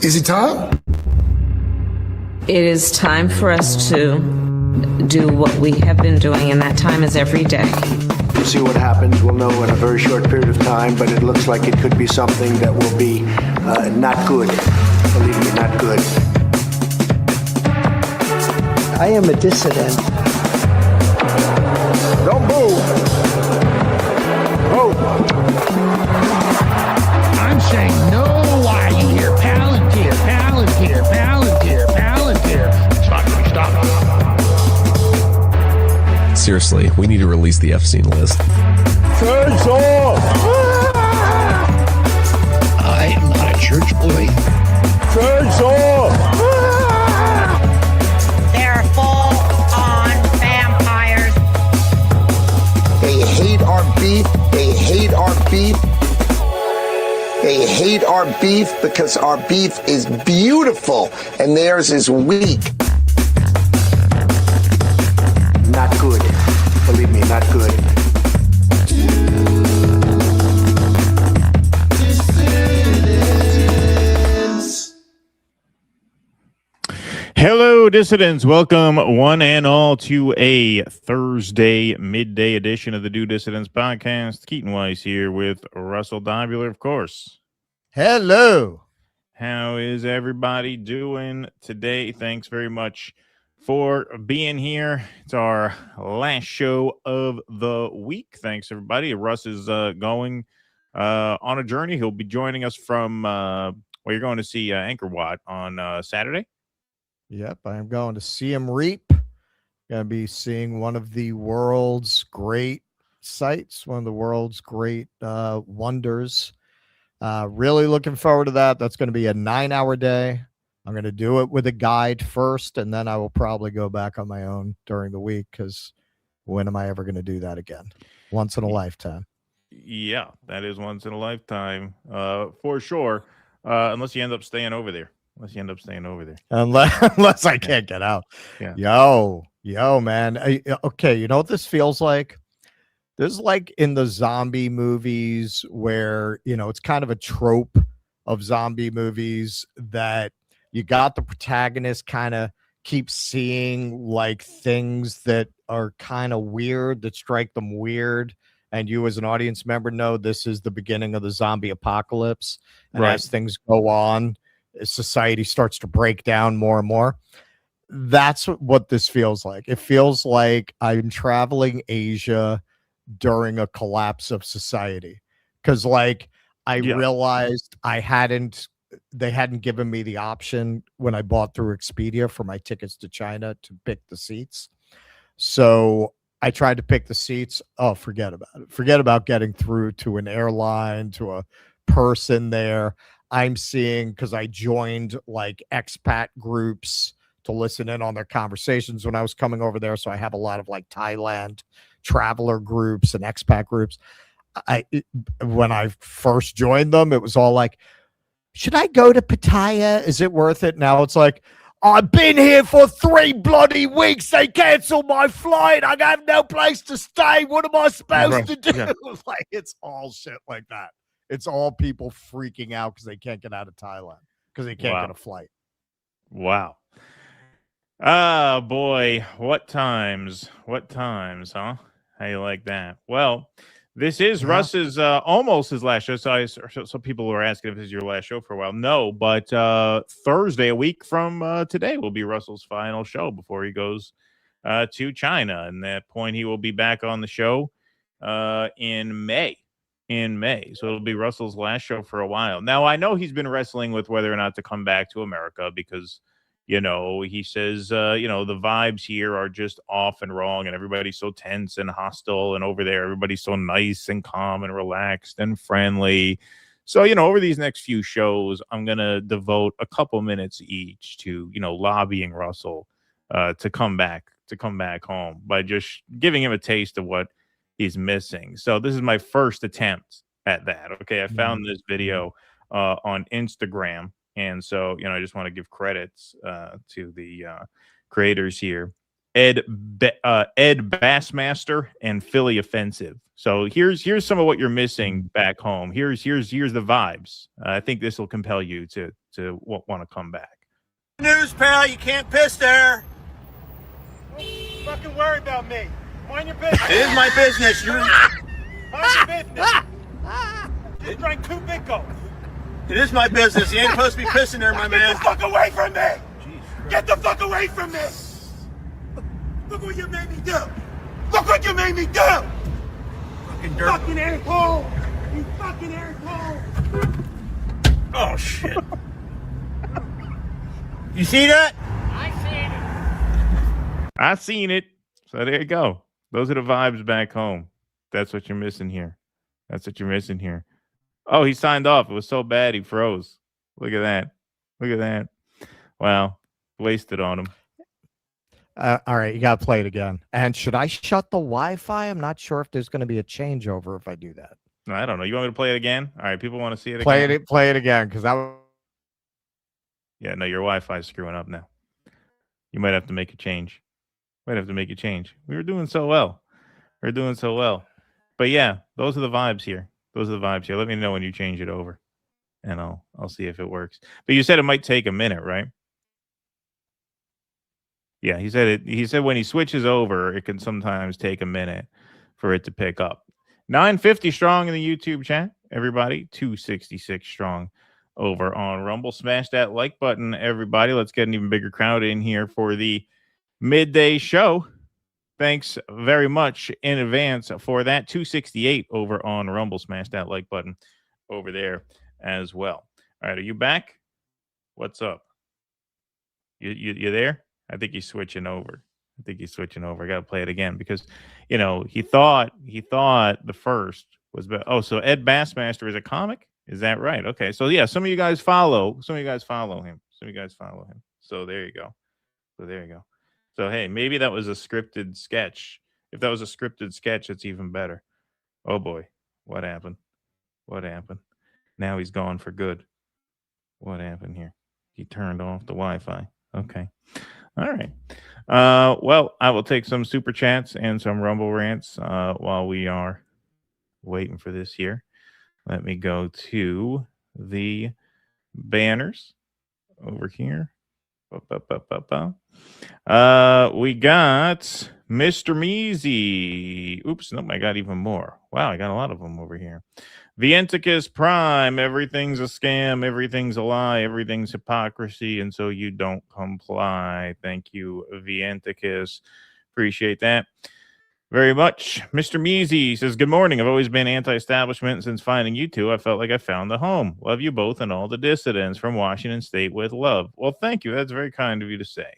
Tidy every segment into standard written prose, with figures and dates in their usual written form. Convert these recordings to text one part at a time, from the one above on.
Is it time? It is time for us to do what we have been doing, and that time is every day. We'll see what happens. We'll know in a very short period of time, but it looks like it could be something that will be not good. Believe me, not good. I am a dissident. Don't move. Move. I'm saying no. Why are you here? Palantir, Palantir, Palantir, Palantir. Stop. Seriously, we need to release the F-scene list. Turns off. I am not a church boy. Turns off. They're full-on vampires. They hate our beef. They hate our beef. They hate our beef because our beef is beautiful and theirs is weak. Not good. Believe me, not good. Hello, dissidents. Welcome, one and all, to a Thursday midday edition of the Do Dissidents podcast. Keaton Weiss here with Russell Dobular, of course. Hello. How is everybody doing today? Thanks very much for being here. It's our last show of the week. Thanks, everybody. Russ is going on a journey. He'll be joining us from, you're going to see Angkor Wat on Saturday. Yep, I'm going to Siem Reap. Going to be seeing one of the world's great sites, one of the world's great wonders. Really looking forward to that. That's going to be a 9-hour day. I'm going to do it with a guide first, and then I will probably go back on my own during the week, because when am I ever going to do that again? Once in a lifetime. Yeah, that is once in a lifetime, for sure, unless you end up staying over there. Unless I can't get out. Yeah. Yo, man. Okay, you know what this feels like? This is like in the zombie movies where, it's kind of a trope of zombie movies that you got the protagonist kind of keep seeing like things that are kind of weird, that strike them weird. And you as an audience member know this is the beginning of the zombie apocalypse. And right. As things go on, society starts to break down more and more. That's what this feels like. It feels like I'm traveling Asia during a collapse of society, because I realized they hadn't given me the option when I bought through Expedia for my tickets to China to pick the seats. So I tried to pick the seats. Oh, forget about it. Forget about getting through to an airline, to a person there. I'm seeing, because I joined like expat groups to listen in on their conversations when I was coming over there. So I have a lot of like Thailand traveler groups and expat groups. When I first joined them, it was all like, should I go to Pattaya? Is it worth it? Now it's like, I've been here for 3 bloody weeks. They canceled my flight. I have no place to stay. What am I supposed to do? Yeah. Like, it's all shit like that. It's all people freaking out because they can't get out of Thailand, because they can't get a flight. Wow. Ah, boy. What times, huh? How you like that? Well, this is Russ's almost his last show. So people were asking if this is your last show for a while. No, but Thursday, a week from today, will be Russell's final show before he goes to China. And at that point, he will be back on the show in May. So it'll be Russell's last show for a while. Now, I know he's been wrestling with whether or not to come back to America because, he says, the vibes here are just off and wrong, and everybody's so tense and hostile, and over there, everybody's so nice and calm and relaxed and friendly. So, over these next few shows, I'm going to devote a couple minutes each to, lobbying Russell to come back home by just giving him a taste of what he's missing. So this is my first attempt at that. Okay, I found this video on Instagram, and so I just want to give credits to the creators here. Ed Bassmaster and Philly Offensive. So here's some of what you're missing back home. Here's the vibes. I think this will compel you to want to come back. News, pal, you can't piss there. Don't fucking worry about me. Mind your business. It is my business. Mind your business. Just drank 2 big gulps. It is my business. You ain't supposed to be pissing there, my man. Get the fuck away from me! Get the fuck away from me! Look what you made me do! Look what you made me do! Fucking dirt. Fucking asshole! You fucking asshole! Oh, shit. You see that? I seen it. So there you go. Those are the vibes back home. That's what you're missing here. That's what you're missing here. Oh, he signed off. It was so bad he froze. Look at that. Look at that. Wow. Wasted on him. All right, you got to play it again. And should I shut the Wi-Fi? I'm not sure if there's going to be a changeover if I do that. No, I don't know. You want me to play it again? All right, people want to see it Play again. Play it again, because that. Yeah, no, your Wi-Fi is screwing up now. You might have to make a change. We were doing so well. But yeah, those are the vibes here. Let me know when you change it over, and I'll see if it works. But you said it might take a minute, right? Yeah, he said when he switches over, it can sometimes take a minute for it to pick up. 950 strong in the YouTube chat, everybody. 266 strong over on Rumble. Smash that like button, everybody. Let's get an even bigger crowd in here for the midday show. Thanks very much in advance for that. 268 over on Rumble. Smash that like button over there as well. All right, are you back? What's up? You there? I think he's switching over. I got to play it again because, he thought the first was better. Oh, so Ed Bassmaster is a comic? Is that right? Okay. So yeah, some of you guys follow him. So there you go. So hey, maybe that was a scripted sketch. If that was a scripted sketch, it's even better. Oh boy, what happened? Now he's gone for good. What happened here? He turned off the Wi-Fi. Okay. All right. Well, I will take some super chats and some Rumble rants while we are waiting for this here. Let me go to the banners over here. We got Mr. Measy. Oops, nope, I got even more. Wow, I got a lot of them over here. Vienticus Prime, everything's a scam, everything's a lie, everything's hypocrisy, and so you don't comply. Thank you, Vienticus. Appreciate that very much. Mr. Measy says, good morning. I've always been anti-establishment since finding you two. I felt like I found a home. Love you both and all the dissidents from Washington State with love. Well, thank you. That's very kind of you to say.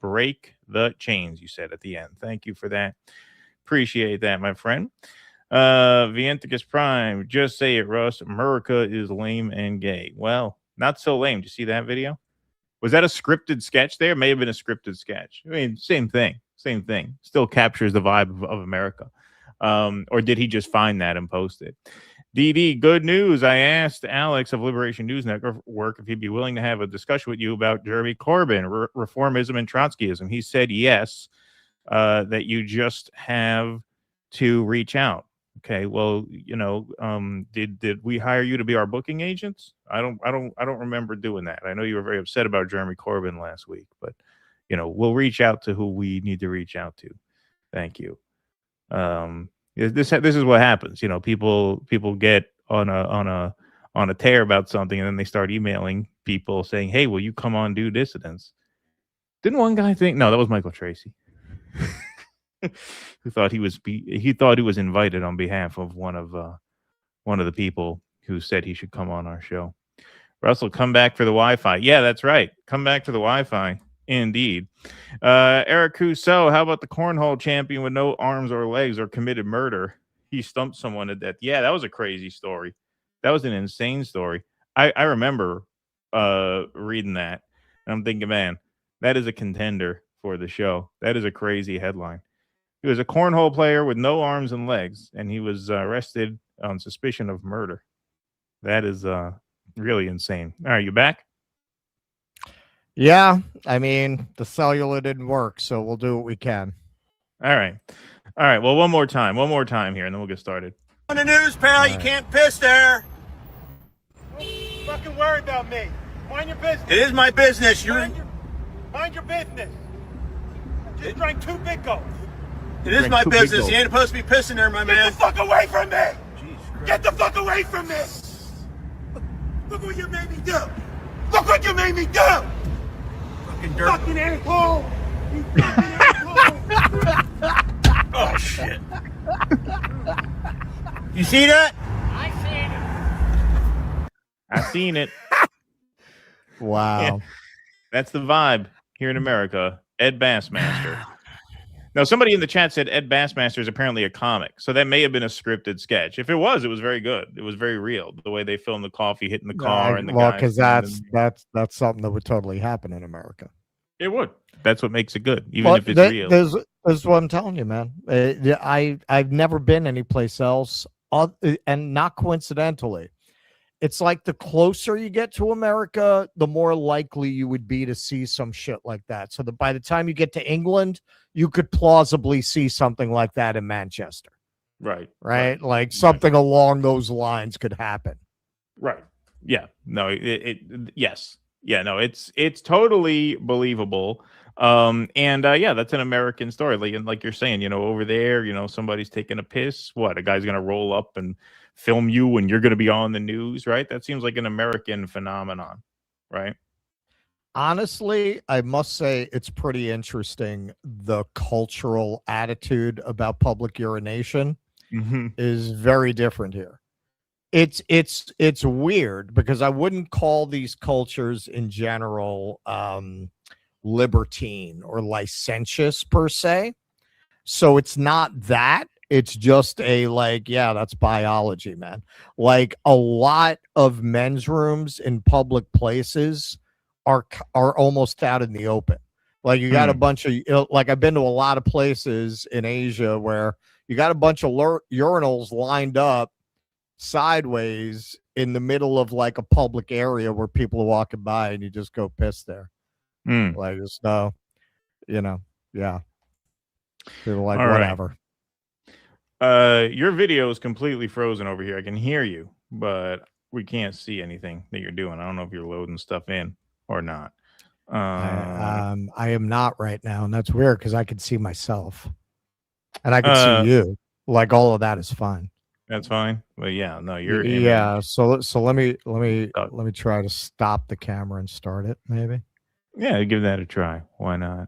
Break the chains, you said at the end. Thank you for that. Appreciate that, my friend. Vienticus Prime, just say it, Russ. America is lame and gay. Well, not so lame. Did you see that video? Was that a scripted sketch there? It may have been a scripted sketch. I mean, same thing. Still captures the vibe of America. Or did he just find that and post it? DD, good news. I asked Alex of Liberation News Network if he'd be willing to have a discussion with you about Jeremy Corbyn, reformism and Trotskyism. He said yes, that you just have to reach out. Okay, well, did we hire you to be our booking agents? I don't remember doing that. I know you were very upset about Jeremy Corbyn last week, but we'll reach out to who we need to reach out to. Thank you. This is what happens. People get on a tear about something, and then they start emailing people saying, "Hey, will you come on do dissidents?" Didn't one guy think? No, that was Michael Tracy. Who thought he was invited on behalf of one of the people who said he should come on our show. Russell, come back for the Wi-Fi. Yeah, that's right. Come back for the Wi-Fi. Indeed. Eric Rousseau, how about the cornhole champion with no arms or legs or committed murder? He stumped someone to death. Yeah, that was a crazy story. That was an insane story. I remember reading that. And I'm thinking, man, that is a contender for the show. That is a crazy headline. He was a cornhole player with no arms and legs, and he was arrested on suspicion of murder. That is really insane. All right, you back? Yeah, I mean, the cellular didn't work, so we'll do what we can. All right. Well, one more time here, and then we'll get started. On the news, pal, you can't piss there. Don't fucking worry about me. Mind your business. It is my business. Mind your business. Just drank 2 big gulps. It is my business. You ain't supposed to be pissing there, my man. Get the fuck away from me! Get the fuck away from me! Look what you made me do! Look what you made me do! Fucking dirt. Fucking asshole! You fucking asshole! Oh, shit. You see that? I seen it. Wow. Yeah. That's the vibe here in America. Ed Bassmaster. Now, somebody in the chat said Ed Bassmaster is apparently a comic, so that may have been a scripted sketch. If it was very good. It was very real. The way they filmed the coffee hitting the car and the well, guys. because that's something that would totally happen in America. It would. That's what makes it good, even if it's real. There's what I'm telling you, man. I've never been anyplace else, and not coincidentally. It's like the closer you get to America, the more likely you would be to see some shit like that. So that by the time you get to England, you could plausibly see something like that in Manchester. Right. Like something along those lines could happen. Right. Yeah. No, yes. Yeah, no, it's totally believable. Yeah, that's an American story. Like you're saying, over there, somebody's taking a piss. What, a guy's gonna roll up and film you and you're going to be on the news, right? That seems like an American phenomenon, right? Honestly, I must say it's pretty interesting. The cultural attitude about public urination is very different here. It's weird because I wouldn't call these cultures in general libertine or licentious per se. So it's not that. It's just that's biology, man. Like a lot of men's rooms in public places are almost out in the open. Like you got a bunch of, I've been to a lot of places in Asia where you got a bunch of urinals lined up sideways in the middle of like a public area where people are walking by and you just go piss there. Like just yeah. People like, all whatever. Right. Your video is completely frozen over here. I can hear you, but we can't see anything that you're doing. I don't know if you're loading stuff in or not. I am not right now, and that's weird because I can see myself, and I can see you. Like all of that is fine. That's fine. But yeah, no, you're So let me try to stop the camera and start it. Maybe. Yeah, give that a try. Why not?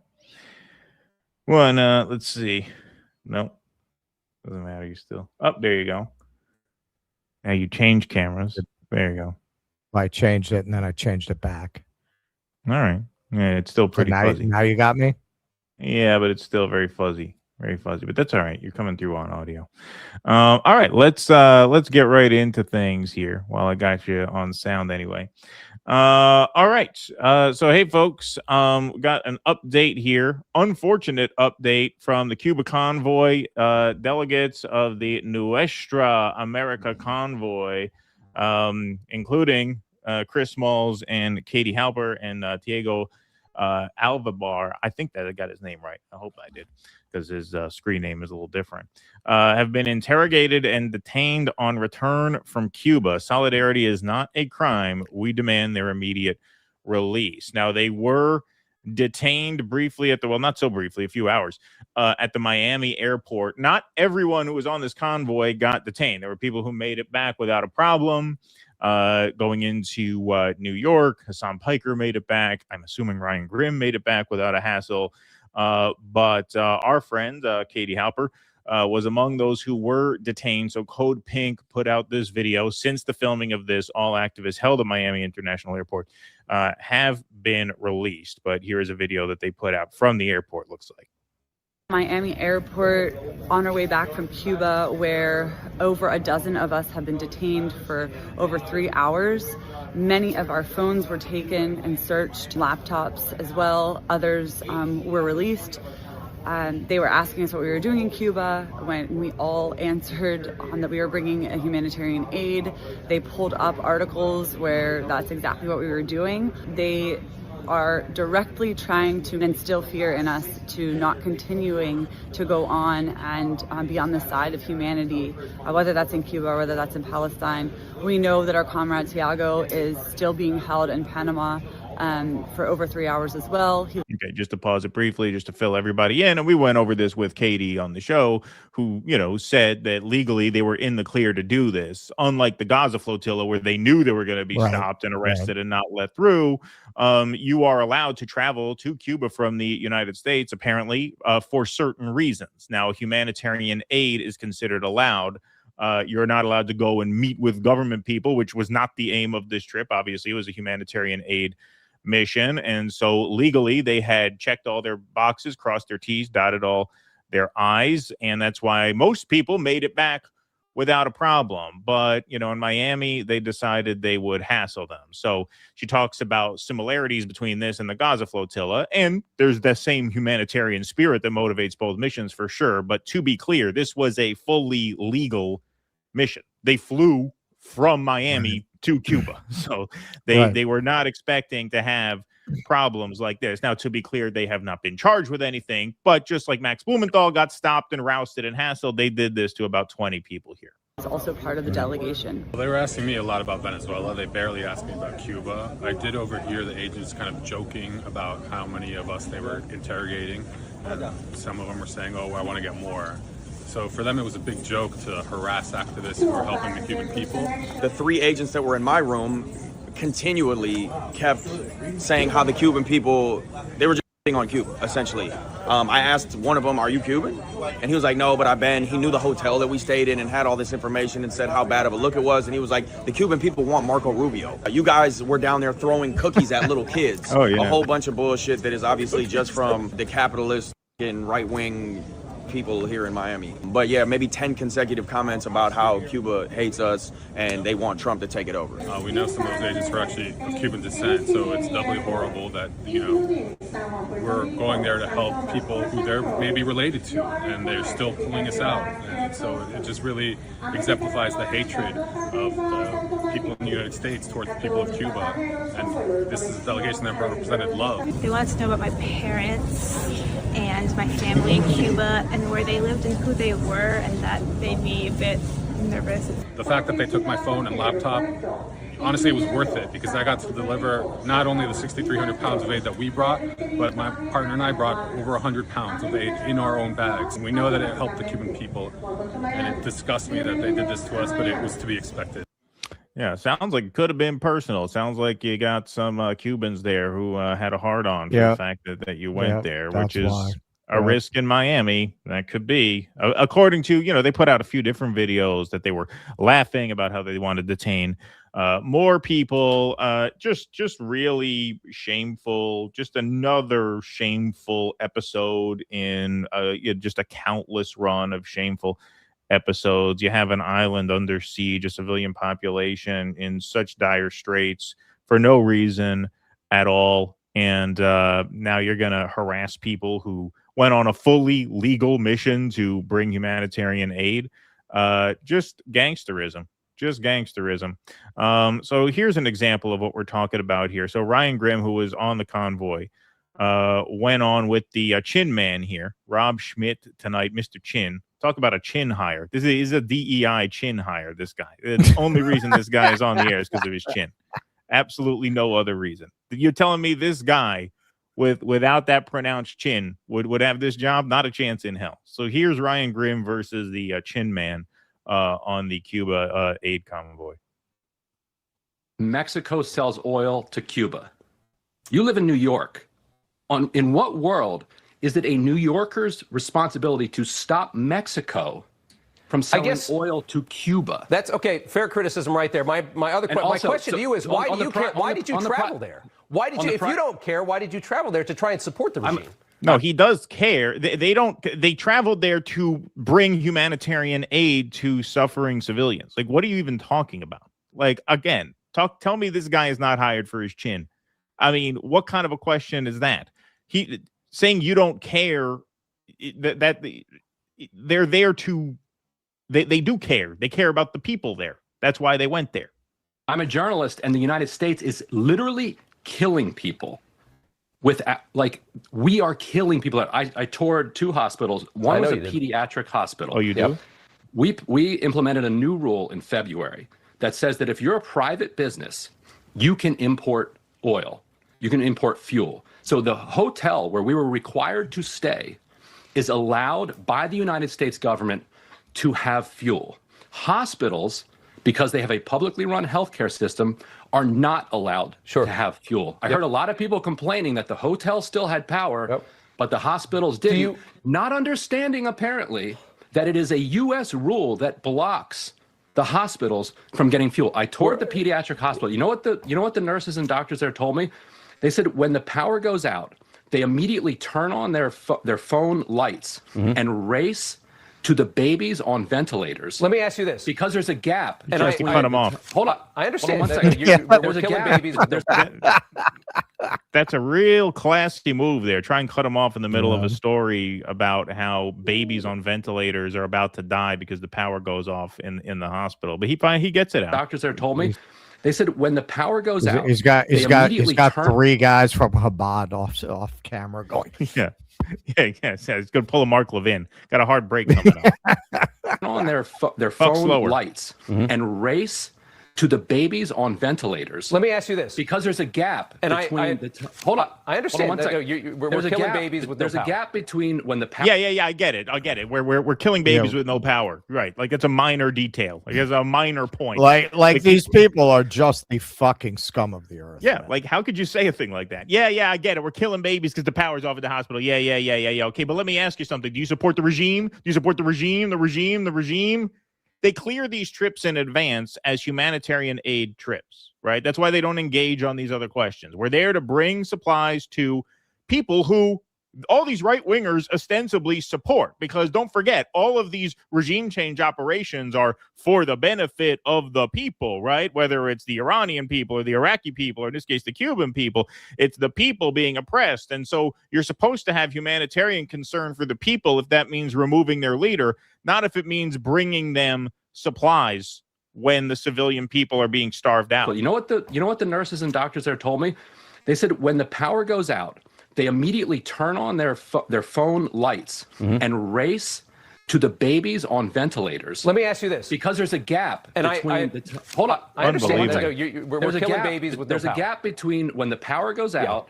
Let's see. Nope. Doesn't matter. You still up. There you go. Now you change cameras. There you go. I changed it and then I changed it back. All right. Yeah, it's still pretty fuzzy. Now you got me? Yeah, but it's still very fuzzy. Very fuzzy. But that's all right. You're coming through on audio. All right. Let's get right into things here while I got you on sound anyway. All right. So hey folks, got an update here. Unfortunate update from the Cuba Convoy, delegates of the Nuestra America Convoy, including Chris Smalls and Katie Halper and Diego Alvabar. I think that I got his name right. I hope I did, because his screen name is a little different, have been interrogated and detained on return from Cuba. Solidarity is not a crime. We demand their immediate release. Now, they were detained briefly not so briefly, a few hours, at the Miami airport. Not everyone who was on this convoy got detained. There were people who made it back without a problem. Going into New York, Hassan Piker made it back. I'm assuming Ryan Grimm made it back without a hassle. But our friend, Katie Halper, was among those who were detained. So Code Pink put out this video. Since the filming of this, all activists held at Miami International Airport have been released. But here is a video that they put out from the airport, looks like. Miami airport on our way back from Cuba, where over a dozen of us have been detained for over 3 hours. Many of our phones were taken and searched, laptops as well. Others were released. They were asking us what we were doing in Cuba. When we all answered that we were bringing a humanitarian aid, they pulled up articles where that's exactly what we were doing. They are directly trying to instill fear in us to not continuing to go on and be on the side of humanity, whether that's in Cuba or whether that's in Palestine. We know that our comrade Tiago is still being held in Panama for over 3 hours as well. Okay, just to pause it briefly, just to fill everybody in, and we went over this with Katie on the show, who, you know, said that legally they were in the clear to do this, unlike the Gaza flotilla, where they knew they were going to be stopped and arrested and not let through. You are allowed to travel to Cuba from the United States, apparently, for certain reasons. Now, humanitarian aid is considered allowed. You're not allowed to go and meet with government people, which was not the aim of this trip. Obviously, it was a humanitarian aid mission, and so legally they had checked all their boxes, crossed their T's, dotted all their I's, and that's why most people made it back without a problem. But, you know, in Miami, they decided they would hassle them. So she talks about similarities between this and the Gaza flotilla, and there's the same humanitarian spirit that motivates both missions for sure. But to be clear, this was a fully legal mission. They flew from Miami to Cuba. So they were not expecting to have problems like this. Now, to be clear, they have not been charged with anything, but just like Max Blumenthal got stopped and rousted and hassled, they did this to about 20 people here. It's also part of the delegation. Well, they were asking me a lot about Venezuela. They barely asked me about Cuba. I did overhear the agents kind of joking about how many of us they were interrogating. And some of them were saying, oh, I want to get more. So for them, it was a big joke to harass activists who were helping the Cuban people. The three agents that were in my room continually kept saying how the Cuban people, they were just on Cuba, essentially. I asked one of them, are you Cuban? And he was like, no, but I've been. He knew the hotel that we stayed in and had all this information and said how bad of a look it was. And he was like, the Cuban people want Marco Rubio. You guys were down there throwing cookies at little kids. Oh, yeah. A whole bunch of bullshit that is obviously just from the capitalist and right-wing people here in Miami. But yeah, maybe 10 consecutive comments about how Cuba hates us and they want Trump to take it over. We know some of those agents were actually of Cuban descent, so it's doubly horrible that, you know, we're going there to help people who they're maybe related to, and they're still pulling us out. And so it just really exemplifies the hatred of the people in the United States towards the people of Cuba. And this is a delegation that represented love. They wanted to know about my parents and my family in Cuba and where they lived and who they were, and that made me a bit nervous. The fact that they took my phone and laptop, honestly, it was worth it because I got to deliver not only the 6,300 pounds of aid that we brought, but my partner and I brought over 100 pounds of aid in our own bags. And we know that it helped the Cuban people, and it disgusts me that they did this to us, but it was to be expected. Yeah, sounds like it could have been personal. Sounds like you got some Cubans there who had a hard-on for the fact that you went there, which is a risk in Miami. That could be. According to, you know, they put out a few different videos that they were laughing about how they want to detain more people. Just really shameful. Just another shameful episode in just a countless run of shameful episodes. You have an island under siege, a civilian population in such dire straits for no reason at all. And now you're going to harass people who went on a fully legal mission to bring humanitarian aid. Just gangsterism. So here's an example of what we're talking about here. So Ryan Grimm, who was on the convoy, went on with the Chin Man here, Rob Schmidt tonight, Mr. Chin. Talk about a chin hire. This is a DEI chin hire, this guy. The only reason this guy is on the air is because of his chin. Absolutely no other reason. You're telling me this guy without that pronounced chin would have this job? Not a chance in hell. So here's Ryan Grimm versus the Chin Man on the Cuba aid convoy. Mexico sells oil to Cuba. You live in New York. In what world is it a New Yorker's responsibility to stop Mexico from selling oil to Cuba? That's okay. Fair criticism right there. My question to you is, why do you care? Why did you travel there? Why did you? If you don't care, why did you travel there to try and support the regime? No, he does care. They don't. They traveled there to bring humanitarian aid to suffering civilians. Like, what are you even talking about? Like, again, tell me this guy is not hired for his chin. I mean, what kind of a question is that? He saying you don't care, that they're there to, they do care. They care about the people there. That's why they went there. I'm a journalist, and the United States is literally killing people with like we are killing people. I toured 2 hospitals. One was a pediatric hospital. Oh, you do? We implemented a new rule in February that says that if you're a private business, you can import oil, you can import fuel. So the hotel where we were required to stay is allowed by the United States government to have fuel. Hospitals, because they have a publicly run healthcare system, are not allowed to have fuel. I heard a lot of people complaining that the hotel still had power, but the hospitals didn't. Not understanding, apparently, that it is a U.S. rule that blocks the hospitals from getting fuel. I toured the pediatric hospital. You know what the nurses and doctors there told me? They said when the power goes out, they immediately turn on their phone lights and race to the babies on ventilators. Let me ask you this. Because there's a gap. And to cut them off. Hold on. I understand. Hold on 1 second. We're killing babies. That's a real classy move there. Try and cut them off in the middle of a story about how babies on ventilators are about to die because the power goes off in the hospital. But he gets it out. Doctors there told me. They said when the power goes out, he's got 3 guys from Chabad off camera going. Yeah. He's going to pull a Mark Levin. Got a hard break coming up. On their phone lights and race to the babies on ventilators. Let me ask you this. Because there's a gap between hold on. I understand. Hold on 1 second. We're killing babies with no power. There's a gap between when the power... Yeah, I get it. We're killing babies with no power. Right. Like it's a minor detail. Like it's a minor point. Like these people are just the fucking scum of the earth. Yeah, man. Like how could you say a thing like that? Yeah, I get it. We're killing babies because the power's off at the hospital. Yeah. Okay, but let me ask you something. Do you support the regime? Do you support the regime? The regime? They clear these trips in advance as humanitarian aid trips, right? That's why they don't engage on these other questions. We're there to bring supplies to people who all these right-wingers ostensibly support, because don't forget, all of these regime change operations are for the benefit of the people, right? Whether it's the Iranian people or the Iraqi people, or in this case, the Cuban people, it's the people being oppressed. And so you're supposed to have humanitarian concern for the people if that means removing their leader, not if it means bringing them supplies when the civilian people are being starved out. Well, you know what the nurses and doctors there told me? They said when the power goes out, they immediately turn on their phone lights and race to the babies on ventilators. Let me ask you this. Because there's a gap between... hold on. I understand. We're killing babies with no power. There's a gap between when the power goes out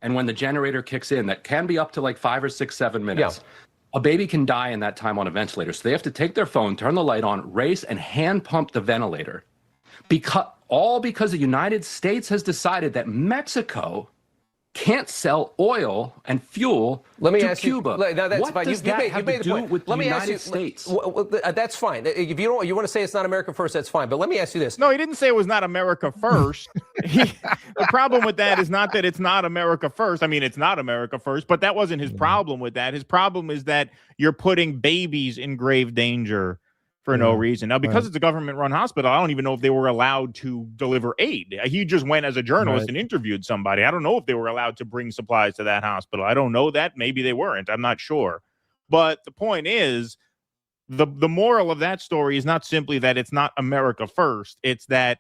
and when the generator kicks in that can be up to like 5 or 6, 7 minutes. Yeah. A baby can die in that time on a ventilator. So they have to take their phone, turn the light on, race, and hand pump the ventilator. Because the United States has decided that Mexico can't sell oil and fuel to Cuba. What does that have to do with the United States? That's fine. If you want to say it's not America first, that's fine. But let me ask you this. No, he didn't say it was not America first. The problem with that is not that it's not America first. I mean, it's not America first, but that wasn't his problem with that. His problem is that you're putting babies in grave danger for no reason. Now, because it's a government-run hospital, I don't even know if they were allowed to deliver aid. He just went as a journalist and interviewed somebody. I don't know if they were allowed to bring supplies to that hospital. I don't know that. Maybe they weren't. I'm not sure. But the point is, the moral of that story is not simply that it's not America first. It's that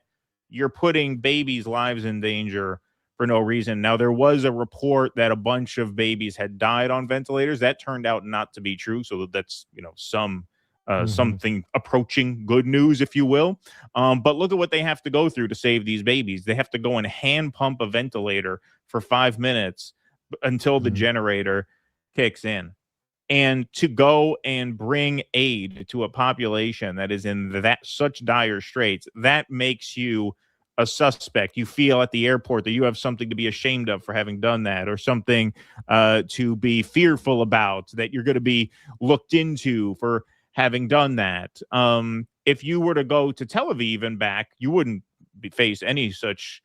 you're putting babies' lives in danger for no reason. Now, there was a report that a bunch of babies had died on ventilators. That turned out not to be true. So that's, something approaching good news, if you will. But look at what they have to go through to save these babies. They have to go and hand pump a ventilator for 5 minutes until the generator kicks in. And to go and bring aid to a population that is in such dire straits, that makes you a suspect. You feel at the airport that you have something to be ashamed of for having done that, or something to be fearful about, that you're going to be looked into for having done that. If you were to go to Tel Aviv and back, you wouldn't face any such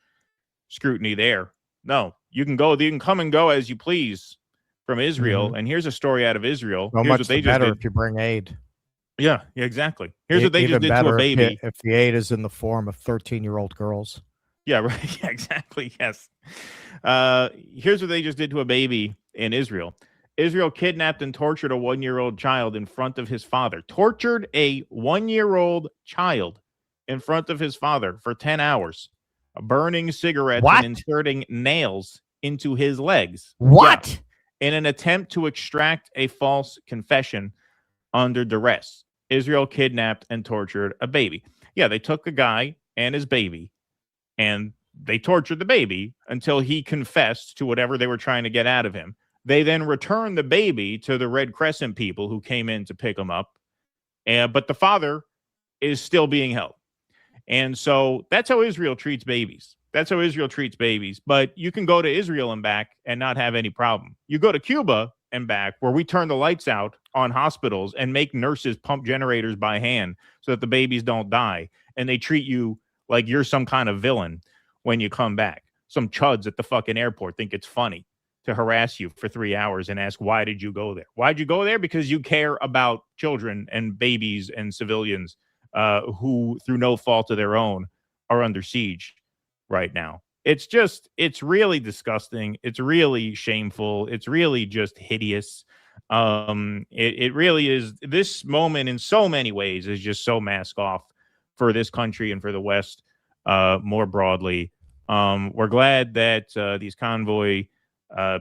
scrutiny there. No, you can come and go as you please from Israel. And here's a story out of Israel. Well, here's much better if you bring aid. Yeah, exactly. Here's what they just did to a baby. If the aid is in the form of 13-year-old girls. Yeah, right. Yeah, exactly. Yes. Here's what they just did to a baby in Israel. Israel kidnapped and tortured a 1-year-old child in front of his father. Tortured a 1-year-old child in front of his father for 10 hours. Burning cigarettes and inserting nails into his legs. What? Yeah, in an attempt to extract a false confession under duress. Israel kidnapped and tortured a baby. Yeah, they took a guy and his baby, and they tortured the baby until he confessed to whatever they were trying to get out of him. They then returned the baby to the Red Crescent people who came in to pick him up. But the father is still being held. And so that's how Israel treats babies. That's how Israel treats babies. But you can go to Israel and back and not have any problem. You go to Cuba and back, where we turn the lights out on hospitals and make nurses pump generators by hand so that the babies don't die. And they treat you like you're some kind of villain when you come back. Some chuds at the fucking airport think it's funny to harass you for 3 hours and ask, why did you go there? Why'd you go there? Because you care about children and babies and civilians who, through no fault of their own, are under siege right now. It's really disgusting. It's really shameful. It's really just hideous. It really is. This moment in so many ways is just so mask off for this country and for the West more broadly. We're glad that these convoy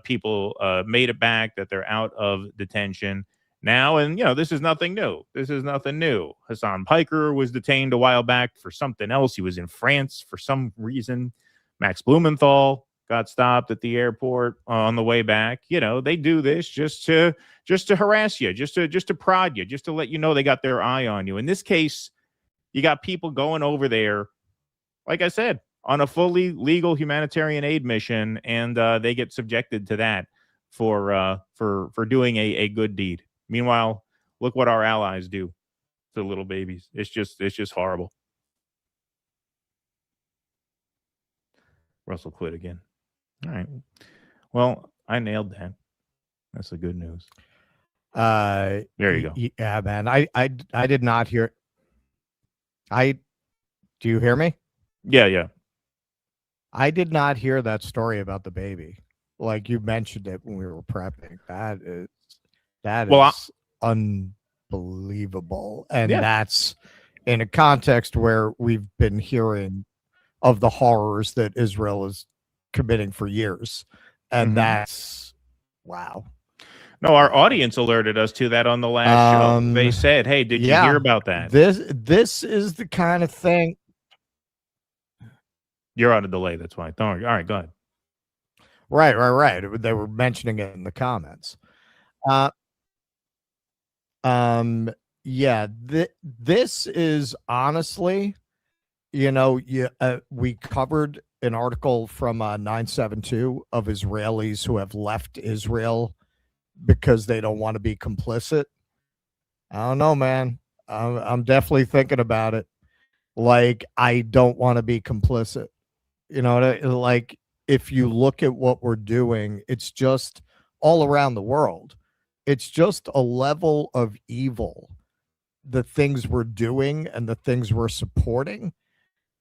people made it back, that they're out of detention now. And, this is nothing new. This is nothing new. Hassan Piker was detained a while back for something else. He was in France for some reason. Max Blumenthal got stopped at the airport on the way back. They do this just to harass you, just to prod you, just to let you know they got their eye on you. In this case, you got people going over there, like I said, on a fully legal humanitarian aid mission, and they get subjected to that for doing a good deed. Meanwhile, look what our allies do to little babies. It's just horrible. Russell quit again. All right. Well, I nailed that. That's the good news. There you go. Yeah, man. I did not hear. Do you hear me? Yeah. I did not hear that story about the baby. Like, you mentioned it when we were prepping. That is unbelievable. And that's in a context where we've been hearing of the horrors that Israel is committing for years. And that's, wow. No, our audience alerted us to that on the last show. They said, hey, did you hear about that? This is the kind of thing. You're on a delay, that's why. Don't worry. All right, go ahead. Right. They were mentioning it in the comments. This is honestly, we covered an article from 972 of Israelis who have left Israel because they don't want to be complicit. I don't know, man. I'm definitely thinking about it. Like, I don't want to be complicit. Like, if you look at what we're doing, it's just all around the world. It's just a level of evil, the things we're doing and the things we're supporting.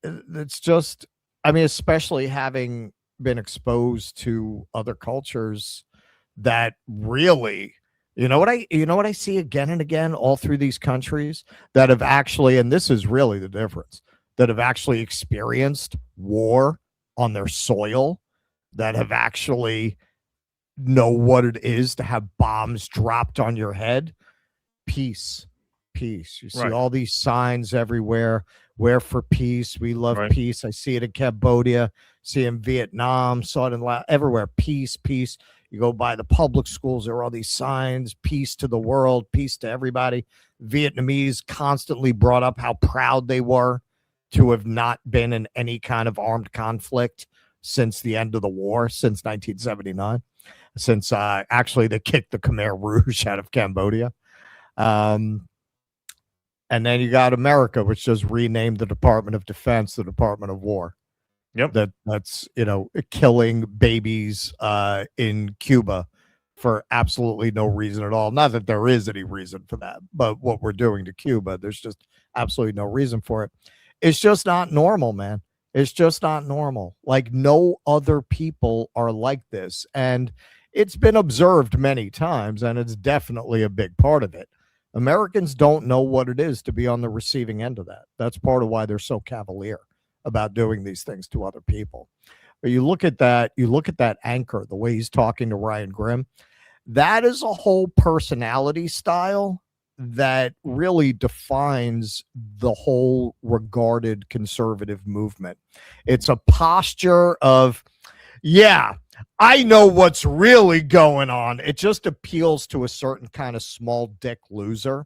It's just, especially having been exposed to other cultures that really, you know what I see again and again all through these countries that have actually, and this is really the difference, that have actually experienced war on their soil, that have actually know what it is to have bombs dropped on your head. Peace. You see all these signs everywhere. We're for peace. We love peace. I see it in Cambodia, see it in Vietnam, saw it in everywhere. Peace. You go by the public schools, there are all these signs, peace to the world, peace to everybody. Vietnamese constantly brought up how proud they were to have not been in any kind of armed conflict since the end of the war, since 1979, since actually they kicked the Khmer Rouge out of Cambodia. And then you got America, which just renamed the Department of Defense the Department of War. Yep. That's killing babies in Cuba for absolutely no reason at all. Not that there is any reason for that, but what we're doing to Cuba, there's just absolutely no reason for it. It's just not normal, man. It's just not normal. Like, no other people are like this. And it's been observed many times, and it's definitely a big part of it. Americans don't know what it is to be on the receiving end of that. That's part of why they're so cavalier about doing these things to other people. But you look at that anchor, the way he's talking to Ryan Grimm, that is a whole personality style that really defines the whole regarded conservative movement. It's a posture of, yeah, I know what's really going on. It just appeals to a certain kind of small dick loser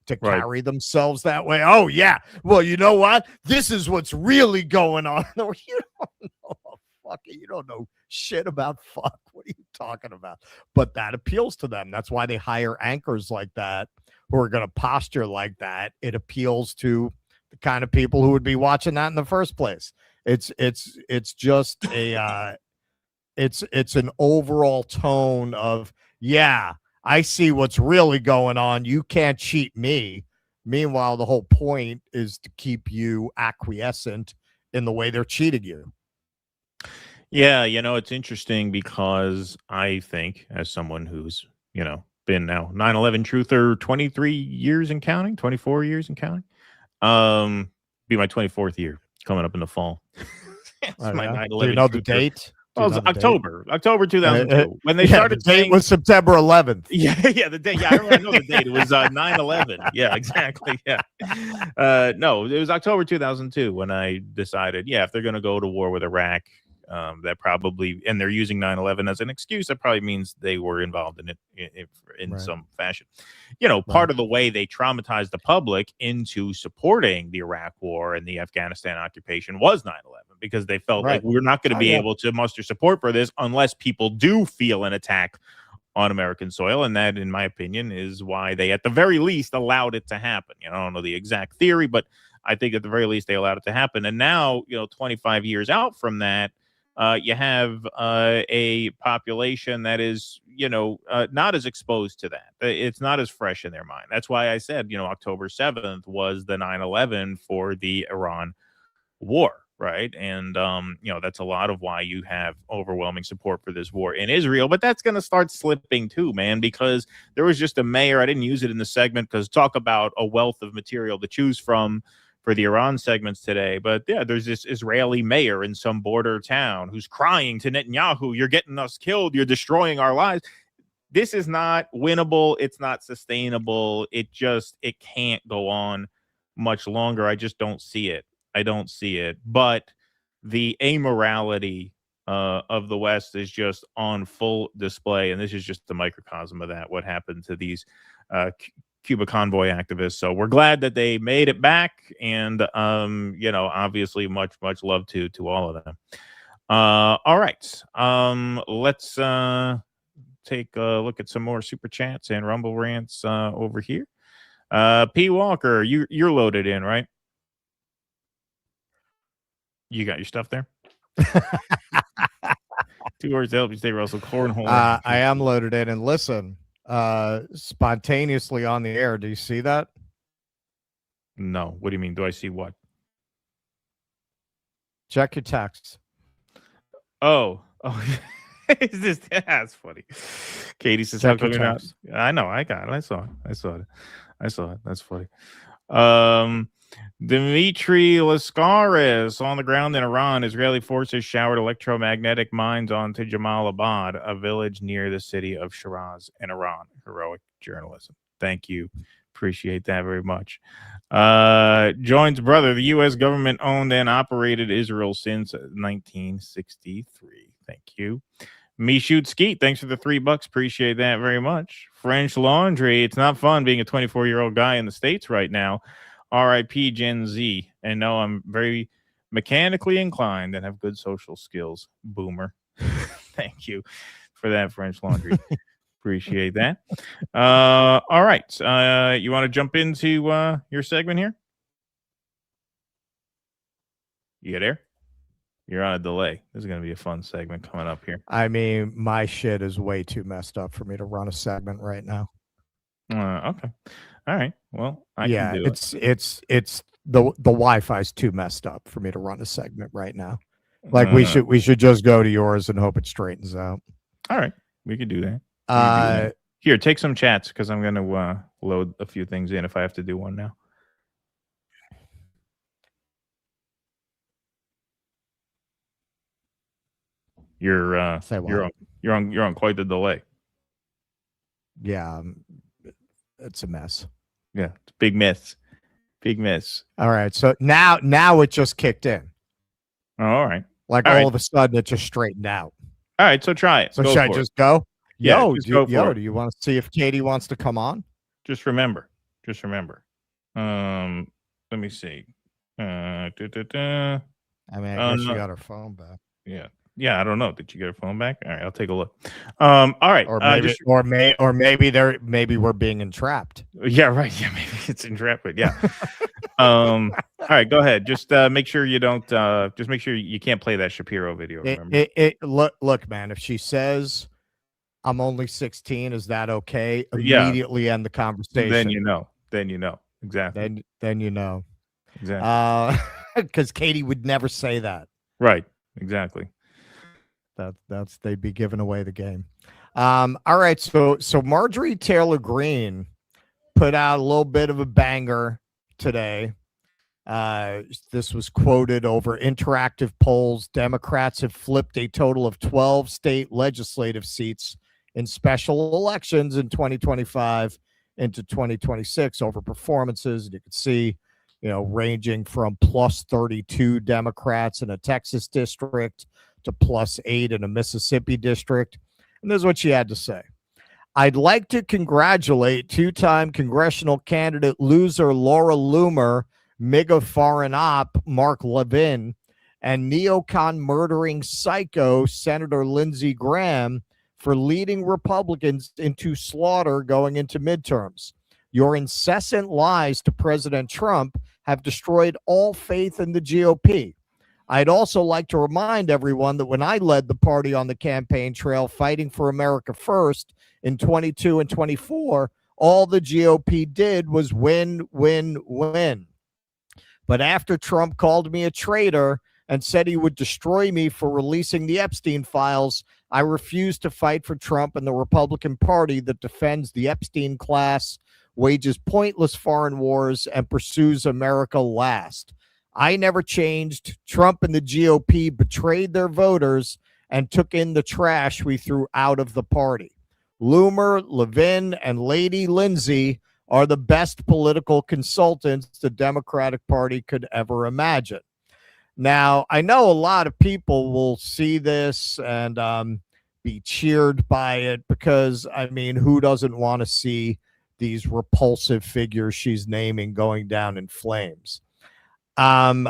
to carry themselves that way. Oh, yeah. Well, you know what? This is what's really going on. No, you don't know. Fuck it. You don't know shit about fuck. What are you talking about? But that appeals to them. That's why they hire anchors like that who are going to posture like that. It appeals to the kind of people who would be watching that in the first place. It's just a it's an overall tone of, yeah, I see what's really going on. You can't cheat me. Meanwhile, the whole point is to keep you acquiescent in the way they're cheating you. Yeah, it's interesting because I think, as someone who's, been now 9/11 truther 23 years and counting, 24 years and counting, be my 24th year coming up in the fall. It's my 9/11 Do you know the truther. date? Oh, it was October 2002 when they started the date saying was September 11th. Yeah, the date. Yeah, I know the date. It was 9/11. Yeah, exactly. Yeah. No, it was October 2002 when I decided, if they're going to go to war with Iraq, that probably, and they're using 9/11 as an excuse, that probably means they were involved in it in some fashion. Part of the way they traumatized the public into supporting the Iraq war and the Afghanistan occupation was 9/11, because they felt like we're not going to be able to muster support for this unless people do feel an attack on American soil. And that, in my opinion, is why they, at the very least, allowed it to happen. I don't know the exact theory, but I think at the very least they allowed it to happen. And now, 25 years out from that, you have a population that is, not as exposed to that. It's not as fresh in their mind. That's why I said, October 7th was the 9/11 for the Iran war, right? And, that's a lot of why you have overwhelming support for this war in Israel. But that's going to start slipping too, man, because there was just a mayor. I didn't use it in the segment because talk about a wealth of material to choose from for the Iran segments today. But yeah, there's this Israeli mayor in some border town who's crying to Netanyahu, "You're getting us killed. You're destroying our lives." This is not winnable. It's not sustainable. It can't go on much longer. I just don't see it. I don't see it. But the amorality of the West is just on full display. And this is just the microcosm of that, what happened to these Cuba Convoy activists. So we're glad that they made it back, and obviously much love to all of them. All right, let's take a look at some more super chats and Rumble rants over here. P. Walker, you're loaded in, right? You got your stuff there. 2 words to help you stay, Russell. Cornhole. I am loaded in, and listen. Spontaneously on the air. Do you see that? No. What do you mean? Do I see what? Check your texts. Oh. Is this? That's funny. Katie says, "How come you're not?" I know. I got it. I saw it. That's funny. Dimitri Lascaris on the ground in Iran. Israeli forces showered electromagnetic mines onto Jamalabad, a village near the city of Shiraz in Iran. Heroic journalism. Thank you. Appreciate that very much. Joins brother. The U.S. government owned and operated Israel since 1963. Thank you. Me Shoot Skeet. Thanks for the $3. Appreciate that very much. French Laundry. It's not fun being a 24-year-old guy in the States right now. RIP Gen Z. And no, I'm very mechanically inclined and have good social skills. Boomer. Thank you for that, French Laundry. Appreciate that. All right. You want to jump into your segment here? You there? You're on a delay. This is going to be a fun segment coming up here. I mean, my shit is way too messed up for me to run a segment right now. Okay. All right. Well, I can do it. It's the Wi-Fi's too messed up for me to run a segment right now. Like we should just go to yours and hope it straightens out. All right, we could do that. Here, take some chats because I'm going to load a few things in if I have to do one now. You're Say what? you're on quite the delay. Yeah, it's a mess. Yeah, it's a big mess. Big miss. All right. So now it just kicked in. Oh, all right. Like all of a sudden it just straightened out. All right. So try it. So go should I for just it. go? Yeah, Yo, just go for it. do you want to see if Katie wants to come on? Just remember. Let me see. I mean, I guess she got her phone back. Yeah. I don't know. Did you get her phone back? All right. I'll take a look. All right. Or maybe we're being entrapped. Yeah. Right. Yeah. Maybe it's entrapment. Yeah. All right. Go ahead. Just make sure you don't. Just make sure you can't play that Shapiro video. Remember? Look, man. If she says I'm only 16, is that okay? Immediately end the conversation. Then you know. Exactly. Then you know. Exactly. Because Katie would never say that. Right. Exactly. That's they'd be giving away the game. All right. So Marjorie Taylor Greene put out a little bit of a banger today. This was quoted over interactive polls. Democrats have flipped a total of 12 state legislative seats in special elections in 2025 into 2026 over performances. You can see, ranging from plus 32 Democrats in a Texas district to plus 8 in a Mississippi district. And this is what she had to say. I'd like to congratulate two-time congressional candidate loser Laura Loomer, MAGA foreign op Mark Levin, and neocon murdering psycho Senator Lindsey Graham for leading Republicans into slaughter going into midterms. Your incessant lies to President Trump have destroyed all faith in the GOP. I'd also like to remind everyone that when I led the party on the campaign trail fighting for America First in 22 and 24, all the GOP did was win, win, win. But after Trump called me a traitor and said he would destroy me for releasing the Epstein files, I refused to fight for Trump and the Republican Party that defends the Epstein class, wages pointless foreign wars, and pursues America last. I never changed. Trump and the GOP betrayed their voters and took in the trash we threw out of the party. Loomer, Levin, and Lady Lindsay are the best political consultants the Democratic Party could ever imagine. Now, I know a lot of people will see this and be cheered by it because, who doesn't want to see these repulsive figures she's naming going down in flames? I'm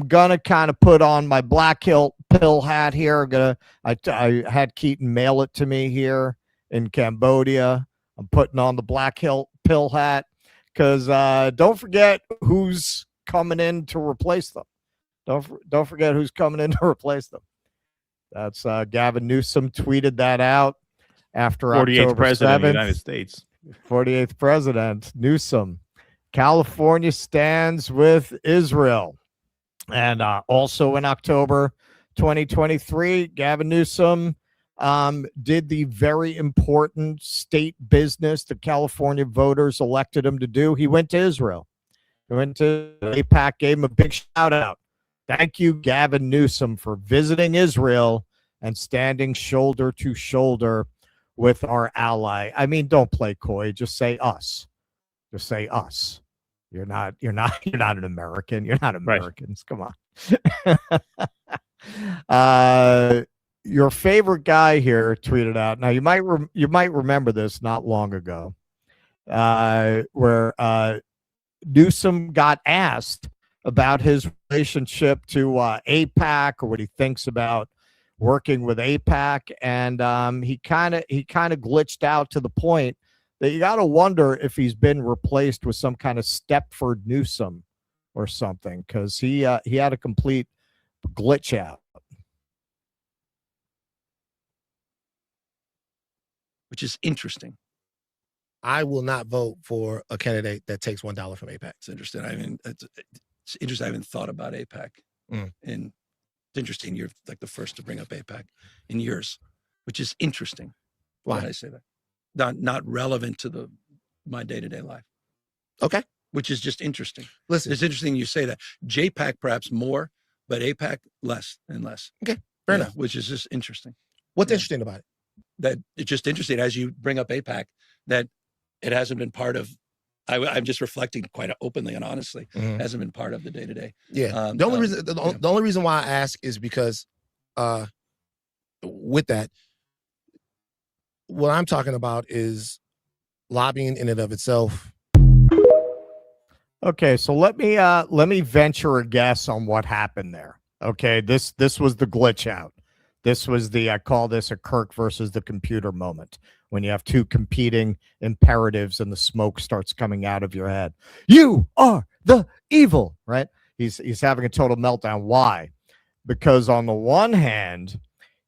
gonna kind of put on my black pill hat here. I had Keaton mail it to me here in Cambodia. I'm putting on the black pill hat because don't forget who's coming in to replace them. Don't forget who's coming in to replace them. That's Gavin Newsom tweeted that out after 48th October president 7th. of the United States. 48th president Newsom. California stands with Israel. And also in October 2023, Gavin Newsom did the very important state business that California voters elected him to do. He went to Israel. He went to AIPAC, gave him a big shout out. Thank you, Gavin Newsom, for visiting Israel and standing shoulder to shoulder with our ally. Don't play coy. Just say us. Just say us. You're not an American. You're not Americans. Right. Come on. Your favorite guy here tweeted out. Now you might remember this not long ago, where Newsom got asked about his relationship to AIPAC or what he thinks about working with AIPAC, and he kind of glitched out to the point that you got to wonder if he's been replaced with some kind of Stepford Newsom or something, because he had a complete glitch out. Which is interesting. I will not vote for a candidate that takes $1 from AIPAC. It's interesting. It's interesting. I haven't thought about AIPAC. And it's interesting. You're like the first to bring up AIPAC in years, which is interesting. Why did I say that? Not relevant to my day-to-day life. Okay. Which is just interesting. Listen, it's interesting you say that. JPAC perhaps more, but AIPAC less and less. Okay. Fair enough, which is just interesting. What's interesting about it? That it's just interesting as you bring up AIPAC that it hasn't been part of. I'm just reflecting quite openly and honestly. Hasn't been part of the day to day. Yeah. The only reason why I ask is because with that, what I'm talking about is lobbying in and of itself. Okay, so let me venture a guess on what happened there. Okay, this was the glitch out. This was I call this a Kirk versus the computer moment, when you have two competing imperatives and the smoke starts coming out of your head. You are the evil, right? He's having a total meltdown. Why? Because on the one hand,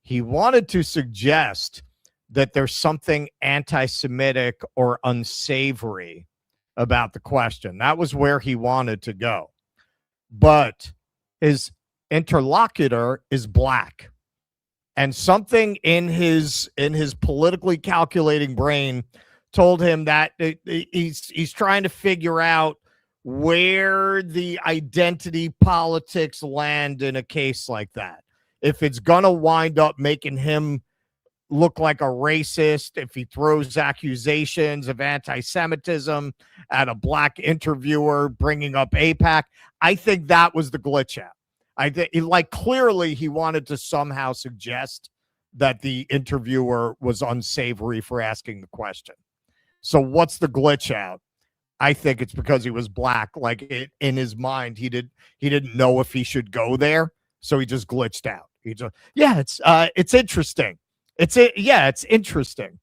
he wanted to suggest that there's something anti-Semitic or unsavory about the question. That was where he wanted to go. But his interlocutor is black. And something in his politically calculating brain told him that he's trying to figure out where the identity politics land in a case like that. If it's going to wind up making him look like a racist, if he throws accusations of anti-Semitism at a black interviewer bringing up AIPAC, I think that was the glitch out. I think, like, clearly he wanted to somehow suggest that the interviewer was unsavory for asking the question. So what's the glitch out? I think it's because he was black. Like, in his mind, he didn't know if he should go there, so he just glitched out. It's interesting. It's interesting.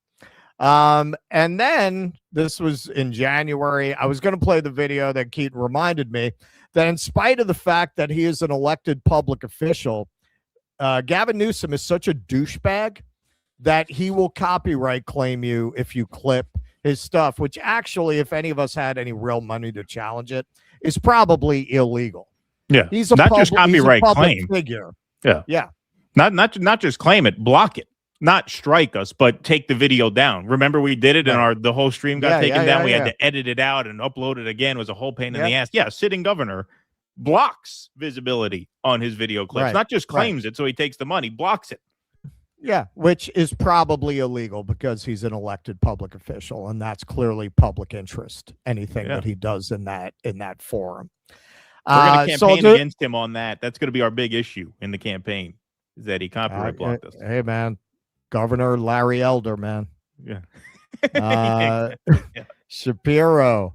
And then this was in January. I was going to play the video that Keaton reminded me that in spite of the fact that he is an elected public official, Gavin Newsom is such a douchebag that he will copyright claim you if you clip his stuff, which actually, if any of us had any real money to challenge it, is probably illegal. Yeah. He's not just copyright claim figure. Yeah. Yeah. Not just claim it, block it. Not strike us, but take the video down. Remember, we did it and the whole stream got taken down. We had to edit it out and upload it again. It was a whole pain in the ass. Yeah, sitting governor blocks visibility on his video clips. Not just claims it so he takes the money, blocks it. Yeah, which is probably illegal because he's an elected public official, and that's clearly public interest, anything that he does in that forum. We're going to campaign against him on that. That's going to be our big issue in the campaign, is that he copyright blocked us. Hey, man. Governor Larry Elder, man. Yeah. Shapiro.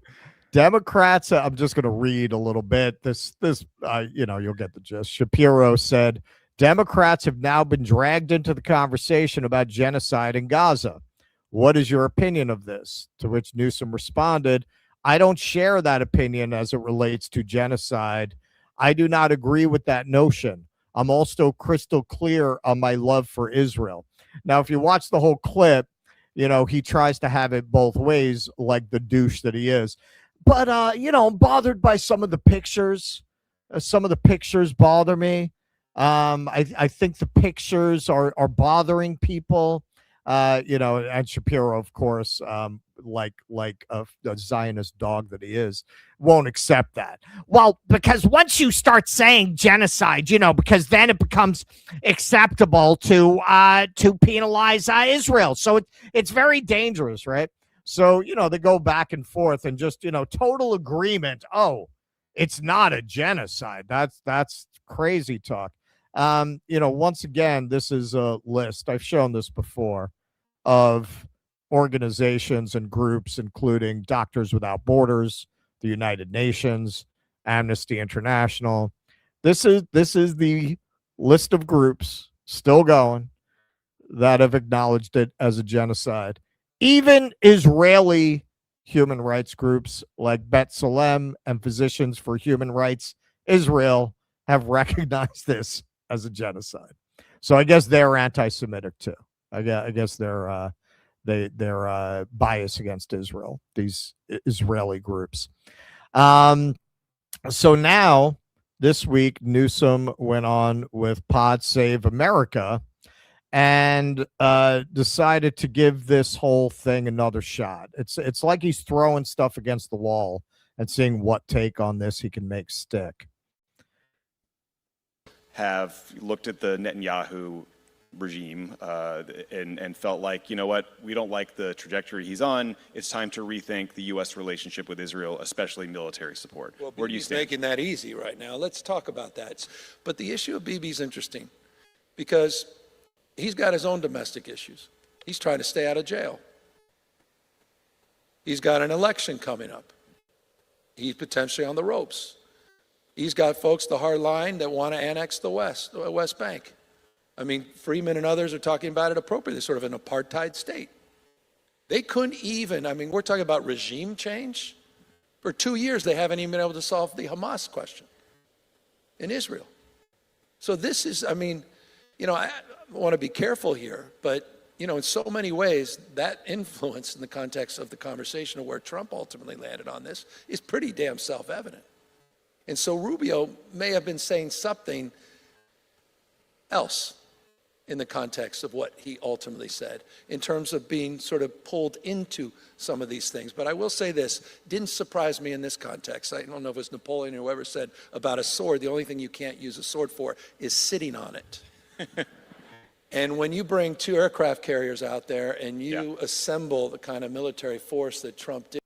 Democrats, I'm just going to read a little bit. This you'll get the gist. Shapiro said, Democrats have now been dragged into the conversation about genocide in Gaza. What is your opinion of this? To which Newsom responded, I don't share that opinion as it relates to genocide. I do not agree with that notion. I'm also crystal clear on my love for Israel. Now, if you watch the whole clip, he tries to have it both ways, like the douche that he is. But, I'm bothered by some of the pictures. Some of the pictures bother me. I think the pictures are bothering people. And Shapiro, of course, like a Zionist dog that he is, won't accept that. Well, because once you start saying genocide, because then it becomes acceptable to penalize Israel. So it's very dangerous, right? So, they go back and forth and just, total agreement. Oh, it's not a genocide. That's crazy talk. Once again, this is a list. I've shown this before of organizations and groups, including Doctors Without Borders, the United Nations, Amnesty International. This is the list of groups still going that have acknowledged it as a genocide. Even Israeli human rights groups like B'Tselem and Physicians for Human Rights Israel have recognized this as a genocide. So I guess they're anti-Semitic too. I guess they're biased against Israel, these Israeli groups. So now this week, Newsom went on with Pod Save America and decided to give this whole thing another shot. It's like he's throwing stuff against the wall and seeing what take on this he can make stick. have looked at the Netanyahu regime and felt like, you know what, we don't like the trajectory he's on. It's time to rethink the U.S. relationship with Israel, especially military support. Well, Where do you Bibi's stand? making that easy right now. Let's talk about that. But the issue of Bibi's interesting because he's got his own domestic issues. He's trying to stay out of jail. He's got an election coming up. He's potentially on the ropes. He's got folks, the hard line, that want to annex the West Bank. I mean, Freeman and others are talking about it appropriately, sort of an apartheid state. They couldn't even, I mean, we're talking about regime change. For 2 years, they haven't even been able to solve the Hamas question in Israel. So this is, I mean, you know, I want to be careful here, but, you know, in so many ways, that influence in the context of the conversation of where Trump ultimately landed on this is pretty damn self-evident. And so Rubio may have been saying something else in the context of what he ultimately said in terms of being sort of pulled into some of these things. But I will say this, didn't surprise me in this context. I don't know if it was Napoleon or whoever said about a sword, the only thing you can't use a sword for is sitting on it. And when you bring 2 aircraft carriers out there and you assemble the kind of military force that Trump did.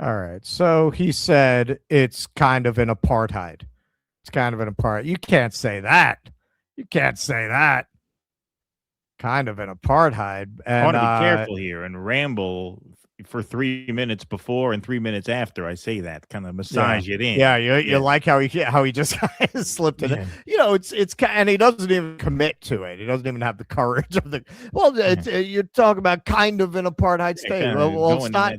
All right. So he said it's kind of an apartheid. It's kind of an apartheid. You can't say that. You can't say that. Kind of an apartheid. And, I want to be careful here and ramble for 3 minutes before and 3 minutes after I say that, kind of massage it in. Yeah, you like how he just kind of slipped it in. You know, it's and he doesn't even commit to it. He doesn't even have the courage of the. Well, you're talking about kind of an apartheid state. Well, it's not.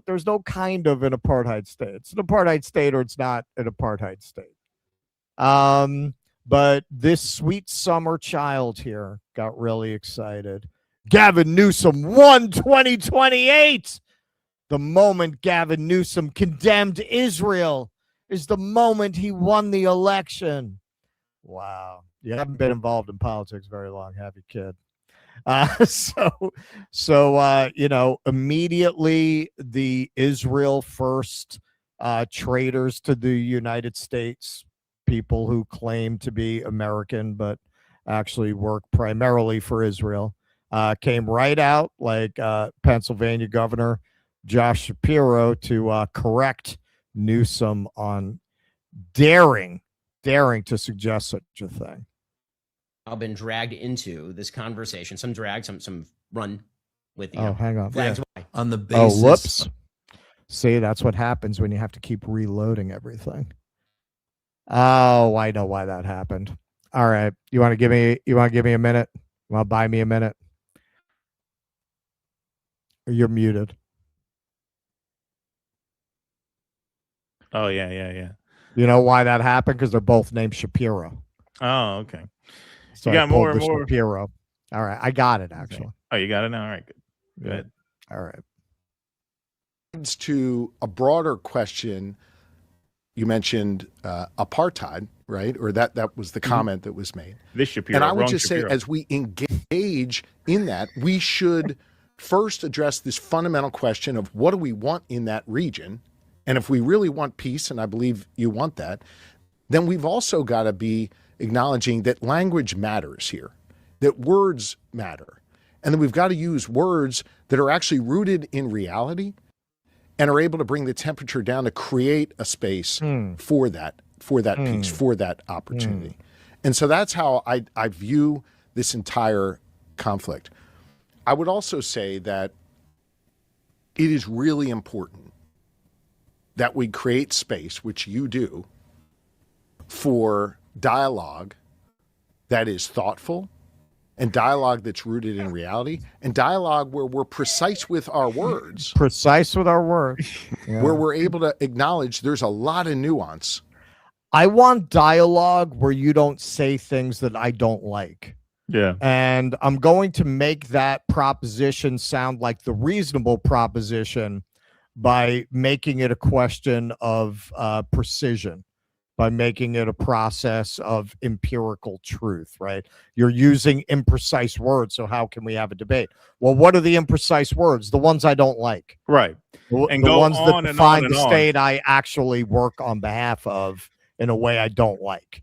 There's no kind of an apartheid state. It's an apartheid state or it's not an apartheid state. But this sweet summer child here got really excited. Gavin Newsom won 2028. The moment Gavin Newsom condemned Israel is the moment he won the election. Wow. You haven't been involved in politics very long, have you, kid? You know, immediately the Israel first traitors to the United States, people who claim to be American but actually work primarily for Israel, came right out like Pennsylvania Governor Josh Shapiro to correct Newsom on daring to suggest such a thing. I've been dragged into this conversation. Some drag, some run with you. Oh, hang on. Flags on the basis. Oh, whoops. See, that's what happens when you have to keep reloading everything. Oh, I know why that happened. All right. You want to give me a minute? You want to buy me a minute? You're muted. Oh, yeah. You know why that happened? Because they're both named Shapiro. Oh, okay. So you got more and more. Shapiro. All right. I got it, actually. Oh, you got it now? All right, good. Good. All right. To a broader question, you mentioned apartheid, right? Or that was the comment that was made. This Shapiro. And I would just Shapiro. say, as we engage in that, we should first address this fundamental question of what do we want in that region? And if we really want peace, and I believe you want that, then we've also got to be acknowledging that language matters here, that words matter, and that we've got to use words that are actually rooted in reality and are able to bring the temperature down to create a space for that peace, for that opportunity. And so that's how I view this entire conflict. I would also say that it is really important that we create space, which you do, for dialogue that is thoughtful and dialogue that's rooted in reality and dialogue where we're precise with our words. Yeah. Where we're able to acknowledge there's a lot of nuance. I want dialogue where you don't say things that I don't like. Yeah. And I'm going to make that proposition sound like the reasonable proposition by making it a question of precision, by making it a process of empirical truth, right? You're using imprecise words, so how can we have a debate? Well, what are the imprecise words? The ones I don't like. Right. And the ones that define the state I actually work on behalf of in a way I don't like.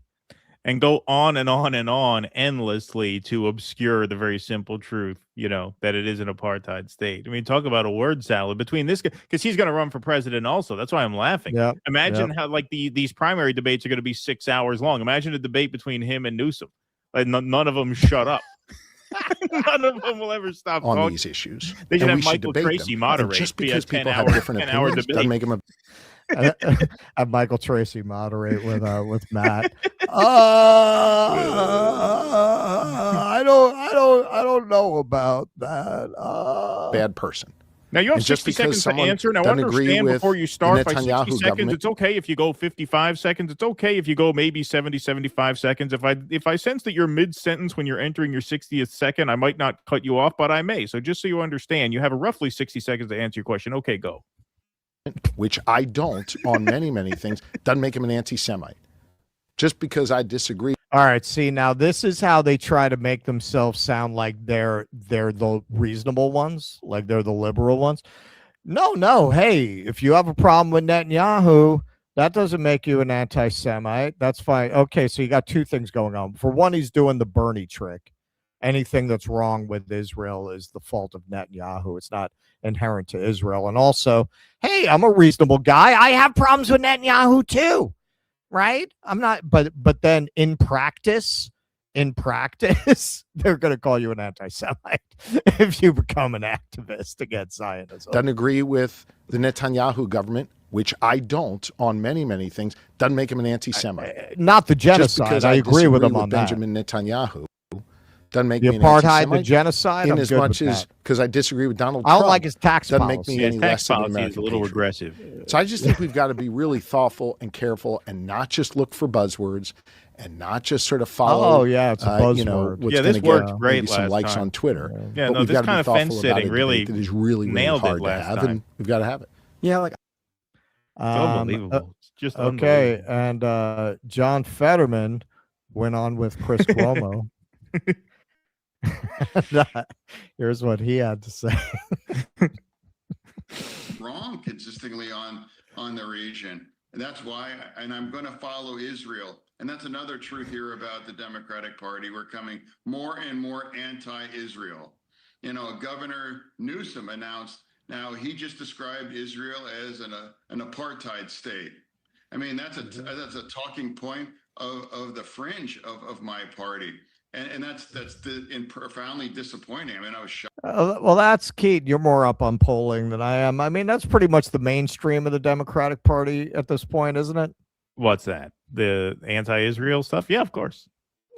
And go on and on and on endlessly to obscure the very simple truth, that it is an apartheid state. I mean, talk about a word salad between this guy, because he's going to run for president also. That's why I'm laughing. Yep, Imagine how these primary debates are going to be 6 hours long. Imagine a debate between him and Newsom. Like, none of them shut up. None of them will ever stop on talking. These issues. They should And have we should Michael debate Tracy them. moderate. Just Be because a people 10-hour have different 10-hour opinions debate. doesn't make them a Have Michael Tracy moderate with Matt. I don't know about that. bad person. Now, you have And just 60 because seconds to someone answer. Now, doesn't agree understand with before you the start by 60 Netanyahu seconds. government- It's okay if you go 55 seconds. It's okay if you go maybe 70, 75 seconds. If I sense that you're mid-sentence when you're entering your 60th second, I might not cut you off, but I may. So just so you understand, you have a roughly 60 seconds to answer your question. Okay, go. Which I don't on many, many things, doesn't make him an anti-Semite. Just because I disagree. All right, see, now this is how they try to make themselves sound like they're the reasonable ones, like they're the liberal ones. No, hey, if you have a problem with Netanyahu, that doesn't make you an anti-Semite. That's fine. Okay, so you got two things going on. For one, he's doing the Bernie trick. Anything that's wrong with Israel is the fault of Netanyahu. It's not inherent to Israel. And also, hey, I'm a reasonable guy. I have problems with Netanyahu too. Right? I'm not, but then in practice, they're going to call you an anti-Semite if you become an activist against Zionism. Doesn't agree with the Netanyahu government, which I don't on many, many things, doesn't make him an anti-Semite. Not the Just genocide. because I agree with him disagree on Benjamin Netanyahu doesn't make the me an apartheid, anti-Semite. the genocide. In I'm as good much with as that. because I disagree with Donald I don't Trump, like his tax doesn't policy. make me any tax less of an policy American is a little patriot. regressive. So I just think we've got to be really thoughtful and careful and not just look for buzzwords and not just sort of follow. Oh, yeah, it's a buzzword. What's Yeah, this gonna worked get great maybe some last likes time. on Twitter. Yeah, But no, we've this got to kind be of thoughtful fence about sitting a debate really that is really, really nailed it hard to last have, time. and we've got to have it. Yeah, like It's unbelievable. It's just okay. unbelievable. And John Fetterman went on with Chris Cuomo. Here's what he had to say. Wrong consistently on the region. And that's why, and I'm going to follow Israel. And that's another truth here about the Democratic Party. We're coming more and more anti-Israel. Governor Newsom announced, now he just described Israel as an apartheid state. I mean, that's a talking point of the fringe of my party. And that's profoundly disappointing. I mean, I was shocked. Well, that's Keith. You're more up on polling than I am. I mean, that's pretty much the mainstream of the Democratic Party at this point, isn't it? What's that? The anti-Israel stuff? Yeah, of course.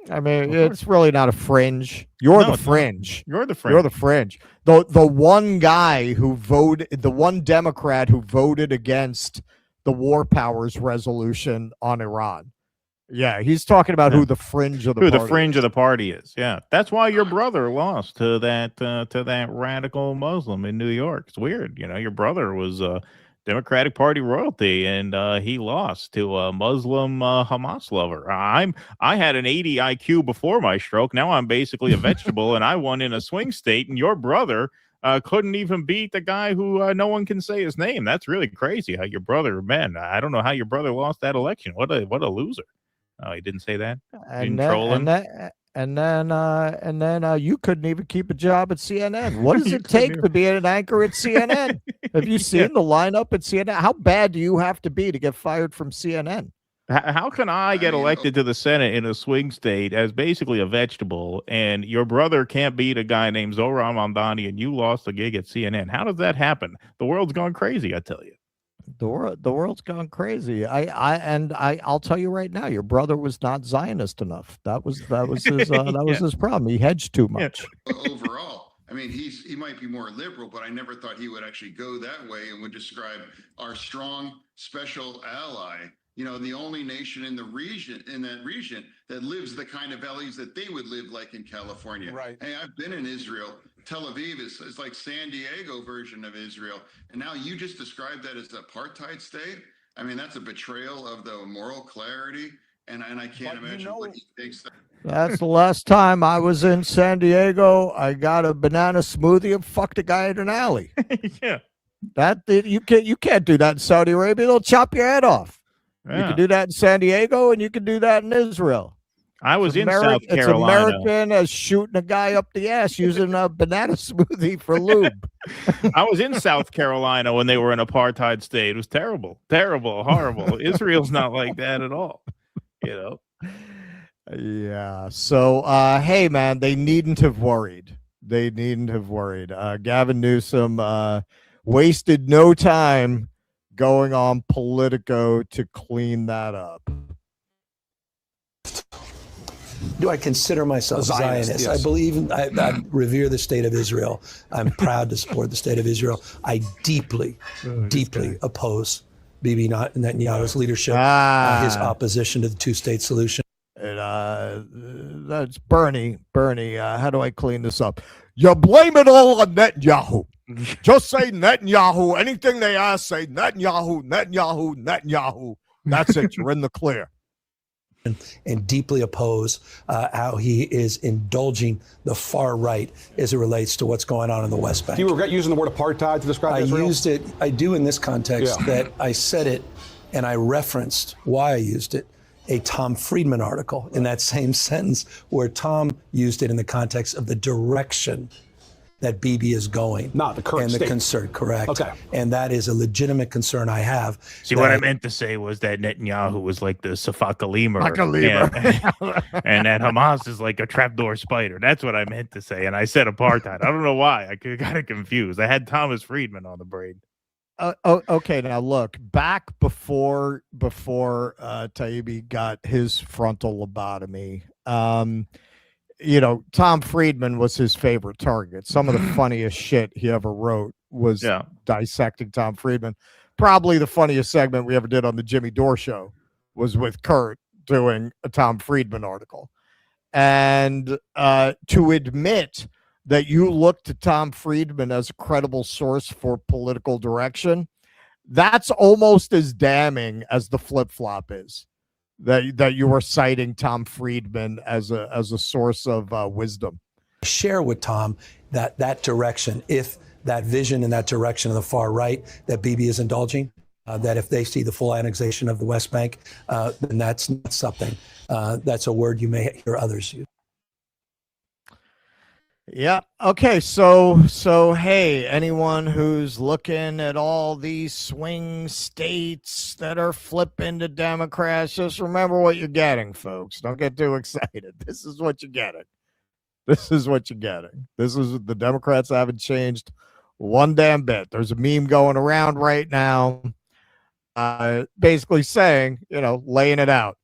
I mean, it's really not a fringe. You're the fringe. You're the fringe. You're the fringe. The one guy who voted, the one Democrat who voted against the War Powers resolution on Iran. Yeah, he's talking about who the fringe of the party is. Yeah, that's why your brother lost to that radical Muslim in New York. It's weird, your brother was Democratic Party royalty, and he lost to a Muslim Hamas lover. I had an 80 IQ before my stroke. Now I'm basically a vegetable, and I won in a swing state. And your brother couldn't even beat the guy who no one can say his name. That's really crazy. How your brother, man, I don't know how your brother lost that election. What a loser. Oh, he didn't say that. And then you couldn't even keep a job at CNN. What does it take to be an anchor at CNN? Have you seen the lineup at CNN? How bad do you have to be to get fired from CNN? How can I get elected to the Senate in a swing state as basically a vegetable, and your brother can't beat a guy named Zohran Mamdani, and you lost a gig at CNN? How does that happen? The world's gone crazy, I tell you. The world's gone crazy. I'll tell you right now, your brother was not Zionist enough. That was his was his problem. He hedged too much. Overall, I mean, he might be more liberal, but I never thought he would actually go that way and would describe our strong special ally. The only nation in that region that lives the kind of values that they would live like in California. Right. Hey, I've been in Israel. Tel Aviv is like San Diego version of Israel. And now you just described that as an apartheid state. I mean, that's a betrayal of the moral clarity. And I can't imagine what he thinks. That's the last time I was in San Diego. I got a banana smoothie and fucked a guy in an alley. Yeah. You can't do that in Saudi Arabia. They'll chop your head off. You can do that in San Diego, and you can do that in Israel. I was in South It's Carolina. American as shooting a guy up the ass using a banana smoothie for lube. I was in South Carolina when they were an apartheid state. It was terrible, terrible, horrible. Israel's not like that at all. Yeah. So, hey, man, they needn't have worried. Gavin Newsom wasted no time going on Politico to clean that up. Do I consider myself a Zionist? yes. I believe, I revere the state of Israel. I'm proud to support the state of Israel. I deeply oppose Bibi Netanyahu's leadership, his opposition to the two-state solution. And that's Bernie. How do I clean this up? You blame it all on Netanyahu. Just say Netanyahu. Anything they ask, say Netanyahu. That's it. You're in the clear. And deeply oppose how he is indulging the far right as it relates to what's going on in the West Bank. Do you regret using the word apartheid to describe Israel? I used it. I do in this context that I said it, and I referenced why I used it. A Tom Friedman article in that same sentence where Tom used it in the context of the direction that Bibi is going. Not the current and the state. concern, correct. Okay. And that is a legitimate concern I have. See, what I meant to say was that Netanyahu was like the Safaka lemur. Like a lemur. And that Hamas is like a trapdoor spider. That's what I meant to say. And I said apartheid. I don't know why. I got it confused. I had Thomas Friedman on the brain. Okay, now look, back before Taibbi got his frontal lobotomy, Tom Friedman was his favorite target. Some of the funniest shit he ever wrote was dissecting Tom Friedman. Probably the funniest segment we ever did on the Jimmy Dore show was with Kurt doing a Tom Friedman article. And to admit that you look to Tom Friedman as a credible source for political direction, that's almost as damning as the flip-flop is. That you were citing Tom Friedman as a source of wisdom. Share with Tom that direction, if that vision and that direction of the far right that Bibi is indulging, that if they see the full annexation of the West Bank, then that's not something. That's a word you may hear others use. Yeah. Okay. So hey, anyone who's looking at all these swing states that are flipping to Democrats, just remember what you're getting, folks. Don't get too excited. This is what you're getting. The Democrats haven't changed one damn bit. There's a meme going around right now, basically saying, laying it out.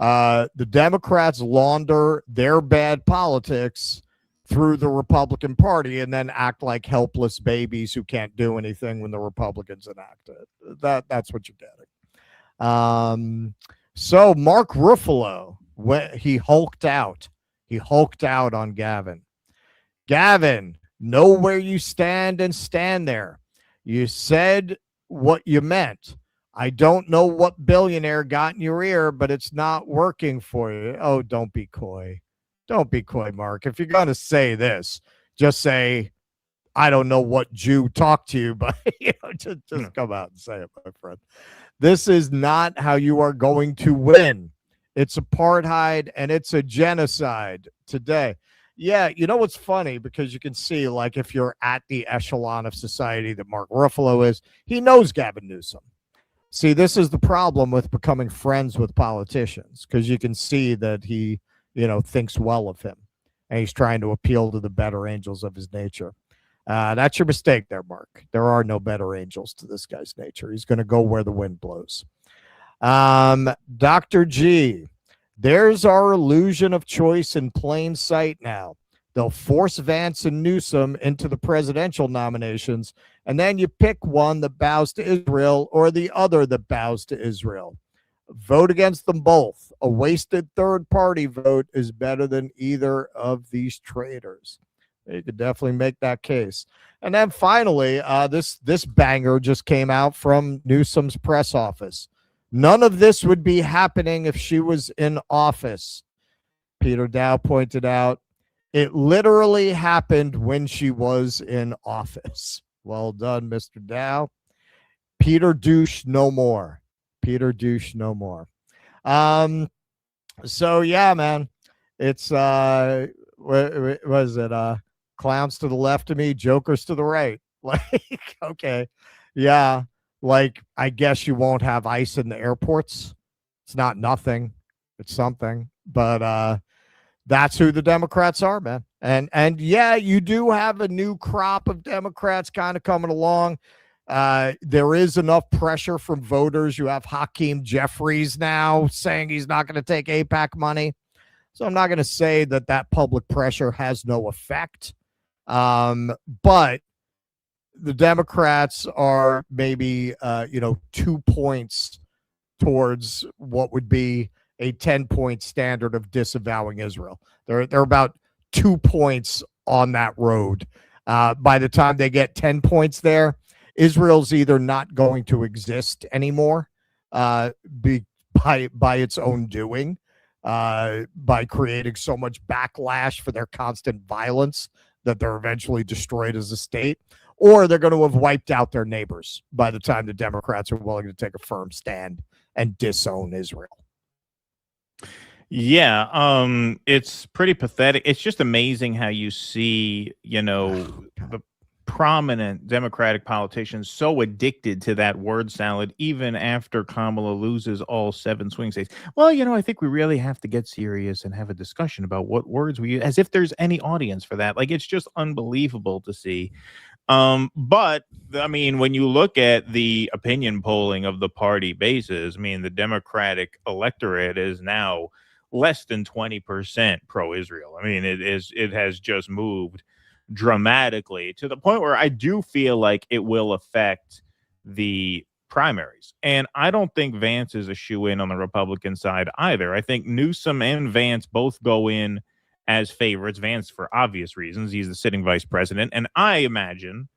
The Democrats launder their bad politics through the Republican Party and then act like helpless babies who can't do anything when the Republicans enact it. That's what you're getting. So Mark Ruffalo, he hulked out. He hulked out on Gavin. Gavin, know where you stand and stand there. You said what you meant. I don't know what billionaire got in your ear, but it's not working for you. Oh, don't be coy. Don't be coy, Mark. If you're going to say this, just say, I don't know what Jew talked to you, but just come out and say it, my friend. This is not how you are going to win. It's apartheid and it's a genocide today. Yeah, what's funny, because you can see, like, if you're at the echelon of society that Mark Ruffalo is, he knows Gavin Newsom. See, this is the problem with becoming friends with politicians, because you can see that he thinks well of him, and he's trying to appeal to the better angels of his nature. That's your mistake there, Mark. There are no better angels to this guy's nature. He's going to go where the wind blows. Dr. G, there's our illusion of choice in plain sight now. They'll force Vance and Newsom into the presidential nominations, and then you pick one that bows to Israel or the other that bows to Israel. Vote against them both. A wasted third-party vote is better than either of these traitors. You could definitely make that case. And then finally, this banger just came out from Newsom's press office. None of this would be happening if she was in office. Peter Dow pointed out, it literally happened when she was in office. Well done, Mr. Dow. Peter Douche no more. Peter douche no more. So yeah, man, it's what was it? Clowns to the left of me, jokers to the right. Like, okay, yeah, like I guess you won't have ICE in the airports. It's not nothing, it's something. But that's who the Democrats are, man. And yeah, you do have a new crop of Democrats kind of coming along. There is enough pressure from voters. You have Hakeem Jeffries now saying he's not going to take AIPAC money. So I'm not going to say that public pressure has no effect. But the Democrats are maybe, 2 points towards what would be a 10-point standard of disavowing Israel. They're about 2 points on that road. By the time they get 10 points there, Israel's either not going to exist anymore by its own doing, by creating so much backlash for their constant violence that they're eventually destroyed as a state, or they're going to have wiped out their neighbors by the time the Democrats are willing to take a firm stand and disown Israel. Yeah, it's pretty pathetic. It's just amazing how you see, the prominent Democratic politicians so addicted to that word salad, even after Kamala loses all 7 swing states. Well, I think we really have to get serious and have a discussion about what words we use, as if there's any audience for that. Like, it's just unbelievable to see. But I mean, when you look at the opinion polling of the party bases, I mean, the Democratic electorate is now less than 20% pro-Israel. I mean, it has just moved dramatically to the point where I do feel like it will affect the primaries. And I don't think Vance is a shoe-in on the Republican side either. I think Newsom and Vance both go in as favorites. Vance for obvious reasons. He's the sitting vice president. And I imagine,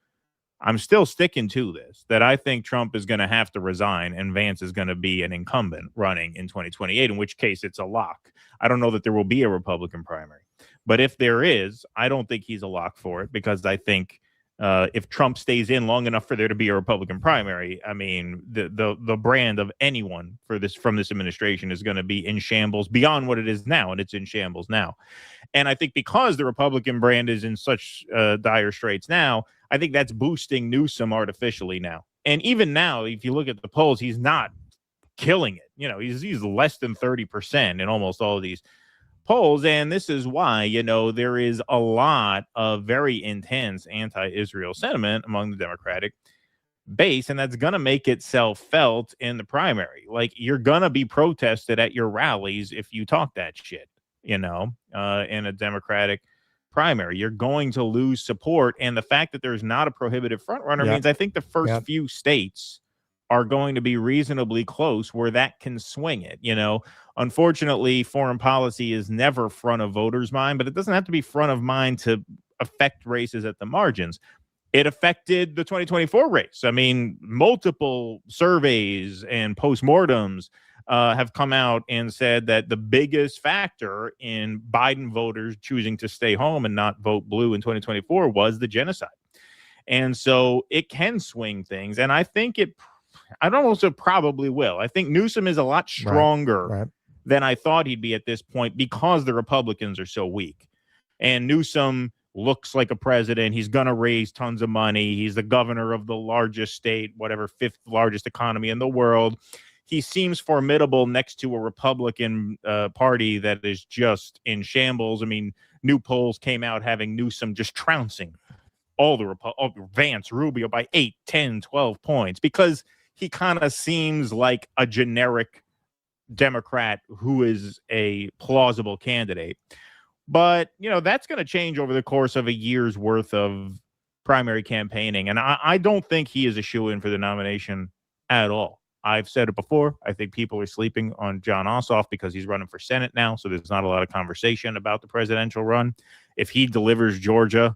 I'm still sticking to this, that I think Trump is going to have to resign and Vance is going to be an incumbent running in 2028, in which case it's a lock. I don't know that there will be a Republican primary. But if there is, I don't think he's a lock for it, because I think if Trump stays in long enough for there to be a Republican primary, I mean, the brand of anyone from this administration is going to be in shambles beyond what it is now, and it's in shambles now. And I think because the Republican brand is in such dire straits now, I think that's boosting Newsom artificially now. And even now, if you look at the polls, he's not killing it. He's less than 30% in almost all of these polls. And this is why, there is a lot of very intense anti-Israel sentiment among the Democratic base, and that's going to make itself felt in the primary. Like, you're going to be protested at your rallies if you talk that shit, in a Democratic primary. You're going to lose support. And the fact that there's not a prohibitive frontrunner means I think the first few states are going to be reasonably close where that can swing it. Unfortunately, foreign policy is never front of voters' mind, but it doesn't have to be front of mind to affect races at the margins. It affected the 2024 race. I mean, multiple surveys and postmortems have come out and said that the biggest factor in Biden voters choosing to stay home and not vote blue in 2024 was the genocide. And so it can swing things. And I think I'd almost say probably will. I think Newsom is a lot stronger than I thought he'd be at this point, because the Republicans are so weak. And Newsom looks like a president. He's going to raise tons of money. He's the governor of the largest state, whatever, 5th largest economy in the world. He seems formidable next to a Republican party that is just in shambles. I mean, new polls came out having Newsom just trouncing all the Vance, Rubio by 8, 10, 12 points, because he kind of seems like a generic Democrat who is a plausible candidate. But, that's going to change over the course of a year's worth of primary campaigning. And I don't think he is a shoo-in for the nomination at all. I've said it before. I think people are sleeping on John Ossoff because he's running for Senate now. So there's not a lot of conversation about the presidential run. If he delivers Georgia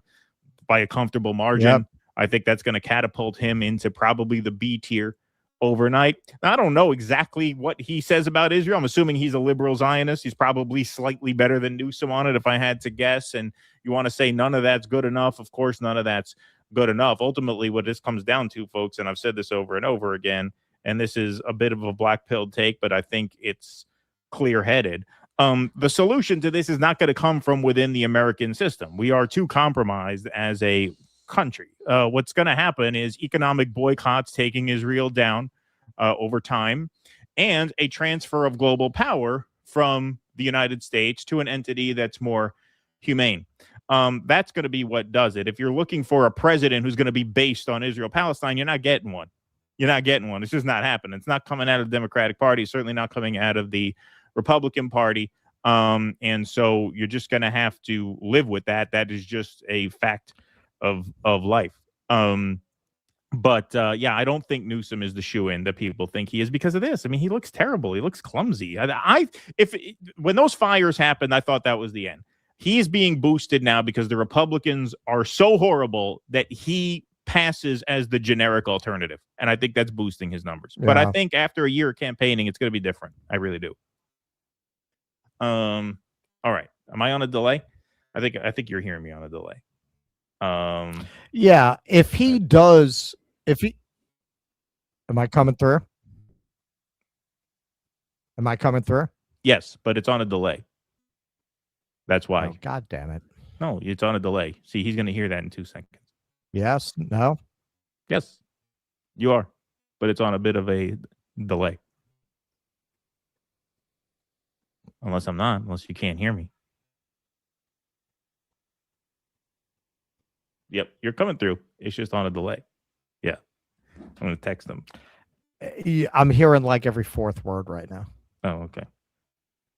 by a comfortable margin, I think that's going to catapult him into probably the B tier overnight. Now, I don't know exactly what he says about Israel. I'm assuming he's a liberal Zionist. He's probably slightly better than Newsom on it, if I had to guess. And you want to say none of that's good enough? Of course, none of that's good enough. Ultimately, what this comes down to, folks, and I've said this over and over again, and this is a bit of a black pill take, but I think it's clear-headed. The solution to this is not going to come from within the American system. We are too compromised as a country. What's going to happen is economic boycotts taking Israel down over time, and a transfer of global power from the United States to an entity that's more humane. That's going to be what does it. If you're looking for a president who's going to be based on Israel-Palestine, you're not getting one. You're not getting one. It's just not happening. It's not coming out of the Democratic Party. It's certainly not coming out of the Republican Party. And so you're just going to have to live with that. That is just a fact of life. But yeah, I don't think Newsom is the shoo-in that people think he is because of this. I mean, he looks terrible. He looks clumsy. When those fires happened, I thought that was the end. He's being boosted now because the Republicans are so horrible that he passes as the generic alternative. And I think that's boosting his numbers. Yeah. But I think after a year of campaigning, it's going to be different. I really do. All right. Am I on a delay? I think you're hearing me on a delay. Yeah, am I coming through? Am I coming through? Yes, but it's on a delay. That's why. Oh, God damn it. No, it's on a delay. See, he's going to hear that in 2 seconds. Yes, no. Yes, you are, but it's on a bit of a delay. Unless you can't hear me. Yep, you're coming through. It's just on a delay. Yeah. I'm going to text them. I'm hearing like every fourth word right now. Oh, okay.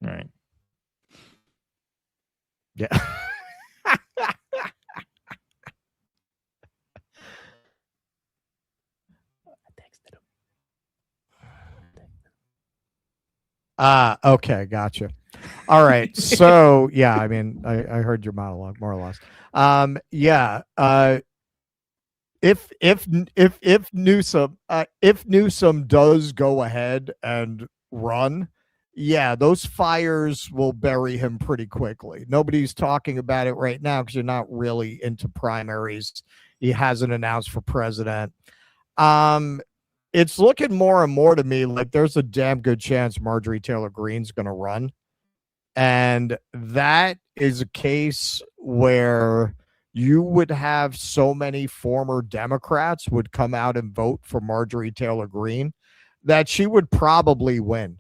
All right. Yeah. Okay, gotcha. All right. So yeah, I mean, I heard your monologue more or less. Yeah. If Newsom does go ahead and run, yeah, those fires will bury him pretty quickly. Nobody's talking about it right now because you're not really into primaries. He hasn't announced for president. It's looking more and more to me like there's a damn good chance Marjorie Taylor Greene's going to run. And that is a case where you would have so many former Democrats would come out and vote for Marjorie Taylor Greene that she would probably win.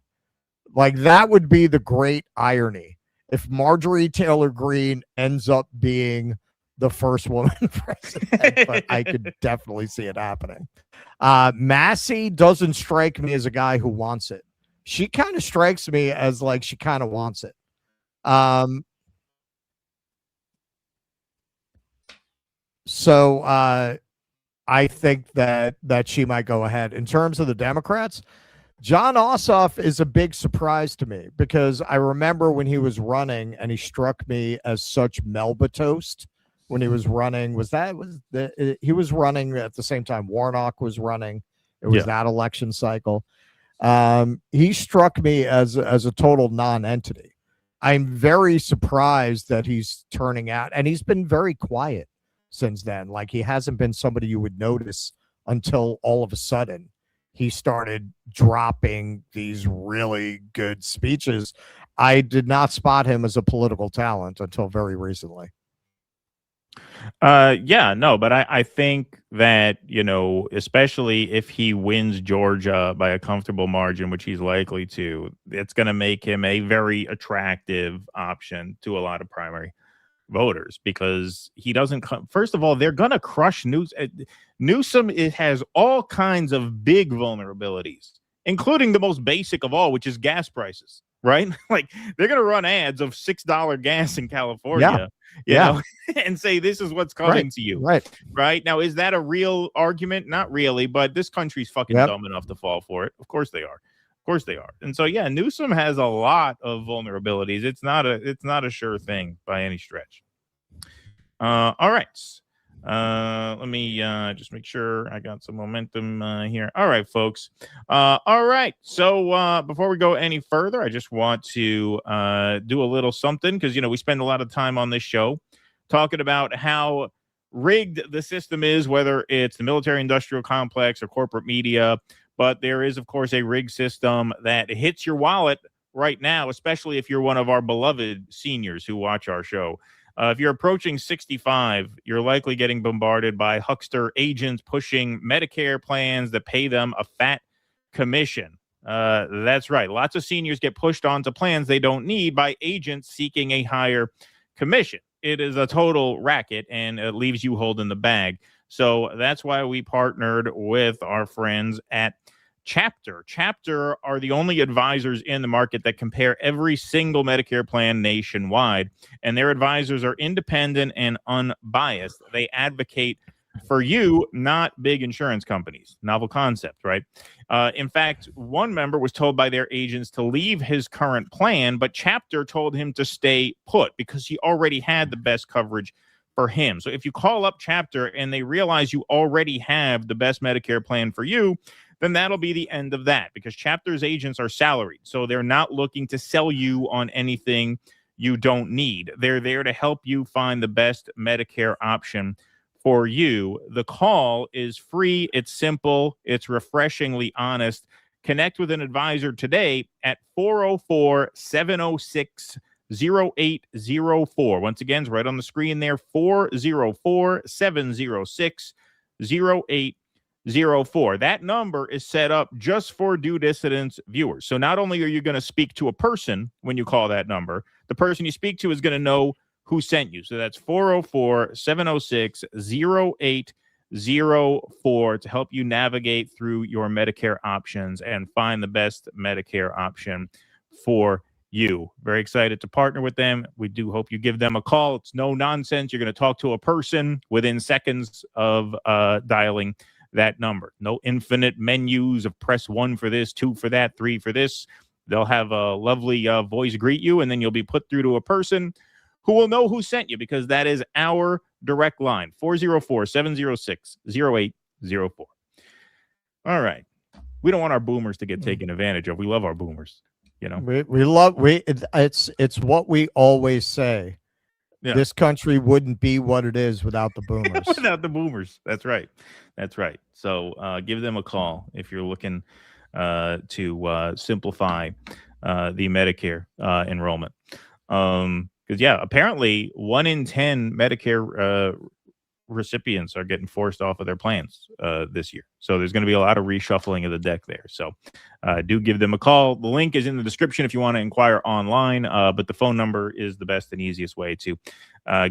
Like, that would be the great irony if Marjorie Taylor Greene ends up being the first woman president, but I could definitely see it happening. Massey doesn't strike me as a guy who wants it. She kind of strikes me as like she kind of wants it. So I think that she might go ahead. In terms of the Democrats, John Ossoff is a big surprise to me because I remember when he was running and he struck me as such Melba toast when he was running. He was running at the same time Warnock was running. It was that election cycle. He struck me as a total non-entity. I'm very surprised that he's turning out, and he's been very quiet since then. Like, he hasn't been somebody you would notice until all of a sudden he started dropping these really good speeches. I did not spot him as a political talent until very recently. Yeah, no, but I think that, especially if he wins Georgia by a comfortable margin, which he's likely to, it's going to make him a very attractive option to a lot of primary voters because he doesn't come. First of all, they're going to crush Newsom. Newsom has all kinds of big vulnerabilities, including the most basic of all, which is gas prices, right? Like, they're going to run ads of $6 gas in California. Yeah. And say this is what's coming to you. Right. Now, is that a real argument? Not really, but this country's fucking dumb enough to fall for it. Of course they are. Of course they are. And so, yeah, Newsom has a lot of vulnerabilities. It's not a sure thing by any stretch. All right. Let me just make sure I got some momentum here. All right, folks. All right. So before we go any further, I just want to do a little something because, we spend a lot of time on this show talking about how rigged the system is, whether it's the military industrial complex or corporate media. but there is, of course, a rig system that hits your wallet right now, especially if you're one of our beloved seniors who watch our show. If you're approaching 65, you're likely getting bombarded by huckster agents pushing Medicare plans that pay them a fat commission. That's right. Lots of seniors get pushed onto plans they don't need by agents seeking a higher commission. It is a total racket, and it leaves you holding the bag. So that's why we partnered with our friends at Chapter. Chapter are the only advisors in the market that compare every single Medicare plan nationwide, and their advisors are independent and unbiased. They advocate for you, not big insurance companies. Novel concept, right? In fact, one member was told by their agents to leave his current plan, but Chapter told him to stay put because he already had the best coverage for him. So if you call up Chapter and they realize you already have the best Medicare plan for you, then that'll be the end of that, because Chapter's agents are salaried. So they're not looking to sell you on anything you don't need. They're there to help you find the best Medicare option for you. The call is free. It's simple. It's refreshingly honest. Connect with an advisor today at 404-706-0804. Once again, it's right on the screen there, 404-706-0804. That number is set up just for Due Dissidence viewers. So not only are you going to speak to a person when you call that number, the person you speak to is going to know who sent you. So that's 404-706-0804 to help you navigate through your Medicare options and find the best Medicare option for you. Very excited to partner with them. We do hope you give them a call. It's no nonsense. You're going to talk to a person within seconds of dialing that number. No infinite menus of press 1 for this, 2 for that, 3 for this. They'll have a lovely voice greet you, and then you'll be put through to a person who will know who sent you, because that is our direct line, 404-706-0804. All right. We don't want our boomers to get taken advantage of. We love our boomers. You know, it's what we always say. Yeah. This country wouldn't be what it is without the boomers. Without the boomers. That's right. That's right. So give them a call if you're looking to simplify the Medicare enrollment. Because, yeah, apparently 1 in 10 Medicare recipients are getting forced off of their plans this year. So there's going to be a lot of reshuffling of the deck there. So do give them a call. The link is in the description if you want to inquire online, but the phone number is the best and easiest way to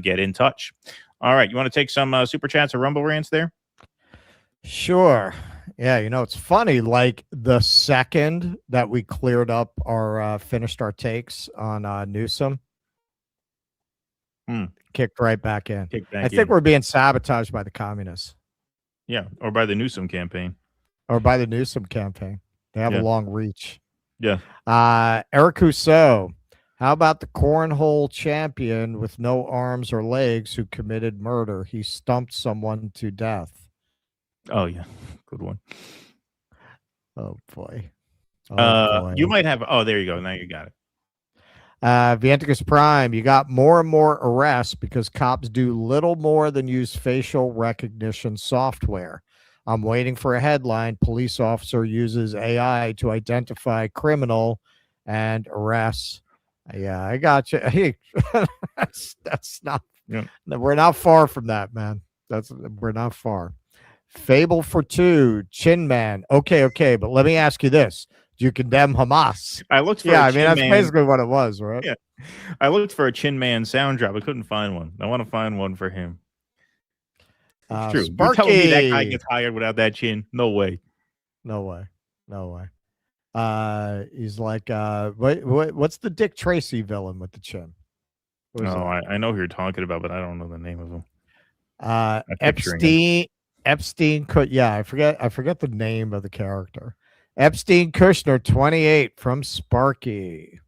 get in touch. All right. You want to take some super chats or Rumble rants there? Sure. Yeah, you know, it's funny. Like the second that we cleared up our finished our takes on Newsom, kicked right back in. I think we're being sabotaged by the communists. Yeah, or by the Newsom campaign. Or by the Newsom campaign. They have a long reach. Yeah. Eric Rousseau, how about the cornhole champion with no arms or legs who committed murder? He stumped someone to death. Oh, yeah. Good one. Oh, boy. You might have. Oh, there you go. Now you got it. Vianticus Prime, you got more and more arrests because cops do little more than use facial recognition software. I'm waiting for a headline. Police officer uses AI to identify criminal and arrests. Yeah, I got you. Hey, that's not. Yeah. We're not far from that, man. We're not far. Fable for 2, Chin Man. Okay, but let me ask you this. Do you condemn Hamas? I looked for that's basically what it was, right? Yeah. I looked for a Chin Man sound drop. I couldn't find one. I want to find one for him. It's true. You're telling me that guy gets hired without that chin? No way. No way. He's like, what's the Dick Tracy villain with the chin? No, I know who you're talking about, but I don't know the name of him. Epstein could, I forget the name of the character. Epstein Kushner, 28, from Sparky.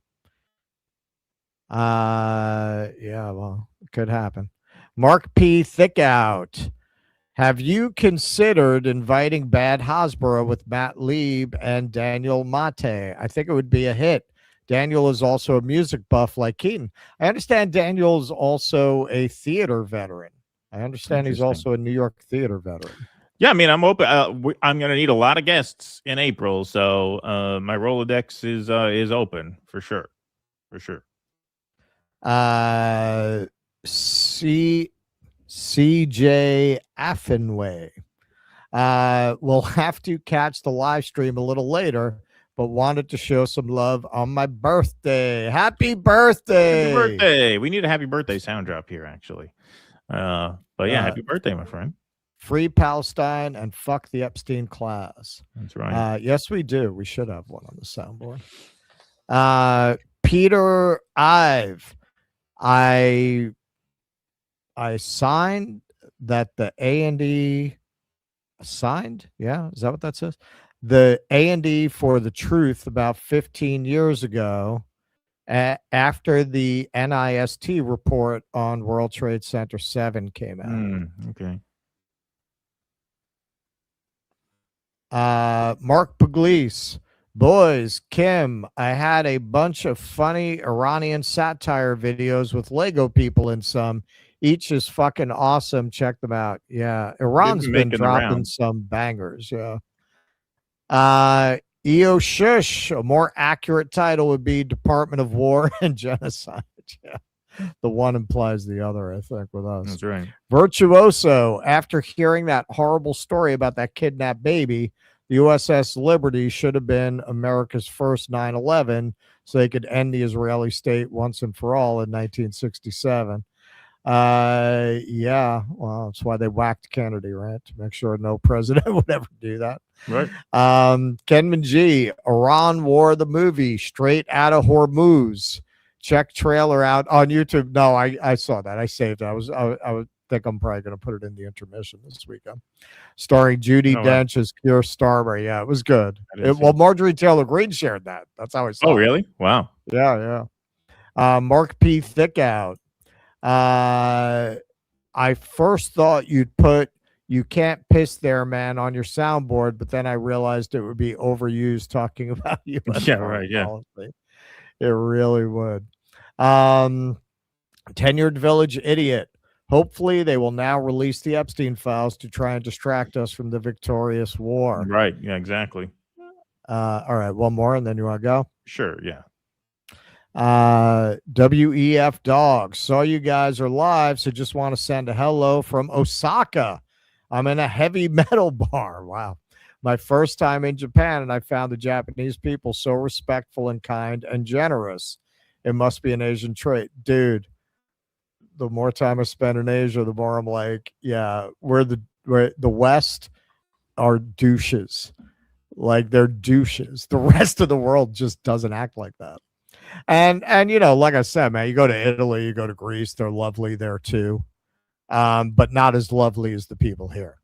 Well, it could happen. Mark P. Thickout. Have you considered inviting Bad Hasbro with Matt Lieb and Daniel Mate? I think it would be a hit. Daniel is also a music buff like Keaton. I understand Daniel's also a theater veteran. I understand he's also a New York theater veteran. Yeah, I mean, I'm open. I'm going to need a lot of guests in April, so my Rolodex is open for sure. CJ Affenway. We'll have to catch the live stream a little later, but wanted to show some love on my birthday. Happy birthday! Happy birthday! We need a happy birthday sound drop here, actually. But yeah, happy birthday, my friend. Free Palestine and fuck the Epstein class. That's right. Yes, we do. We should have one on the soundboard. Peter Ive. I signed that the A&E signed. Yeah, is that what that says? The A&E for the truth about 15 years ago, after the NIST report on World Trade Center 7 came out. Okay. Mark Pugliese. Boys, Kim, I had a bunch of funny Iranian satire videos with Lego people in some. Each is fucking awesome. Check them out. Yeah. Iran's been dropping some bangers. Yeah. EO Shush, a more accurate title would be Department of War and Genocide. Yeah. The one implies the other, I think, with us. That's right. Virtuoso, after hearing that horrible story about that kidnapped baby, the USS Liberty should have been America's first 9/11 so they could end the Israeli state once and for all in 1967. Yeah, well, that's why they whacked Kennedy, right? To make sure no president would ever do that. Right. Kenman G, Iran War, the movie, straight out of Hormuz. Check trailer out on YouTube. No, I saw that. I saved it. I would think I'm probably going to put it in the intermission this weekend. Starring Judi Dench as Keir Starmer. Yeah, it was good. Well, Marjorie Taylor Greene shared that. That's how I saw it. Oh, really? Wow. Yeah. Mark P. Thickout. I first thought you'd put "You Can't Piss There, Man" on your soundboard, but then I realized it would be overused talking about you. Yeah, right. Yeah. Policy. It really would. Tenured Village Idiot. Hopefully, they will now release the Epstein files to try and distract us from the victorious war. Right. Yeah, exactly. All right. One more, and then you want to go? Sure. Yeah. WEF Dogs. Saw you guys are live, so just want to send a hello from Osaka. I'm in a heavy metal bar. Wow. My first time in Japan, and I found the Japanese people so respectful and kind and generous. It must be an Asian trait. Dude, the more time I spend in Asia, the more I'm like, yeah, we're the West are douches. Like, they're douches. The rest of the world just doesn't act like that. And you know, like I said, man, you go to Italy, you go to Greece, they're lovely there too. But not as lovely as the people here.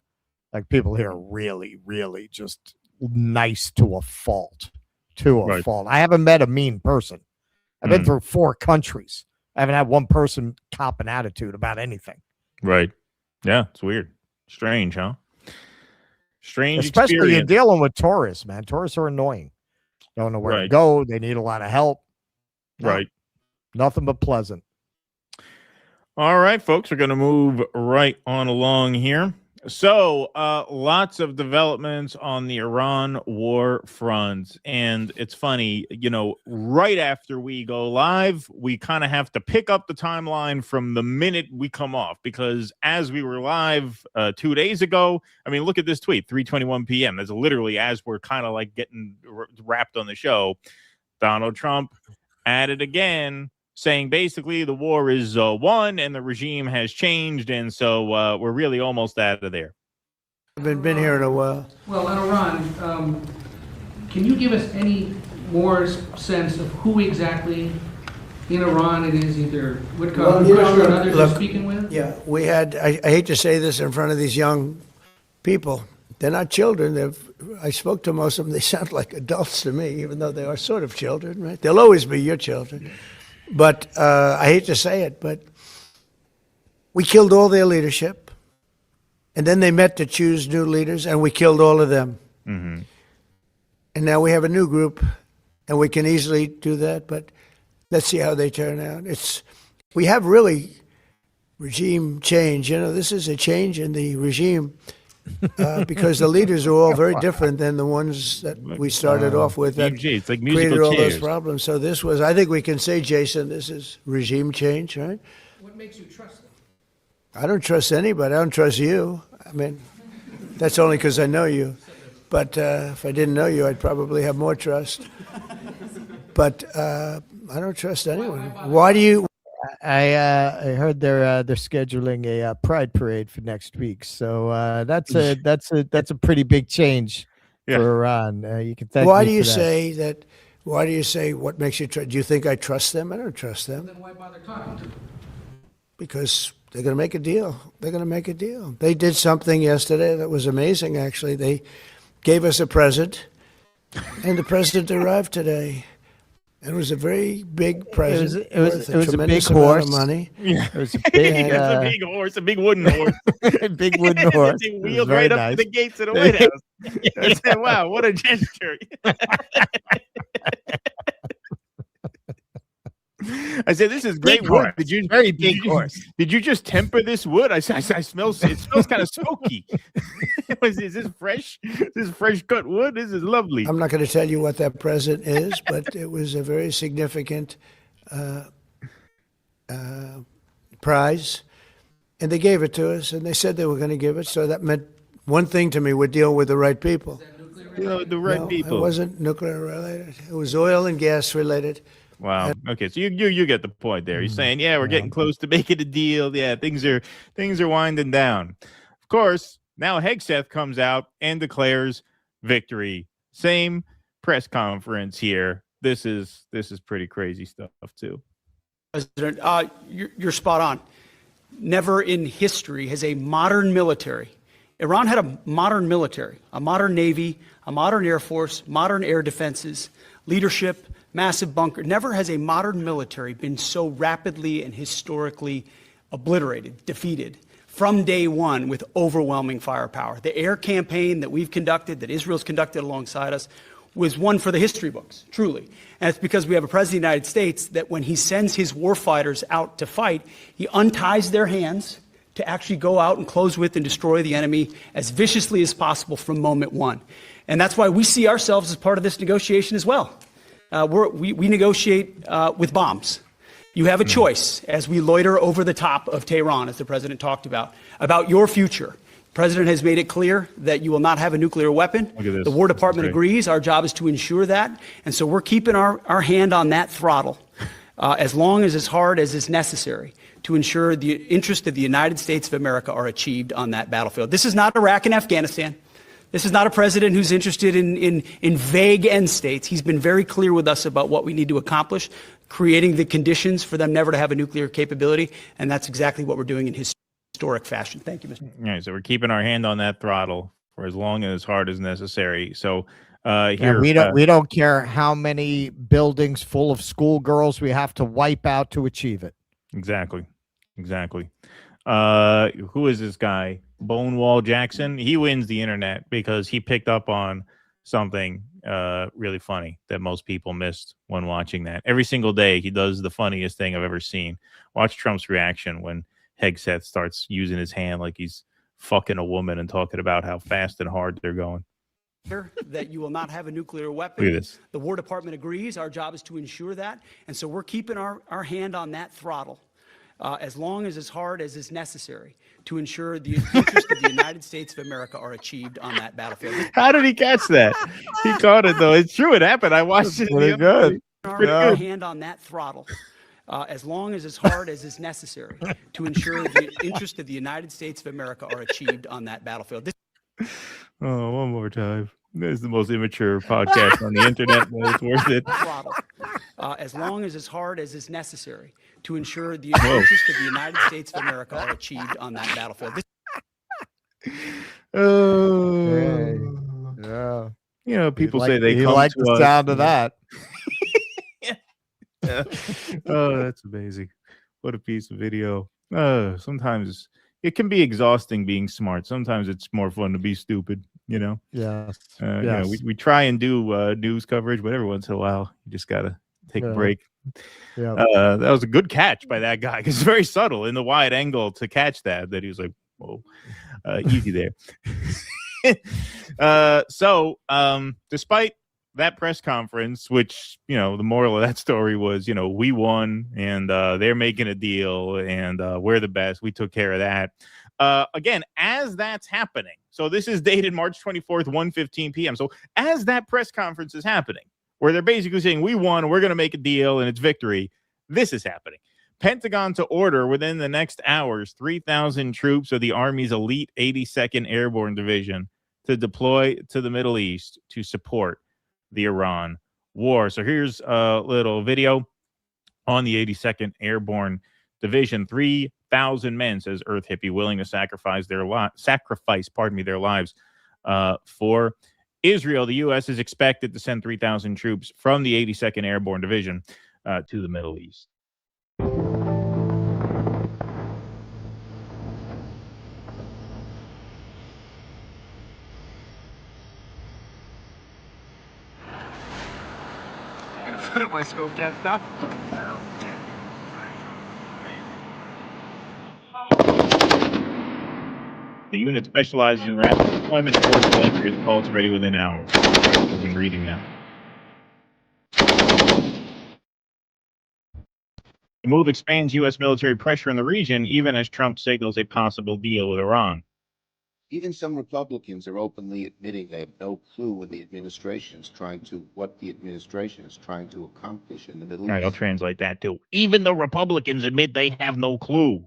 Like, people here are really, really just nice to a fault. Fault. I haven't met a mean person. I've been through 4 countries. I haven't had one person cop an attitude about anything. Right. Yeah, it's weird. Strange, huh? Strange. Especially experience. you're dealing with tourists, man. Tourists are annoying. Don't know where to go. They need a lot of help. No, right. Nothing but pleasant. All right, folks, we're going to move right on along here. So, lots of developments on the Iran war front. And it's funny, you know, right after we go live, we kind of have to pick up the timeline from the minute we come off, because as we were live 2 days ago, I mean, look at this tweet, 3:21 p.m. That's literally as we're kind of like getting wrapped on the show. Donald Trump at it again, saying basically the war is won and the regime has changed, and so we're really almost out of there. I've been here in a while. Well, in Iran, can you give us any more sense of who exactly in Iran it is, either Whitcock or others you're speaking with? Yeah, we had, I hate to say this in front of these young people, they're not children. I spoke to most of them. They sound like adults to me, even though they are sort of children, right? They'll always be your children. But I hate to say it, but we killed all their leadership. And then they met to choose new leaders, and we killed all of them. Mm-hmm. And now we have a new group, and we can easily do that. But let's see how they turn out. We have really regime change. You know, this is a change in the regime because the leaders are all very different than the ones that we started off with that it's like created all those chairs. problems. So this was, I think we can say, Jason, this is regime change, right? What makes you trust them? I don't trust anybody. I don't trust you. I mean, that's only because I know you. But if I didn't know you, I'd probably have more trust. But I don't trust anyone. Why do you? I heard they're scheduling a pride parade for next week, so that's a pretty big change for Iran. You can thank Why me do you for that. say that? Why do you say what makes you trust? Do you think I trust them? I don't trust them. Then why bother talking to them? Because they're going to make a deal. They're going to make a deal. They did something yesterday that was amazing, actually. They gave us a present, and the president arrived today. It was a very big present. It was a big tremendous amount horse. of money. Yeah, It was a big, it was a big horse, a big wooden horse. big wooden horse. They It was wheeled very right up nice. to the gates of the White House. I said, "Wow, what a gesture!" I said, "This is great Big wood. horse. Did you Very did big you- horse. Did you just temper this wood?" I said, "I smell. It smells kind of smoky. Is this fresh? This is fresh cut wood. This is lovely." I'm not going to tell you what that present is, but it was a very significant prize. And they gave it to us, and they said they were going to give it. So that meant one thing to me: we're dealing with the right people. The right No, people. It wasn't nuclear related. It was oil and gas related. Wow. Okay, so you get the point there. You're saying, yeah, we're getting close to making a deal. Yeah, things are winding down. Of course, now Hegseth comes out and declares victory. Same press conference here. This is pretty crazy stuff too. President, you're spot on. Never in history has a modern military. Iran had a modern military, a modern navy, a modern air force, modern air defenses, leadership, massive bunker. Never has a modern military been so rapidly and historically obliterated, defeated from day one with overwhelming firepower. The air campaign that we've conducted, that Israel's conducted alongside us, was one for the history books, truly. And it's because we have a president of the United States that when he sends his warfighters out to fight, he unties their hands to actually go out and close with and destroy the enemy as viciously as possible from moment one. And that's why we see ourselves as part of this negotiation as well. We negotiate with bombs. You have a choice as we loiter over the top of Tehran, as the president talked about your future. The president has made it clear that you will not have a nuclear weapon. Look at this. The War This is Department great. agrees. Our job is to ensure that. And so we're keeping our hand on that throttle as long as hard as is necessary to ensure the interests of the United States of America are achieved on that battlefield. This is not Iraq and Afghanistan. This is not a president who's interested in vague end states. He's been very clear with us about what we need to accomplish, creating the conditions for them never to have a nuclear capability, and that's exactly what we're doing in historic fashion. Thank you, Mr. All right, so we're keeping our hand on that throttle for as long and as hard as necessary. So Yeah, here we don't care how many buildings full of schoolgirls we have to wipe out to achieve it. Exactly. Who is this guy? Bonewall Jackson. He wins the internet because he picked up on something really funny that most people missed when watching that. Every single day, he does the funniest thing I've ever seen. Watch Trump's reaction when Hegseth starts using his hand like he's fucking a woman and talking about how fast and hard they're going. That you will not have a nuclear weapon. Look at this. The War Department agrees. Our job is to ensure that. And so we're keeping our hand on that throttle as long as hard as is necessary to ensure the interests of the United States of America are achieved on that battlefield. How did he catch that? He caught it, though. It's true. It happened. I watched it. Pretty good. Our hand on that throttle as long as hard as is necessary to ensure the interests of the United States of America are achieved on that battlefield. Oh, one more time. This is the most immature podcast on the internet, but it's worth it. Throttle, as long as hard as is necessary to ensure the interests of the United States of America are achieved on that battlefield. Yeah. You know, people say they you come like to the us. sound of that. Yeah. Oh, that's amazing. What a piece of video. Sometimes it can be exhausting being smart. Sometimes it's more fun to be stupid, you know? Yes. You know, we try and do news coverage, but every once in a while, you just got to take a break. Yeah. That was a good catch by that guy because it's very subtle in the wide angle to catch that he was like, whoa. Easy there. Despite that press conference, which, the moral of that story was, we won and they're making a deal and we're the best. We took care of that. Again, as that's happening, so this is dated March 24th, 1:15 p.m. So as that press conference is happening, where they're basically saying we won, we're going to make a deal and it's victory, this is happening. Pentagon to order within the next hours 3,000 troops of the Army's elite 82nd Airborne Division to deploy to the Middle East to support the Iran war. So here's a little video on the 82nd Airborne Division. 3,000 men, says Earth Hippie, willing to sacrifice their lives for Israel. The U.S. is expected to send 3,000 troops from the 82nd Airborne Division to the Middle East. Put my scope test up. The unit specializes in rapid deployment and force delivery is called ready within hours. I've been reading that. The move expands U.S. military pressure in the region, even as Trump signals a possible deal with Iran. Even some Republicans are openly admitting they have no clue what the administration is trying to accomplish in the Middle East. All right, I'll translate that too. Even the Republicans admit they have no clue.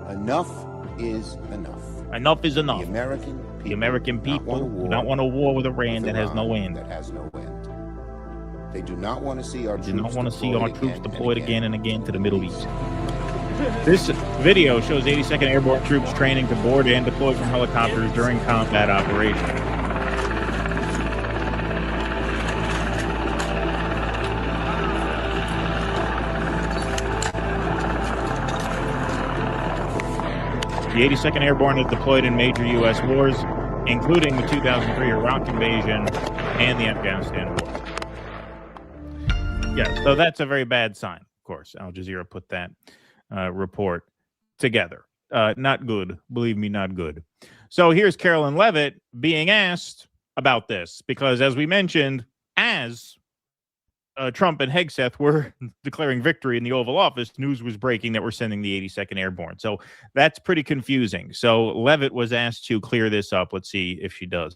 Enough is enough. Enough is enough. The American people do not want a war with Iran that has no end. They do not want to see our troops deployed again and again to the Middle East. This video shows 82nd Airborne troops training to board and deploy from helicopters during combat operations. The 82nd Airborne is deployed in major U.S. wars, including the 2003 Iraq invasion and the Afghanistan war. Yeah, so that's a very bad sign, of course. Al Jazeera put that report together. Not good. Believe me, not good. So here's Carolyn Leavitt being asked about this, because as we mentioned, as Trump and Hegseth were declaring victory in the Oval Office, news was breaking that we're sending the 82nd Airborne. So that's pretty confusing. So Leavitt was asked to clear this up. Let's see if she does.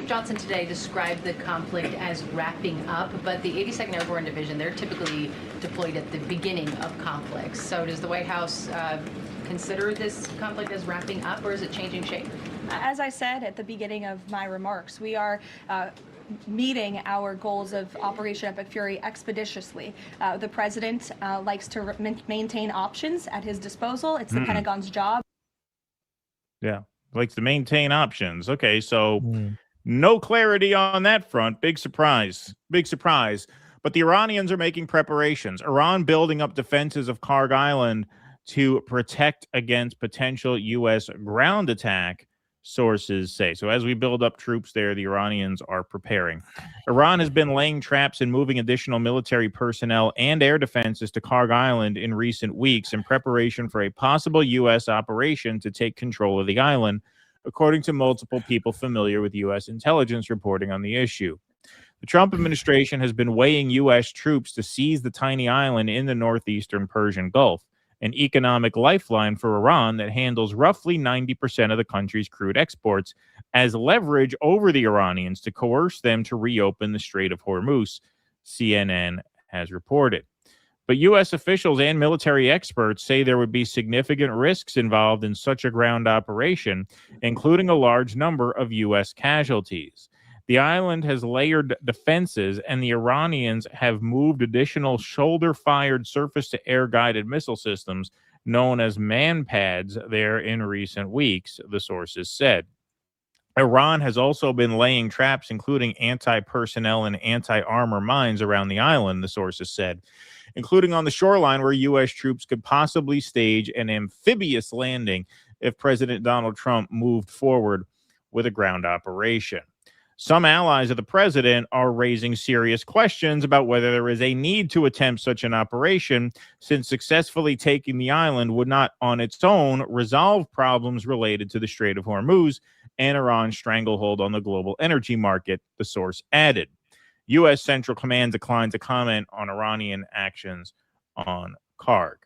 Johnson today described the conflict as wrapping up, but the 82nd Airborne Division, they're typically deployed at the beginning of conflicts. So does the White House consider this conflict as wrapping up, or is it changing shape? As I said at the beginning of my remarks, we are meeting our goals of Operation Epic Fury expeditiously. The president likes to maintain options at his disposal. It's the Pentagon's job. Yeah, likes to maintain options. Okay, so no clarity on that front. Big surprise. Big surprise. But the Iranians are making preparations. Iran building up defenses of Karg Island to protect against potential U.S. ground attack, sources say. So as we build up troops there, the Iranians are preparing. Iran has been laying traps and moving additional military personnel and air defenses to Karg Island in recent weeks in preparation for a possible U.S. operation to take control of the island, according to multiple people familiar with U.S. intelligence reporting on the issue. The Trump administration has been weighing U.S. troops to seize the tiny island in the northeastern Persian Gulf, an economic lifeline for Iran that handles roughly 90% of the country's crude exports, as leverage over the Iranians to coerce them to reopen the Strait of Hormuz, CNN has reported. But U.S. officials and military experts say there would be significant risks involved in such a ground operation, including a large number of U.S. casualties. The island has layered defenses, and the Iranians have moved additional shoulder-fired surface-to-air guided missile systems known as man-pads there in recent weeks, the sources said. Iran has also been laying traps, including anti-personnel and anti-armor mines around the island, the sources said, including on the shoreline where U.S. troops could possibly stage an amphibious landing if President Donald Trump moved forward with a ground operation. Some allies of the president are raising serious questions about whether there is a need to attempt such an operation, since successfully taking the island would not on its own resolve problems related to the Strait of Hormuz and Iran's stranglehold on the global energy market, the source added. U.S. Central Command declined to comment on Iranian actions on Karg.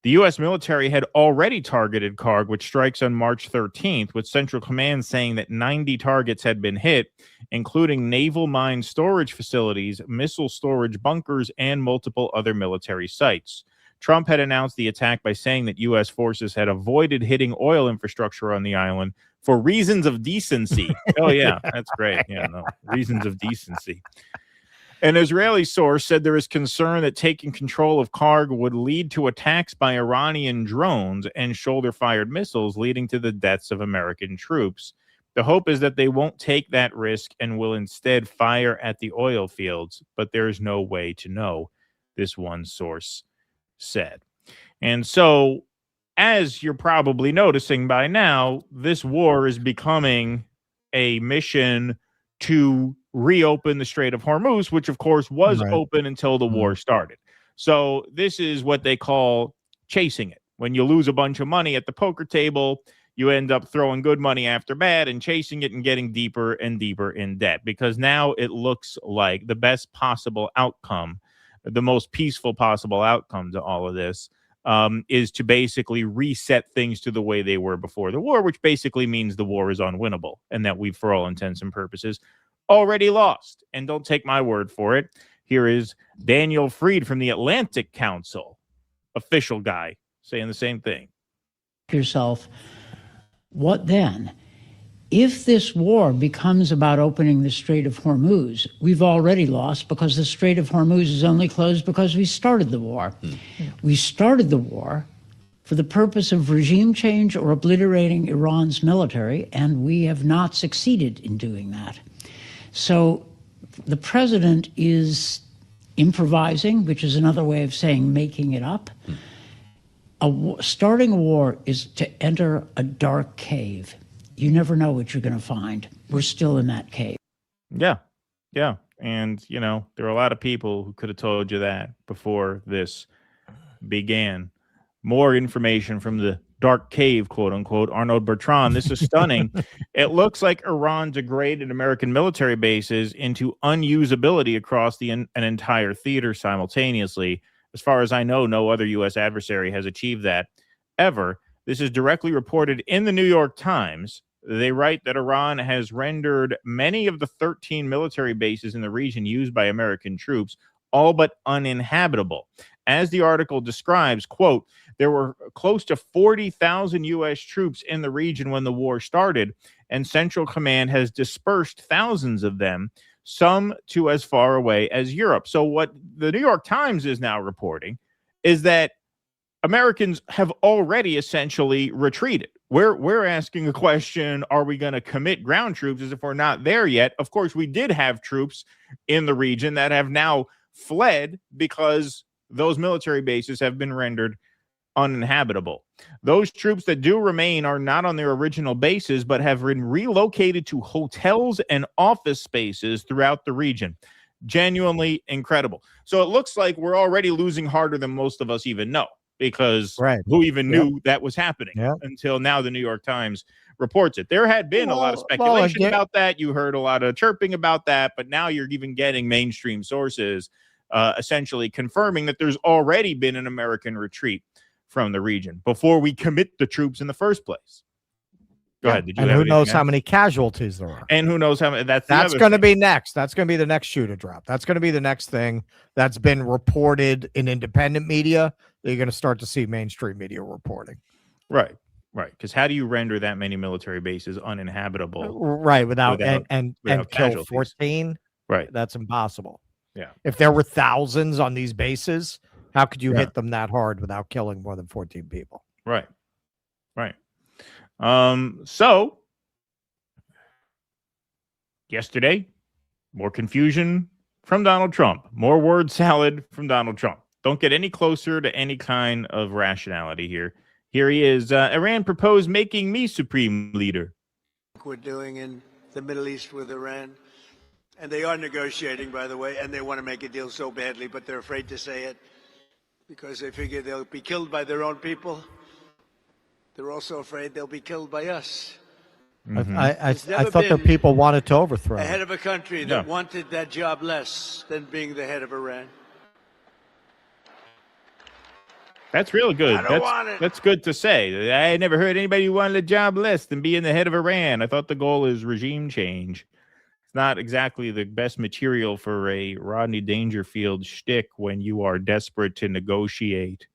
The U.S. military had already targeted Karg with strikes on March 13th, with Central Command saying that 90 targets had been hit, including naval mine storage facilities, missile storage bunkers, and multiple other military sites. Trump had announced the attack by saying that U.S. forces had avoided hitting oil infrastructure on the island for reasons of decency. Oh, yeah, that's great. Yeah, no, reasons of decency. An Israeli source said there is concern that taking control of Karg would lead to attacks by Iranian drones and shoulder-fired missiles, leading to the deaths of American troops. The hope is that they won't take that risk and will instead fire at the oil fields, but there is no way to know, this one source said. And so, as you're probably noticing by now, this war is becoming a mission to reopen the Strait of Hormuz, which of course was open until the war started. So this is what they call chasing it. When you lose a bunch of money at the poker table, you end up throwing good money after bad and chasing it and getting deeper and deeper in debt, because now it looks like the best possible outcome, the most peaceful possible outcome to all of this, is to basically reset things to the way they were before the war, which basically means the war is unwinnable and that we've, for all intents and purposes, already lost. And don't take my word for it. Here is Daniel Freed from the Atlantic Council, official guy, saying the same thing. Yourself, what then? If this war becomes about opening the Strait of Hormuz, we've already lost, because the Strait of Hormuz is only closed because we started the war. We started the war for the purpose of regime change or obliterating Iran's military, and we have not succeeded in doing that. So the president is improvising, which is another way of saying making it up. Starting a war is to enter a dark cave. You never know what you're going to find. We're still in that cave. Yeah. Yeah. And, you know, there are a lot of people who could have told you that before this began. More information from the dark cave, quote unquote, Arnold Bertrand. This is stunning. It looks like Iran degraded American military bases into unusability across an entire theater simultaneously. As far as I know, no other U.S. adversary has achieved that ever. This is directly reported in the New York Times. They write that Iran has rendered many of the 13 military bases in the region used by American troops all but uninhabitable. As the article describes, quote, there were close to 40,000 U.S. troops in the region when the war started, and Central Command has dispersed thousands of them, some to as far away as Europe. So what the New York Times is now reporting is that Americans have already essentially retreated. We're asking a question, are we going to commit ground troops as if we're not there yet? Of course, we did have troops in the region that have now fled because those military bases have been rendered uninhabitable. Those troops that do remain are not on their original bases, but have been relocated to hotels and office spaces throughout the region. Genuinely incredible. So it looks like we're already losing harder than most of us even know, because who even knew that was happening until now the New York Times reports it. There had been a lot of speculation about that. You heard a lot of chirping about that, but now you're even getting mainstream sources essentially confirming that there's already been an American retreat from the region before we commit the troops in the first place. Go ahead. Did you and have who knows anything how else? many casualties there are? And who knows how many? That's going to be next. That's going to be the next shoe to drop. That's going to be the next thing that's been reported in independent media that you're going to start to see mainstream media reporting. Right. Because how do you render that many military bases uninhabitable? Right. Without kill casualties? 14. Right. That's impossible. Yeah. If there were thousands on these bases, how could you hit them that hard without killing more than 14 people? Right. So yesterday, more confusion from Donald Trump, more word salad from Donald Trump. Don't get any closer to any kind of rationality here. Here he is. Iran proposed making me supreme leader. We're doing in the Middle East with Iran. And they are negotiating, by the way, and they want to make a deal so badly, but they're afraid to say it because they figure they'll be killed by their own people. They're also afraid they'll be killed by us. I thought the people wanted to overthrow A it. head of a country that wanted that job less than being the head of Iran. That's real good. I don't want it. That's good to say. I never heard anybody who wanted a job less than being the head of Iran. I thought the goal is regime change. It's not exactly the best material for a Rodney Dangerfield shtick when you are desperate to negotiate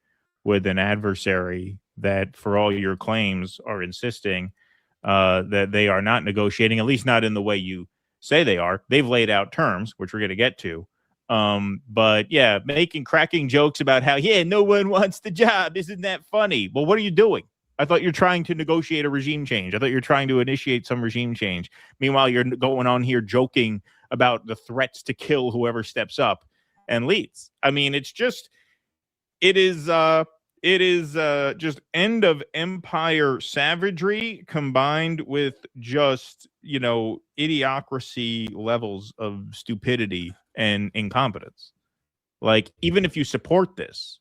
with an adversary that, for all your claims, are insisting that they are not negotiating, at least not in the way you say they are. They've laid out terms, which we're going to get to. But yeah, cracking jokes about how, no one wants the job. Isn't that funny? Well, what are you doing? I thought you're trying to negotiate a regime change. I thought you're trying to initiate some regime change. Meanwhile, you're going on here joking about the threats to kill whoever steps up and leads. I mean, it is just end of empire savagery combined with just, idiocracy levels of stupidity and incompetence. Like, even if you support this,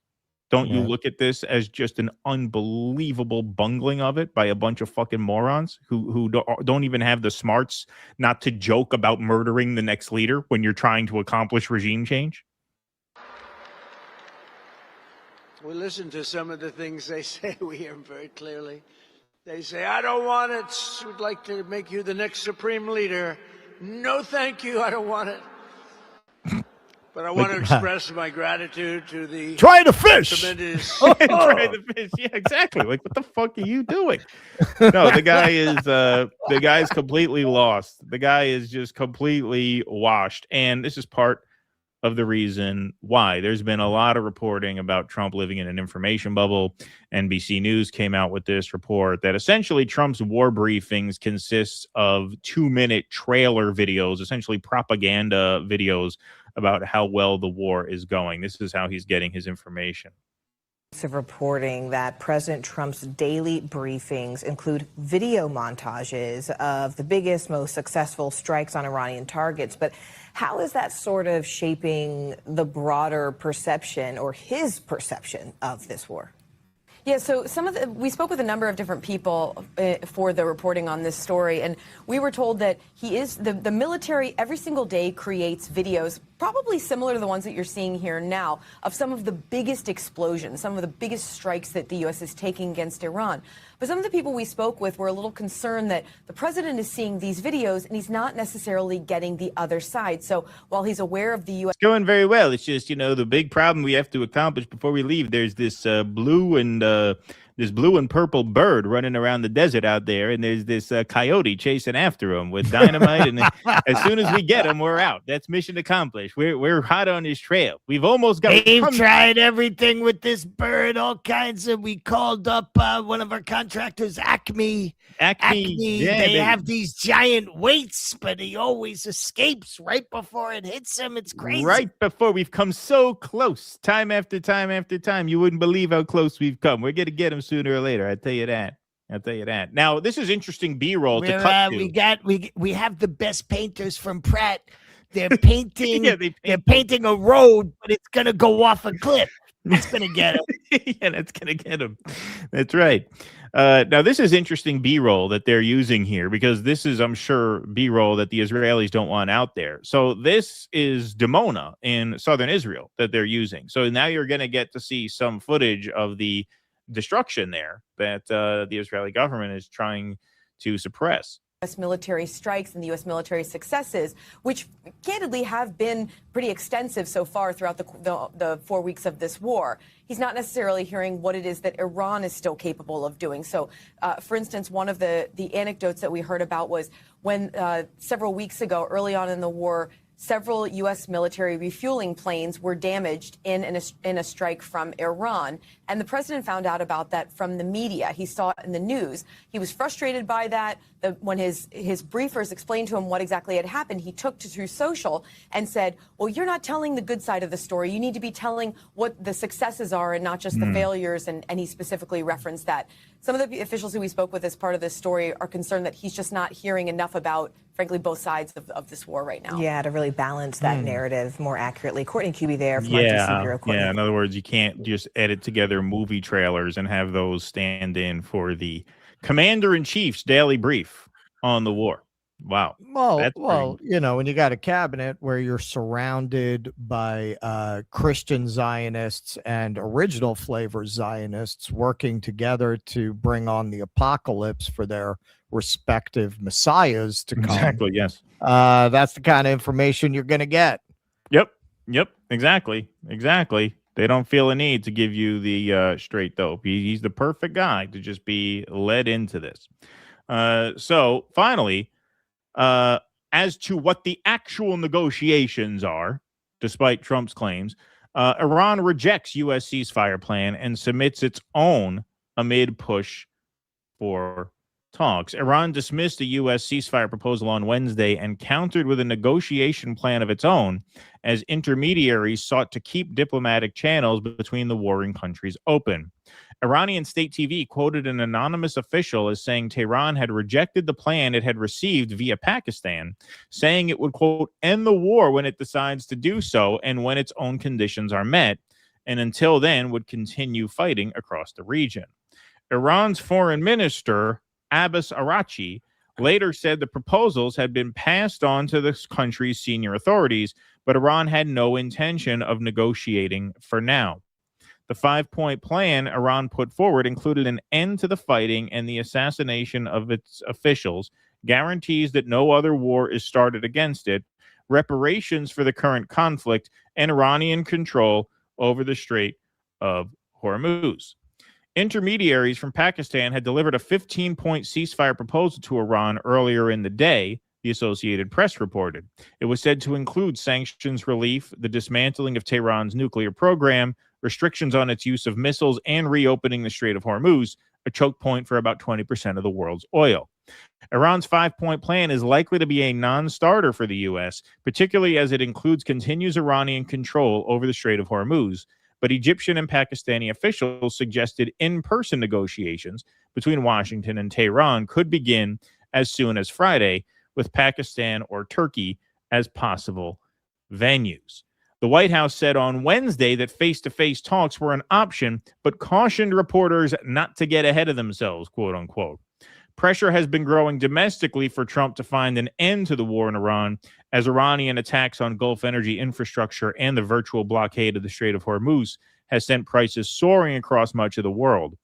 don't you look at this as just an unbelievable bungling of it by a bunch of fucking morons who don't even have the smarts not to joke about murdering the next leader when you're trying to accomplish regime change? We listen to some of the things they say. We hear them very clearly. They say, I don't want it. We'd like to make you the next supreme leader. No, thank you. I don't want it. But I want to express my gratitude to the try the fish. Tremendous. Try the fish. Yeah, exactly. Like, what the fuck are you doing? No, the guy is completely lost. The guy is just completely washed. And this is part of the reason why. There's been a lot of reporting about Trump living in an information bubble. NBC News came out with this report that essentially Trump's war briefings consists of 2-minute trailer videos, essentially propaganda videos about how well the war is going. This is how he's getting his information. Of reporting that President Trump's daily briefings include video montages of the biggest, most successful strikes on Iranian targets. But how is that sort of shaping the broader perception or his perception of this war? Yeah, so we spoke with a number of different people for the reporting on this story, and we were told that the military every single day creates videos, probably similar to the ones that you're seeing here now, of some of the biggest explosions, some of the biggest strikes that the U.S. is taking against Iran. But some of the people we spoke with were a little concerned that the president is seeing these videos and he's not necessarily getting the other side. So while he's aware of the U.S. It's going very well. It's just, the big problem we have to accomplish before we leave. There's this blue and purple bird running around the desert out there, and there's this coyote chasing after him with dynamite. And as soon as we get him, we're out. That's mission accomplished. We're hot on his trail. We've almost got. They've tried everything with this bird, all kinds of. We called up one of our contractors, Acme. Yeah, they have these giant weights, but he always escapes right before it hits him. It's crazy. Right before we've come so close, time after time after time. You wouldn't believe how close we've come. We're gonna get him sooner or later. I tell you that. Now, this is interesting B-roll to cut to. We have the best painters from Pratt. They're painting. They're painting a road, but it's gonna go off a cliff. It's gonna get him. Yeah, that's gonna get him. That's right. Now, this is interesting B-roll that they're using here because this is, I'm sure, B-roll that the Israelis don't want out there. So this is Dimona in southern Israel that they're using. So now you're going to get to see some footage of the destruction there that the Israeli government is trying to suppress. U.S. military strikes and the U.S. military successes, which candidly have been pretty extensive so far throughout the 4 weeks of this war. He's not necessarily hearing what it is that Iran is still capable of doing. So, for instance, one of the anecdotes that we heard about was when several weeks ago, early on in the war, several U.S. military refueling planes were damaged in a strike from Iran. And the president found out about that from the media. He saw it in the news. He was frustrated by that. when his briefers explained to him what exactly had happened, he took to Truth Social and said, well, you're not telling the good side of the story. You need to be telling what the successes are and not just the failures. And he specifically referenced that. Some of the officials who we spoke with as part of this story are concerned that he's just not hearing enough about, frankly, both sides of this war right now. Yeah, to really balance that narrative more accurately. Courtney Cuby there from our DC Bureau. Courtney. Yeah, in other words, you can't just edit together movie trailers and have those stand in for the Commander-in-Chief's daily brief on the war. Wow. Well, you know, when you got a cabinet where you're surrounded by Christian Zionists and original flavor Zionists working together to bring on the apocalypse for their respective messiahs to come. Exactly, yes. That's the kind of information you're going to get. Yep, exactly. They don't feel a need to give you the straight dope. He's the perfect guy to just be led into this. So finally, as to what the actual negotiations are, despite Trump's claims, Iran rejects U.S. ceasefire plan and submits its own amid push for talks. Iran dismissed a U.S. ceasefire proposal on Wednesday and countered with a negotiation plan of its own as intermediaries sought to keep diplomatic channels between the warring countries open. Iranian state TV quoted an anonymous official as saying Tehran had rejected the plan it had received via Pakistan, saying it would, quote, end the war when it decides to do so and when its own conditions are met, and until then would continue fighting across the region. Iran's foreign minister, Abbas Araghchi, later said the proposals had been passed on to the country's senior authorities, but Iran had no intention of negotiating for now. The 5-point plan Iran put forward included an end to the fighting and the assassination of its officials, guarantees that no other war is started against it, reparations for the current conflict, and Iranian control over the Strait of Hormuz. Intermediaries from Pakistan had delivered a 15-point ceasefire proposal to Iran earlier in the day, the Associated Press reported. It was said to include sanctions relief, the dismantling of Tehran's nuclear program, restrictions on its use of missiles, and reopening the Strait of Hormuz, a choke point for about 20% of the world's oil. Iran's 5-point plan is likely to be a non-starter for the U.S., particularly as it includes continuous Iranian control over the Strait of Hormuz. But Egyptian and Pakistani officials suggested in-person negotiations between Washington and Tehran could begin as soon as Friday, with Pakistan or Turkey as possible venues. The White House said on Wednesday that face-to-face talks were an option, but cautioned reporters not to get ahead of themselves, quote unquote. Pressure has been growing domestically for Trump to find an end to the war in Iran, as Iranian attacks on Gulf energy infrastructure and the virtual blockade of the Strait of Hormuz has sent prices soaring across much of the world.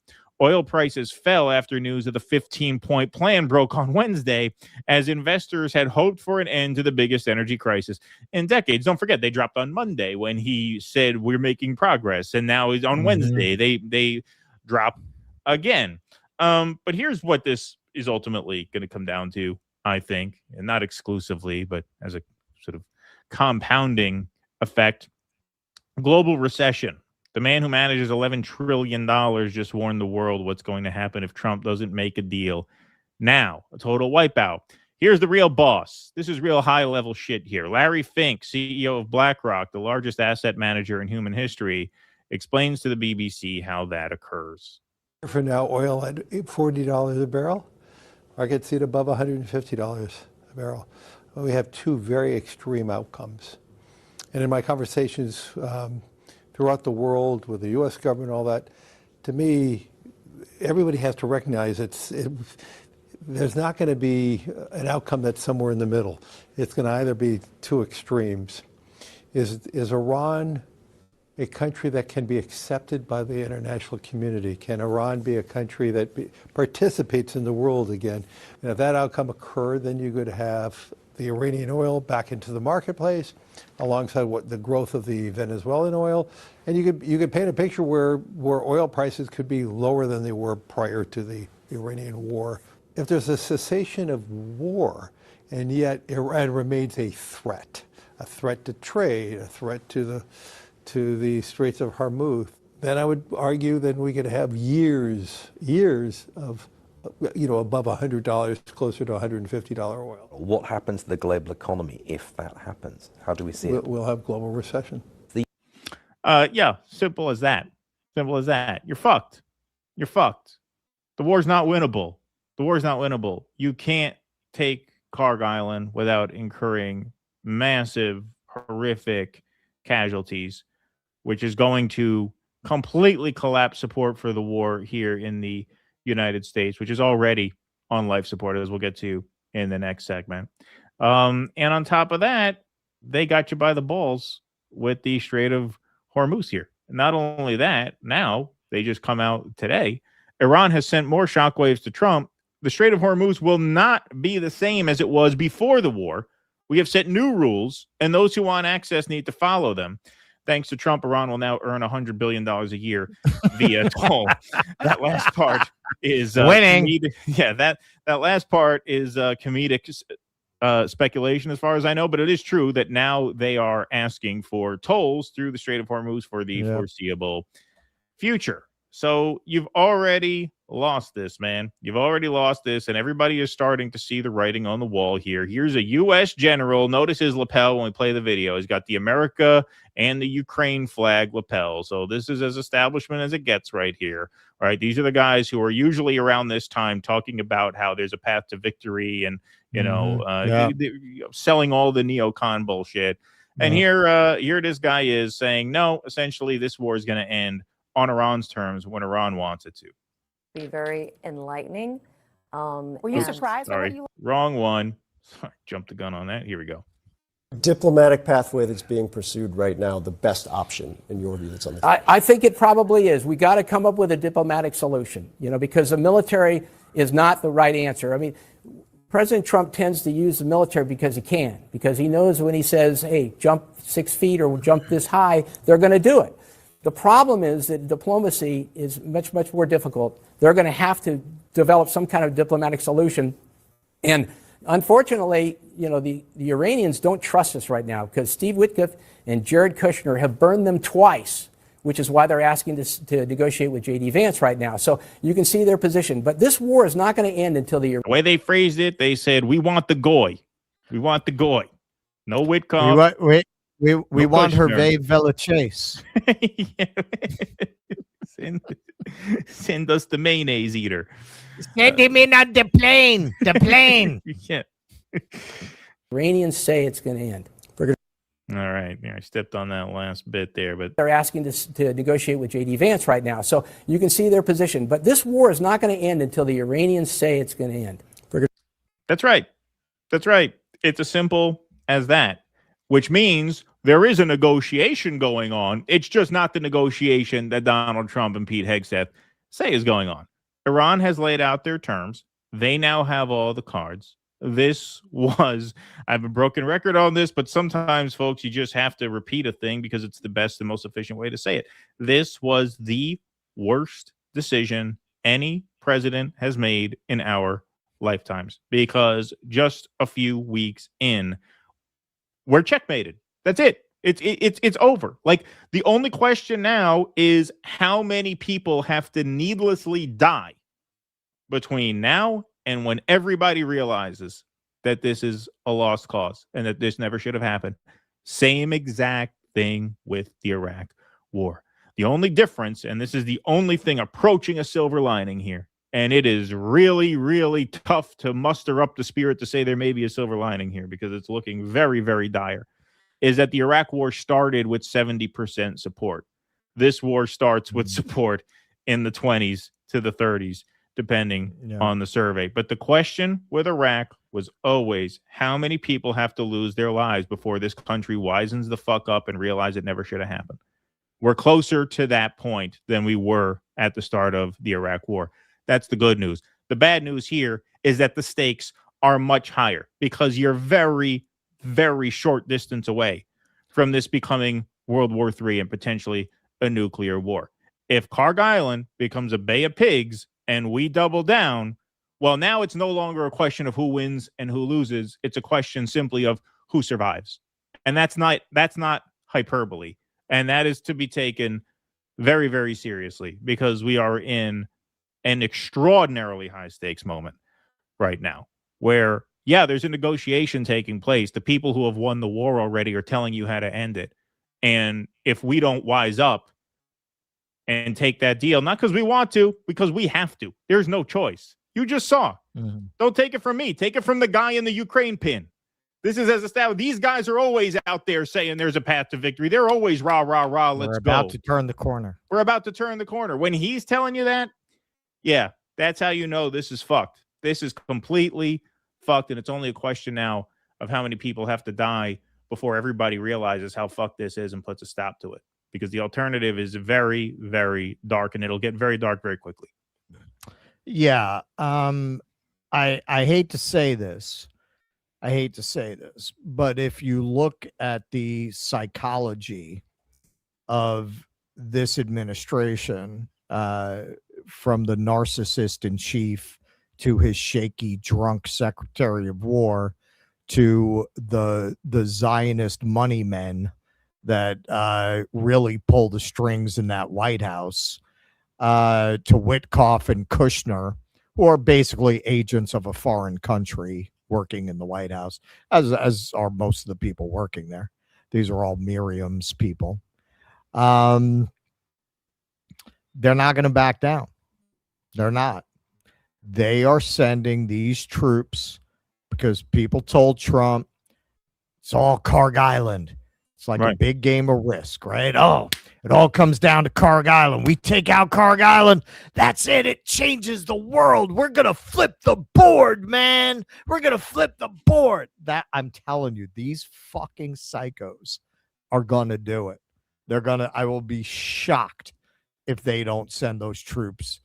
Oil prices fell after news of the 15-point plan broke on Wednesday, as investors had hoped for an end to the biggest energy crisis in decades. Don't forget, they dropped on Monday when he said we're making progress, and now on Wednesday they drop again. But here's what this is ultimately going to come down to, I think, and not exclusively, but as a sort of compounding effect. Global recession. The man who manages $11 trillion just warned the world what's going to happen if Trump doesn't make a deal now. A total wipeout. Here's the real boss. This is real high-level shit here. Larry Fink, CEO of BlackRock, the largest asset manager in human history, explains to the BBC how that occurs. For now, oil at $40 a barrel. I could see it above $150 a barrel. We have two very extreme outcomes. And in my conversations throughout the world with the U.S. government, all that, to me, everybody has to recognize there's not going to be an outcome that's somewhere in the middle. It's going to either be two extremes. Is Iran a country that can be accepted by the international community? Can Iran be a country that participates in the world again? And if that outcome occurred, then you could have the Iranian oil back into the marketplace, alongside the growth of the Venezuelan oil, and you could paint a picture where oil prices could be lower than they were prior to the Iranian war. If there's a cessation of war, and yet Iran remains a threat to trade, a threat to the Straits of Hormuz, then I would argue that we could have years of above $100, closer to $150 oil. What happens to the global economy if that happens? How do we see it? We'll have global recession. Yeah, simple as that. Simple as that. You're fucked. You're fucked. The war's not winnable. The war's not winnable. You can't take Carg Island without incurring massive, horrific casualties, which is going to completely collapse support for the war here in the United States, which is already on life support, as we'll get to in the next segment. And on top of that, they got you by the balls with the Strait of Hormuz here. Not only that, now they just come out today. Iran has sent more shockwaves to Trump. The Strait of Hormuz will not be the same as it was before the war. We have set new rules, and those who want access need to follow them. Thanks to Trump, Iran will now earn $100 billion a year via toll. That last part is winning. Yeah, that last part is comedic speculation as far as I know, but it is true that now they are asking for tolls through the Strait of Hormuz for the foreseeable future. So you've already lost this, man. You've already lost this, and everybody is starting to see the writing on the wall here. Here's a U.S. general. Notice his lapel when we play the video. He's got the America and the Ukraine flag lapel. So this is as establishment as it gets right here. All right, these are the guys who are usually around this time talking about how there's a path to victory and, selling all the neocon bullshit. And here this guy is saying, no, essentially this war is going to end on Iran's terms when Iran wants it to. Be very enlightening. Were you surprised? Sorry, wrong one. Sorry, jumped the gun on that. Here we go. Diplomatic pathway that's being pursued right now the best option in your view that's on the table? I think it probably is. We got to come up with a diplomatic solution, because the military is not the right answer. I mean, President Trump tends to use the military because he can, because he knows when he says, hey, jump 6 feet or jump this high, they're going to do it. The problem is that diplomacy is much, much more difficult. They're going to have to develop some kind of diplomatic solution. And unfortunately, the Iranians don't trust us right now because Steve Witkoff and Jared Kushner have burned them twice, which is why they're asking to negotiate with J.D. Vance right now. So you can see their position. But this war is not going to end until the way they phrased it, they said, we want the goy. We want the goy. No Witkoff. We want Hervé Villechase. Send us the mayonnaise eater. Send him in on the plane. The plane. Yeah. Iranians say it's going to end. All right. Yeah, I stepped on that last bit there, but they're asking to negotiate with J.D. Vance right now. So you can see their position. But this war is not going to end until the Iranians say it's going to end. That's right. That's right. It's as simple as that, which means there is a negotiation going on. It's just not the negotiation that Donald Trump and Pete Hegseth say is going on. Iran has laid out their terms. They now have all the cards. This was, I have a broken record on this, but sometimes, folks, you just have to repeat a thing because it's the best and most efficient way to say it. This was the worst decision any president has made in our lifetimes because just a few weeks in, we're checkmated. That's it. It's over. Like, the only question now is how many people have to needlessly die between now and when everybody realizes that this is a lost cause and that this never should have happened. Same exact thing with the Iraq war. The only difference, and this is the only thing approaching a silver lining here, and it is really, really tough to muster up the spirit to say there may be a silver lining here because it's looking very, very dire, is that the Iraq war started with 70% support. This war starts with support in the 20s to the 30s, depending on the survey. But the question with Iraq was always how many people have to lose their lives before this country wisens the fuck up and realize it never should have happened. We're closer to that point than we were at the start of the Iraq war. That's the good news. The bad news here is that the stakes are much higher because you're very, very short distance away from this becoming World War III and potentially a nuclear war. If Carg Island becomes a Bay of Pigs and we double down, well, now it's no longer a question of who wins and who loses. It's a question simply of who survives. And that's not hyperbole. And that is to be taken very, very seriously because we are in an extraordinarily high stakes moment right now where, yeah, there's a negotiation taking place. The people who have won the war already are telling you how to end it. And if we don't wise up and take that deal, not because we want to, because we have to. There's no choice. You just saw. Don't take it from me. Take it from the guy in the Ukraine pin. This is as established. These guys are always out there saying there's a path to victory. They're always rah, rah, rah, let's go. We're about to turn the corner. We're about to turn the corner. When he's telling you that, yeah, that's how you know this is fucked. This is completely fucked, and it's only a question now of how many people have to die before everybody realizes how fucked this is and puts a stop to it. Because the alternative is very, very dark, and it'll get very dark very quickly. Yeah. I hate to say this. But if you look at the psychology of this administration, from the narcissist in chief to his shaky, drunk Secretary of War to the Zionist money men that really pull the strings in that White House, to Witkoff and Kushner, who are basically agents of a foreign country working in the White House, as are most of the people working there. These are all Miriam's people. They're not going to back down. They're not. They are sending these troops because people told Trump it's all Carg Island. It's like a big game of Risk, right? Oh, it all comes down to Carg Island. We take out Carg Island. That's it. It changes the world. We're going to flip the board, man. We're going to flip the board. That I'm telling you, these fucking psychos are going to do it. I will be shocked if they don't send those troops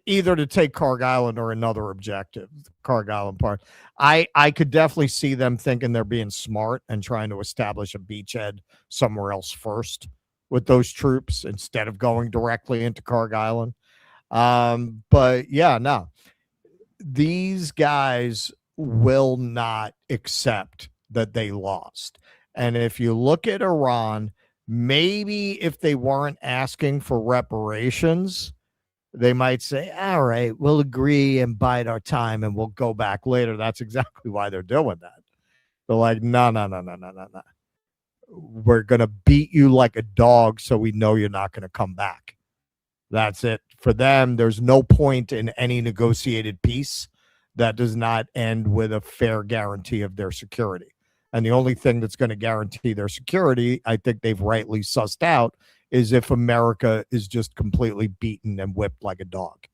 either to take Carg Island or another objective, the Carg Island part. I could definitely see them thinking they're being smart and trying to establish a beachhead somewhere else first with those troops instead of going directly into Carg Island. But yeah, no, these guys will not accept that they lost. And if you look at Iran, maybe if they weren't asking for reparations, they might say, all right, we'll agree and bide our time and we'll go back later. That's exactly why they're doing that. They're like, no. We're going to beat you like a dog so we know you're not going to come back. That's it. For them, there's no point in any negotiated peace that does not end with a fair guarantee of their security. And the only thing that's going to guarantee their security, I think they've rightly sussed out, is if America is just completely beaten and whipped like a dog.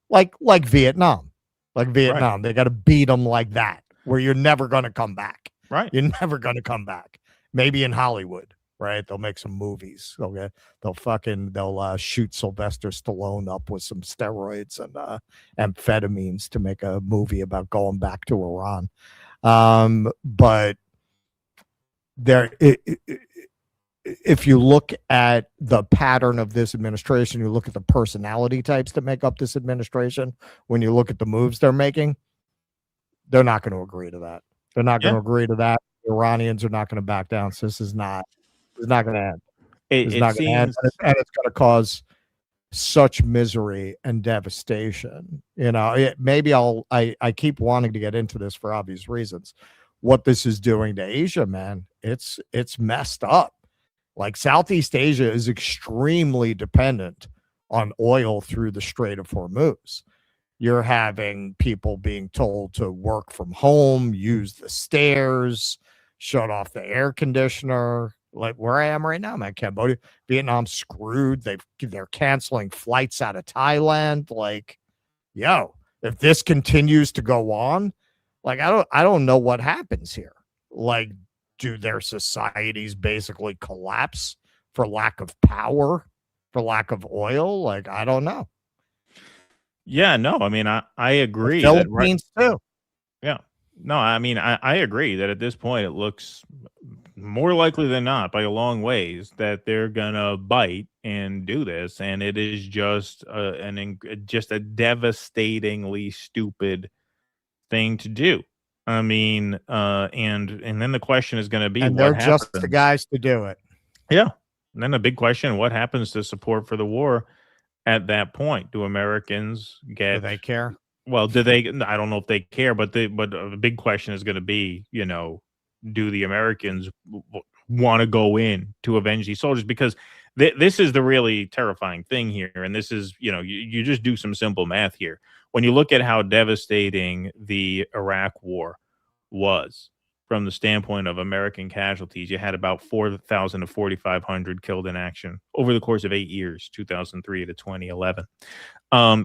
Like Vietnam. They got to beat them like that, where you're never going to come back. Right. You're never going to come back. Maybe in Hollywood, right? They'll make some movies. Okay. They'll shoot Sylvester Stallone up with some steroids and amphetamines to make a movie about going back to Iran. But if you look at the pattern of this administration, you look at the personality types that make up this administration, when you look at the moves they're making, they're not going to agree to that. They're not going to agree to that. The Iranians are not going to back down. So it's not going to end. It's not going to end. And it's going to cause such misery and devastation. You know, maybe I keep wanting to get into this for obvious reasons. What this is doing to Asia, man, it's messed up. Like Southeast Asia is extremely dependent on oil through the Strait of Hormuz. You're having people being told to work from home, use the stairs, shut off the air conditioner. Like where I am right now, man, Cambodia, Vietnam's screwed. They're canceling flights out of Thailand. Like, yo, if this continues to go on, like I don't know what happens here. Like, do their societies basically collapse for lack of power, for lack of oil? Like, I don't know. Yeah, no, I mean, I agree. The Philippines too. Yeah. No, I mean, I agree that at this point it looks more likely than not by a long ways that they're going to bite and do this. And it is just just a devastatingly stupid thing to do. I mean, and then the question is going to be, and they're just the guys to do it. Yeah. And then the big question, what happens to support for the war at that point? Do Americans get? Do they care? Well, do they? I don't know if they care, but the big question is going to be, do the Americans want to go in to avenge these soldiers? Because this is the really terrifying thing here, and this is, you just do some simple math here. When you look at how devastating the Iraq War was from the standpoint of American casualties, you had about 4,000 to 4,500 killed in action over the course of 8 years, 2003 to 2011.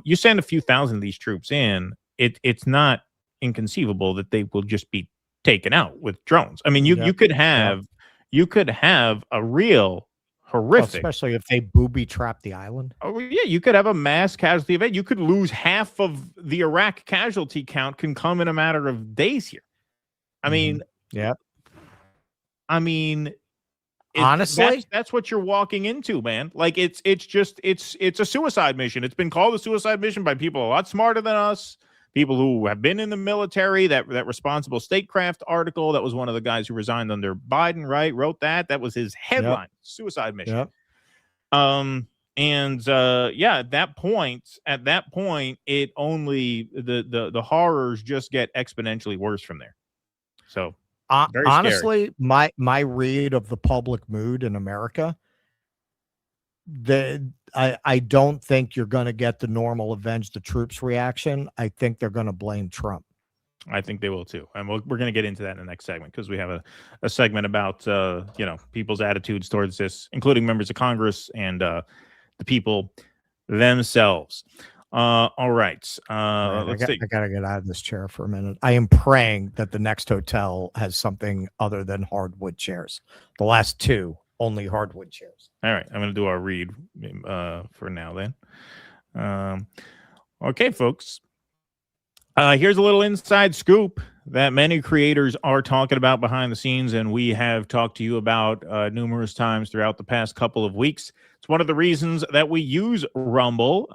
You send a few thousand of these troops in, it's not inconceivable that they will just be taken out with drones. I mean, you could have a real horrific, especially if they booby trap the island. Oh yeah, you could have a mass casualty event. You could lose half of the Iraq casualty count can come in a matter of days here. I mean, yeah. I mean, honestly, that's what you're walking into, man. Like it's a suicide mission. It's been called a suicide mission by people a lot smarter than us, people who have been in the military. That responsible statecraft article, that was one of the guys who resigned under Biden, right? Wrote that. That was his headline, suicide mission. Yep. At that point, it only the horrors just get exponentially worse from there. So honestly, my read of the public mood in America, I don't think you're going to get the normal avenge the troops reaction. I think they're going to blame Trump. I think they will too, and we're going to get into that in the next segment because we have a segment about people's attitudes towards this, including members of Congress and the people themselves. All right. I gotta get out of this chair for a minute. I am praying that the next hotel has something other than hardwood chairs. The last two, only hardwood chairs. All right. I'm going to do our read for now then. Okay, folks. Here's a little inside scoop that many creators are talking about behind the scenes, and we have talked to you about numerous times throughout the past couple of weeks. It's one of the reasons that we use Rumble.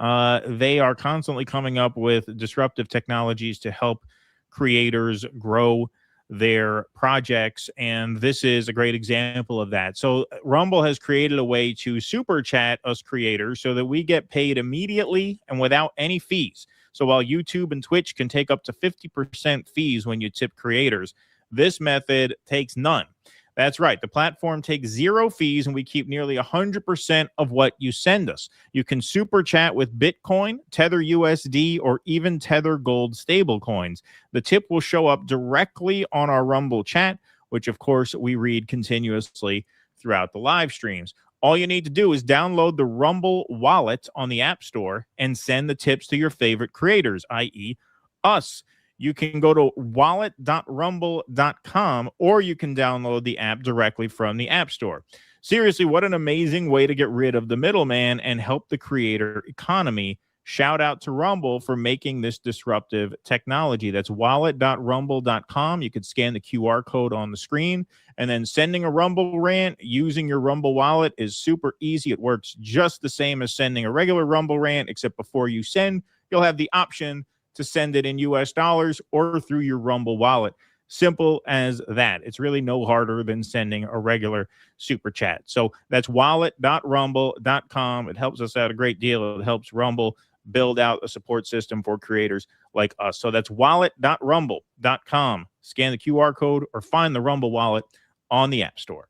They are constantly coming up with disruptive technologies to help creators grow their projects, and this is a great example of that. So Rumble has created a way to super chat us creators so that we get paid immediately and without any fees. So while YouTube and Twitch can take up to 50% fees when you tip creators, this method takes none. That's right. The platform takes 0 fees, and we keep nearly 100% of what you send us. You can super chat with Bitcoin, Tether USD, or even Tether Gold stablecoins. The tip will show up directly on our Rumble chat, which, of course, we read continuously throughout the live streams. All you need to do is download the Rumble wallet on the App Store and send the tips to your favorite creators, i.e. us. You can go to wallet.rumble.com, or you can download the app directly from the App Store. Seriously, what an amazing way to get rid of the middleman and help the creator economy. Shout out to Rumble for making this disruptive technology. That's wallet.rumble.com. You could scan the QR code on the screen, and then sending a Rumble rant using your Rumble wallet is super easy. It works just the same as sending a regular Rumble rant, except before you send, you'll have the option to send it in US dollars or through your Rumble wallet. Simple as that. It's really no harder than sending a regular super chat. So that's wallet.rumble.com. It helps us out a great deal. It helps Rumble build out a support system for creators like us. So that's wallet.rumble.com. Scan the QR code or find the Rumble wallet on the App Store.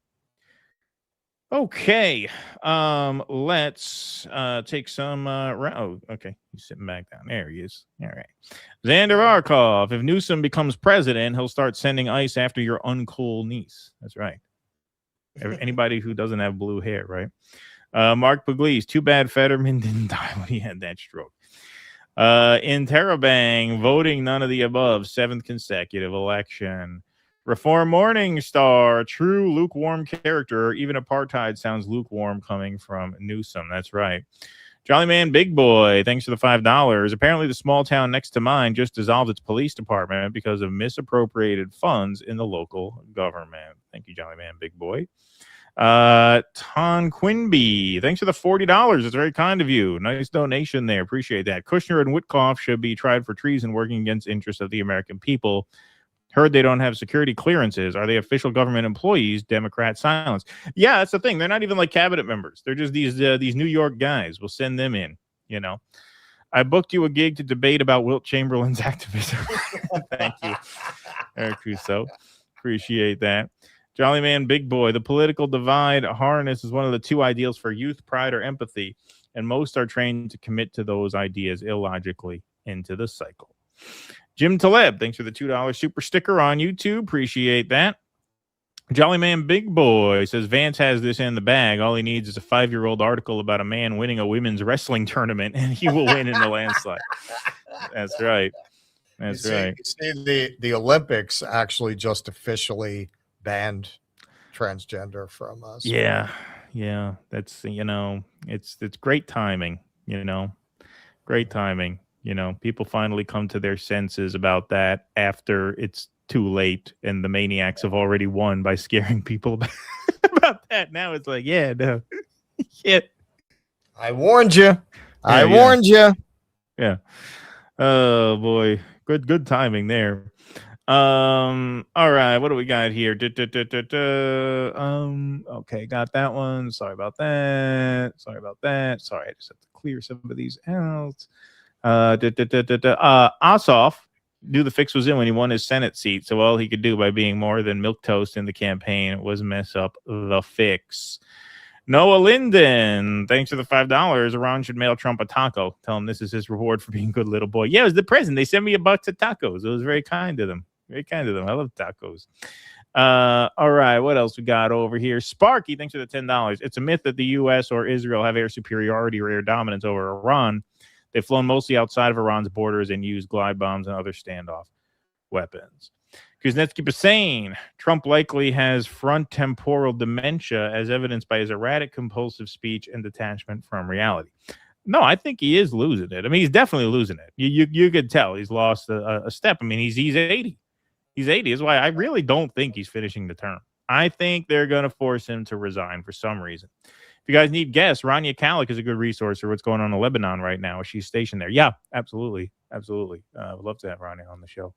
Okay, let's take some. Okay, he's sitting back down. There he is. All right, Xander Arkoff. If Newsom becomes president, he'll start sending ice after your uncool niece. That's right. Anybody who doesn't have blue hair, right? Mark Pugliese. Too bad Fetterman didn't die when he had that stroke. In Terabang, voting none of the above. 7th consecutive election. Reform Morning Star, true lukewarm character. Even apartheid sounds lukewarm coming from Newsom. That's right. Jolly Man Big Boy, thanks for the $5. Apparently the small town next to mine just dissolved its police department because of misappropriated funds in the local government. Thank you, Jolly Man Big Boy. Ton Quinby, thanks for the $40. It's very kind of you. Nice donation there. Appreciate that. Kushner and Witkoff should be tried for treason working against the interests of the American people. Heard they don't have security clearances. Are they official government employees? Democrat silence. Yeah, that's the thing. They're not even like cabinet members. They're just these New York guys. We'll send them in. You know, I booked you a gig to debate about Wilt Chamberlain's activism. Thank you, Eric Russo. Appreciate that. Jolly Man, Big Boy. The political divide harness is one of the two ideals for youth, pride, or empathy, and most are trained to commit to those ideas illogically into the cycle. Jim Taleb, thanks for the $2 super sticker on YouTube. Appreciate that. Jolly Man Big Boy says Vance has this in the bag. All he needs is a 5-year-old article about a man winning a women's wrestling tournament, and he will win in the landslide. That's right. That's right. You see, the Olympics actually just officially banned transgender from us. Yeah. That's, it's great timing, great timing. People finally come to their senses about that after it's too late and the maniacs have already won by scaring people about that. Now it's like, yeah, no. Shit. I warned you. I warned you. Yeah. Oh boy. Good timing there. All right, what do we got here? Okay, got that one. Sorry about that. Sorry, I just have to clear some of these out. Ossoff knew the fix was in when he won his Senate seat, so all he could do by being more than milquetoast in the campaign was mess up the fix. Noah Linden, thanks for the $5. Iran should mail Trump a taco. Tell him this is his reward for being a good little boy. Yeah, it was the president. They sent me $1 of tacos. It was very kind of them. Very kind of them. I love tacos. All right, what else we got over here? Sparky, thanks for the $10. It's a myth that the U.S. or Israel have air superiority or air dominance over Iran. They've flown mostly outside of Iran's borders and used glide bombs and other standoff weapons. Kuznetsky Bassane, Trump likely has front-temporal dementia as evidenced by his erratic, compulsive speech and detachment from reality. No, I think he is losing it. I mean, he's definitely losing it. You could tell he's lost a step. I mean, he's 80. He's 80. That's why I really don't think he's finishing the term. I think they're going to force him to resign for some reason. If you guys need guests, Rania Kalik is a good resource for what's going on in Lebanon right now. She's stationed there. Yeah, absolutely. Absolutely. I'd love to have Rania on the show.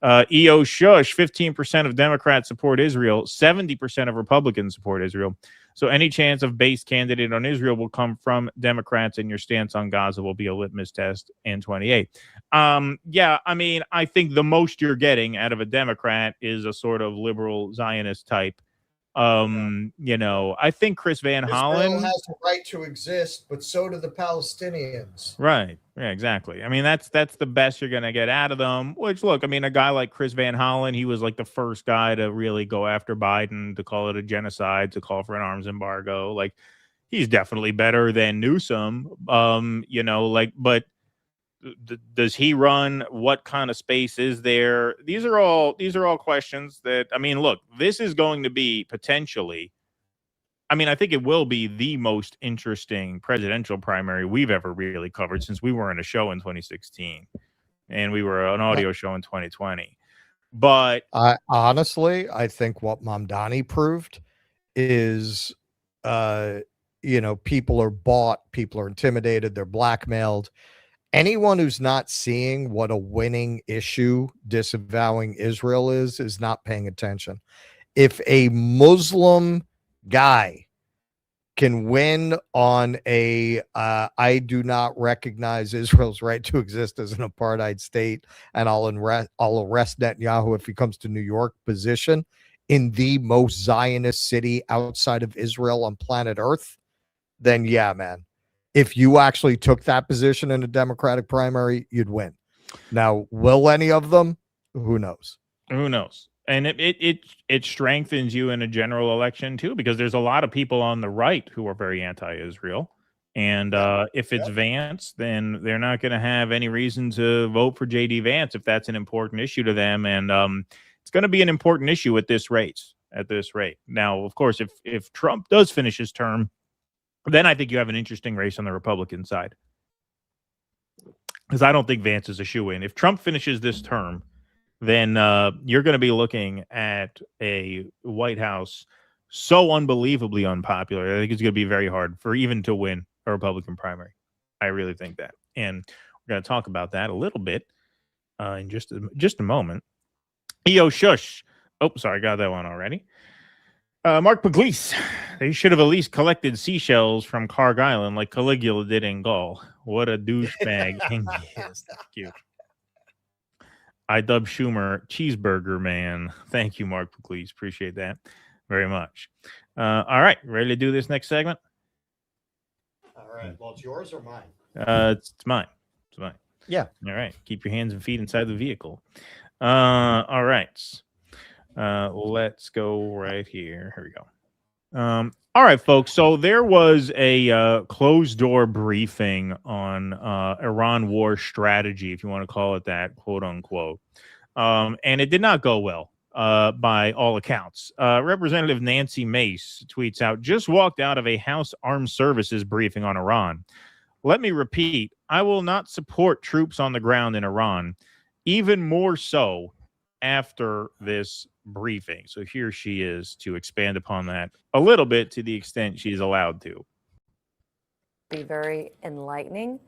EO Shush, 15% of Democrats support Israel. 70% of Republicans support Israel. So any chance of base candidate on Israel will come from Democrats, and your stance on Gaza will be a litmus test in 28. Yeah, I mean, I think the most you're getting out of a Democrat is a sort of liberal Zionist type. I think Chris Van Hollen Israel has the right to exist, but so do the Palestinians. Right. Yeah, exactly. I mean, that's the best you're going to get out of them, which, look, I mean, a guy like Chris Van Hollen, he was like the first guy to really go after Biden, to call it a genocide, to call for an arms embargo. Like, he's definitely better than Newsom. But does he run? What kind of space is there? These are all questions that, I mean, look, this is going to be potentially, I mean, I think it will be the most interesting presidential primary we've ever really covered since we were in a show in 2016 and we were an audio show in 2020. But I think what Mamdani proved is, people are bought, people are intimidated, they're blackmailed. Anyone who's not seeing what a winning issue disavowing Israel is not paying attention. If a Muslim guy can win on I do not recognize Israel's right to exist as an apartheid state, and I'll arrest Netanyahu if he comes to New York position in the most Zionist city outside of Israel on planet Earth, then yeah, man. If you actually took that position in a Democratic primary, you'd win. Now, will any of them? Who knows? Who knows? And it strengthens you in a general election, too, because there's a lot of people on the right who are very anti-Israel. And if it's Vance, then they're not going to have any reason to vote for J.D. Vance if that's an important issue to them. And it's going to be an important issue at this rate. Now, of course, if Trump does finish his term, then I think you have an interesting race on the Republican side. Because I don't think Vance is a shoo-in. If Trump finishes this term, then you're going to be looking at a White House so unbelievably unpopular. I think it's going to be very hard for even to win a Republican primary. I really think that. And we're going to talk about that a little bit in just a moment. EO Shush. Oh, sorry, got that one already. Mark Pugliese. They should have at least collected seashells from Carg Island like Caligula did in Gaul. What a douchebag. Yes, that's cute. I dub Schumer cheeseburger man. Thank you, Mark Pugliese. Appreciate that very much. All right, ready to do this next segment? All right. Well, it's yours or mine? It's mine. It's mine. Yeah. All right. Keep your hands and feet inside the vehicle. All right. Let's go right here. Here we go. All right, folks. So there was a closed door briefing on Iran war strategy, if you want to call it that, quote unquote. And it did not go well by all accounts. Representative Nancy Mace tweets out, just walked out of a House Armed Services briefing on Iran. Let me repeat, I will not support troops on the ground in Iran, even more so after this briefing. So here she is to expand upon that a little bit to the extent she's allowed to. Be very enlightening.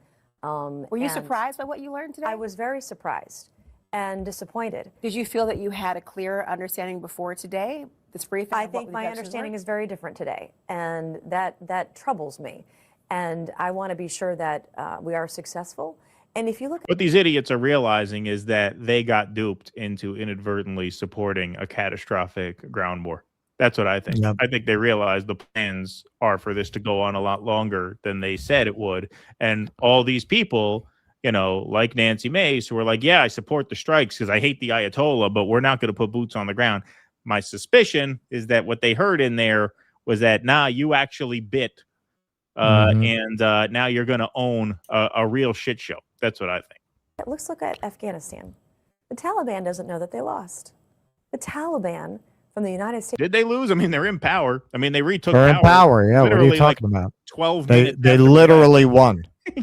Were you surprised by what you learned today? I was very surprised and disappointed. Did you feel that you had a clear understanding before today, this briefing? I think my understanding is very different today, and that troubles me. And I want to be sure that we are successful. And if you look What these idiots are realizing is that they got duped into inadvertently supporting a catastrophic ground war. That's what I think. Yep. I think they realize the plans are for this to go on a lot longer than they said it would. And all these people, you know, like Nancy Mace, who were like, yeah, I support the strikes because I hate the Ayatollah, but we're not going to put boots on the ground. My suspicion is that what they heard in there was that, nah, you actually bit. And now you're going to own a real shit show. That's what I think. Let's look at Afghanistan. The Taliban doesn't know that they lost. The Taliban from the United States. Did they lose? I mean, they're in power. I mean, they retook They're in power. Yeah. What are you literally talking about? 12 They minutes. they literally won.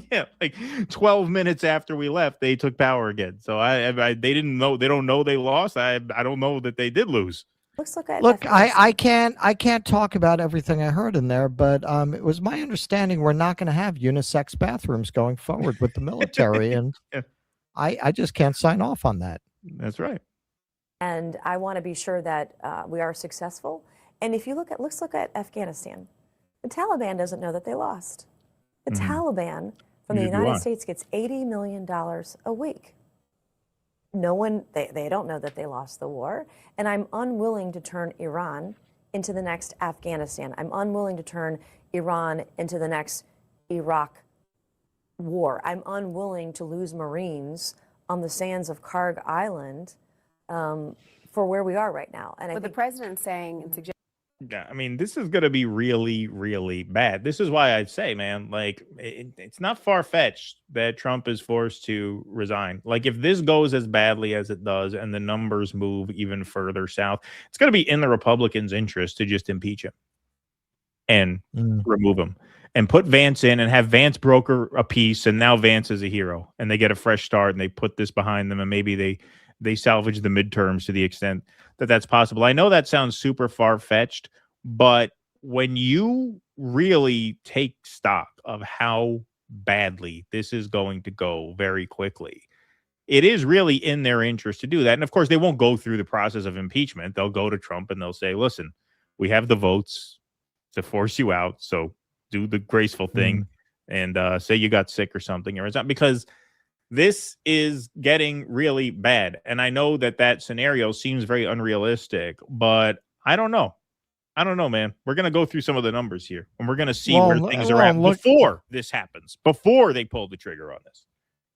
Yeah, like 12 minutes after we left, they took power again. So they didn't know. They don't know they lost. I don't know that they did lose. Let's look at. Look, I can't talk about everything I heard in there, but it was my understanding we're not going to have unisex bathrooms going forward with the military, and Yeah. I just can't sign off on that. That's right. And I want to be sure that we are successful. And if you let's look at Afghanistan. The Taliban doesn't know that they lost. The Taliban from the Neither do United I. States gets $80 million a week. No one, they don't know that they lost the war. And I'm unwilling to turn Iran into the next Afghanistan. I'm unwilling to turn Iran into the next Iraq war. I'm unwilling to lose Marines on the sands of Carg Island for where we are right now. And But the president saying and suggesting. Yeah, I mean, this is going to be really, really bad. This is why I'd say, man, like, it's not far-fetched that Trump is forced to resign. Like, if this goes as badly as it does and the numbers move even further south, it's going to be in the Republicans' interest to just impeach him and remove him and put Vance in and have Vance broker a piece, and now Vance is a hero, and they get a fresh start, and they put this behind them, and maybe they salvage the midterms to the extent that that's possible. I know that sounds super far-fetched, but when you really take stock of how badly this is going to go very quickly, it is really in their interest to do that. And of course, they won't go through the process of impeachment. They'll go to Trump and they'll say, listen, we have the votes to force you out, so do the graceful thing and say you got sick or something. Or it's not, because this is getting really bad. And I know that scenario seems very unrealistic, but I don't know. I don't know, man. We're going to go through some of the numbers here, and we're going to see where things are at before this happens, before they pull the trigger on this.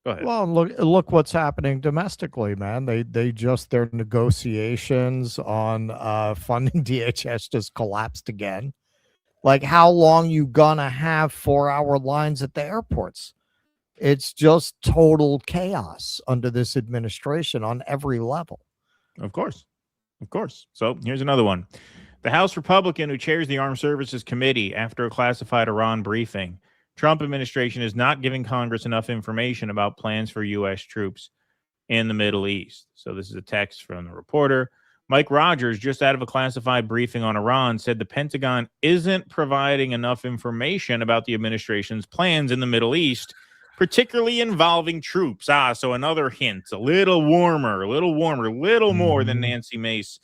Go ahead. Well, look what's happening domestically, man. Their negotiations on funding DHS just collapsed again. Like, how long you gonna have 4-hour lines at the airports? It's just total chaos under this administration on every level. Of course. So here's another one. The House Republican who chairs the Armed Services Committee after a classified Iran briefing. Trump administration is not giving Congress enough information about plans for U.S. troops in the Middle East. So this is a text from the reporter. Mike Rogers, just out of a classified briefing on Iran, said the Pentagon isn't providing enough information about the administration's plans in the Middle East, particularly involving troops. So another hint, a little more than Nancy Mace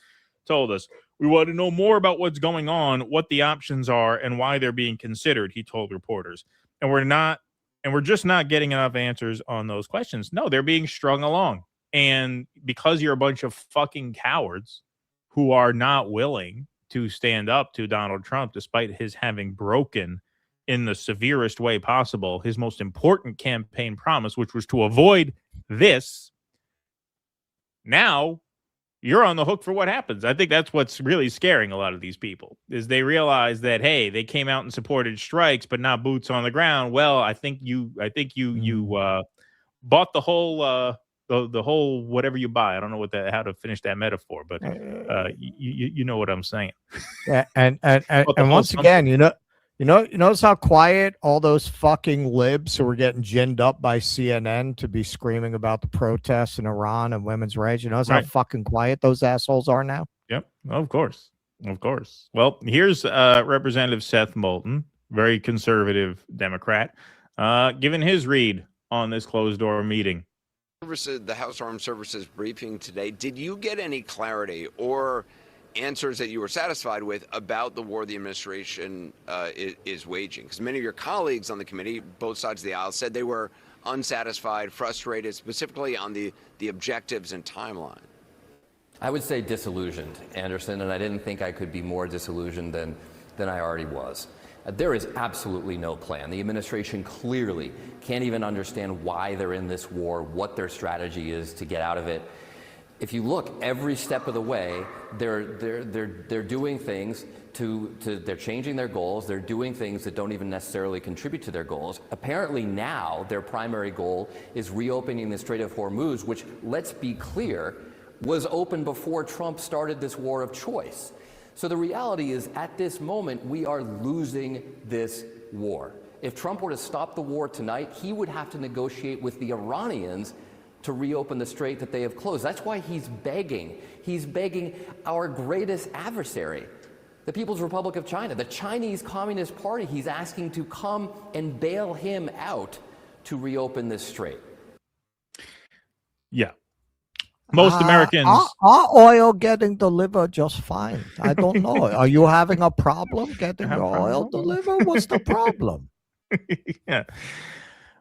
told us. We want to know more about what's going on, what the options are, and why they're being considered, he told reporters. And we're just not getting enough answers on those questions. No, they're being strung along. And because you're a bunch of fucking cowards who are not willing to stand up to Donald Trump, despite his having broken in the severest way possible his most important campaign promise, which was to avoid this, now you're on the hook for what happens. I think that's what's really scaring a lot of these people, is they realize that, hey, they came out and supported strikes, but not boots on the ground. Well, I think you bought the whole the whole whatever you buy. I don't know how to finish that metaphor, but you know what I'm saying. Yeah, and once again, you notice how quiet all those fucking libs who were getting ginned up by CNN to be screaming about the protests in Iran and women's rights. You notice how fucking quiet those assholes are now? Yep, of course. Well, here's Representative Seth Moulton, very conservative Democrat, giving his read on this closed-door meeting. The House Armed Services briefing today, did you get any clarity or answers that you were satisfied with about the war the administration is waging? Because many of your colleagues on the committee, both sides of the aisle, said they were unsatisfied, frustrated, specifically on the objectives and timeline. I would say disillusioned, Anderson, and I didn't think I could be more disillusioned than I already was. There is absolutely no plan. The administration clearly can't even understand why they're in this war, what their strategy is to get out of it. If you look every step of the way, they're doing things they're changing their goals. They're doing things that don't even necessarily contribute to their goals. Apparently now their primary goal is reopening the Strait of Hormuz, which, let's be clear, was open before Trump started this war of choice. So the reality is, at this moment, we are losing this war. If Trump were to stop the war tonight, he would have to negotiate with the Iranians to reopen the strait that they have closed. That's why he's begging. He's begging our greatest adversary, the People's Republic of China, the Chinese Communist Party. He's asking to come and bail him out to reopen this strait. Yeah. Most Americans... Are oil getting delivered just fine? I don't know. Are you having a problem getting your oil delivered? What's the problem? Yeah.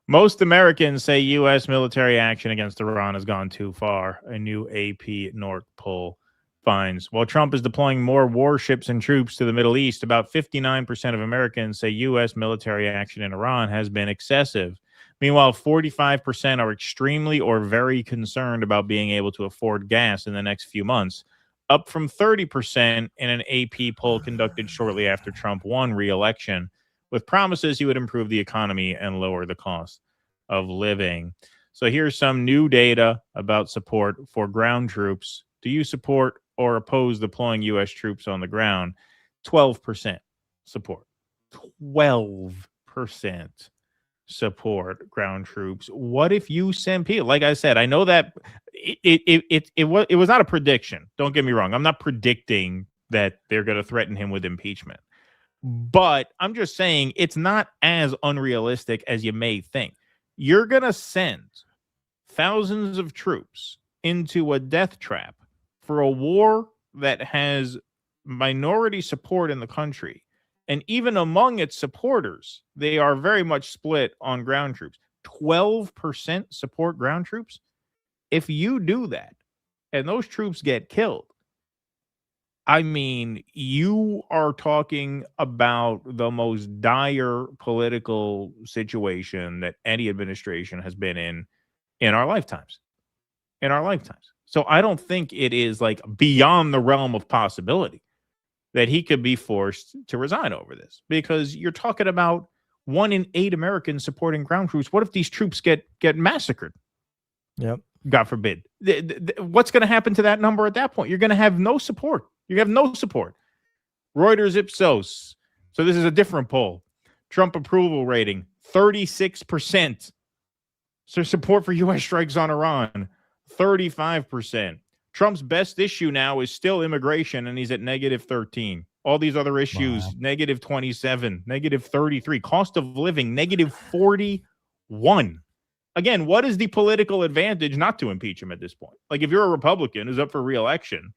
Most Americans say U.S. military action against Iran has gone too far, a new AP North poll finds. While Trump is deploying more warships and troops to the Middle East, about 59% of Americans say U.S. military action in Iran has been excessive. Meanwhile, 45% are extremely or very concerned about being able to afford gas in the next few months, up from 30% in an AP poll conducted shortly after Trump won re-election, with promises he would improve the economy and lower the cost of living. So here's some new data about support for ground troops. Do you support or oppose deploying U.S. troops on the ground? 12% support. 12% support ground troops. What if you send people? Like I said, I know that it was not a prediction. Don't get me wrong. I'm not predicting that they're going to threaten him with impeachment. But I'm just saying it's not as unrealistic as you may think. You're going to send thousands of troops into a death trap for a war that has minority support in the country. And even among its supporters, they are very much split on ground troops. 12% support ground troops. If you do that and those troops get killed, I mean, you are talking about the most dire political situation that any administration has been in our lifetimes. In our lifetimes. So I don't think it is like beyond the realm of possibility that he could be forced to resign over this, because you're talking about 1 in 8 Americans supporting ground troops. What if these troops get massacred? Yep. God forbid. What's going to happen to that number at that point? You're going to have no support. You have no support. Reuters Ipsos. So this is a different poll. Trump approval rating, 36%. So support for U.S. strikes on Iran, 35%. Trump's best issue now is still immigration, and he's at -13. All these other issues, -27, -33. Cost of living, -41. Again, what is the political advantage not to impeach him at this point? Like, if you're a Republican who's up for re-election,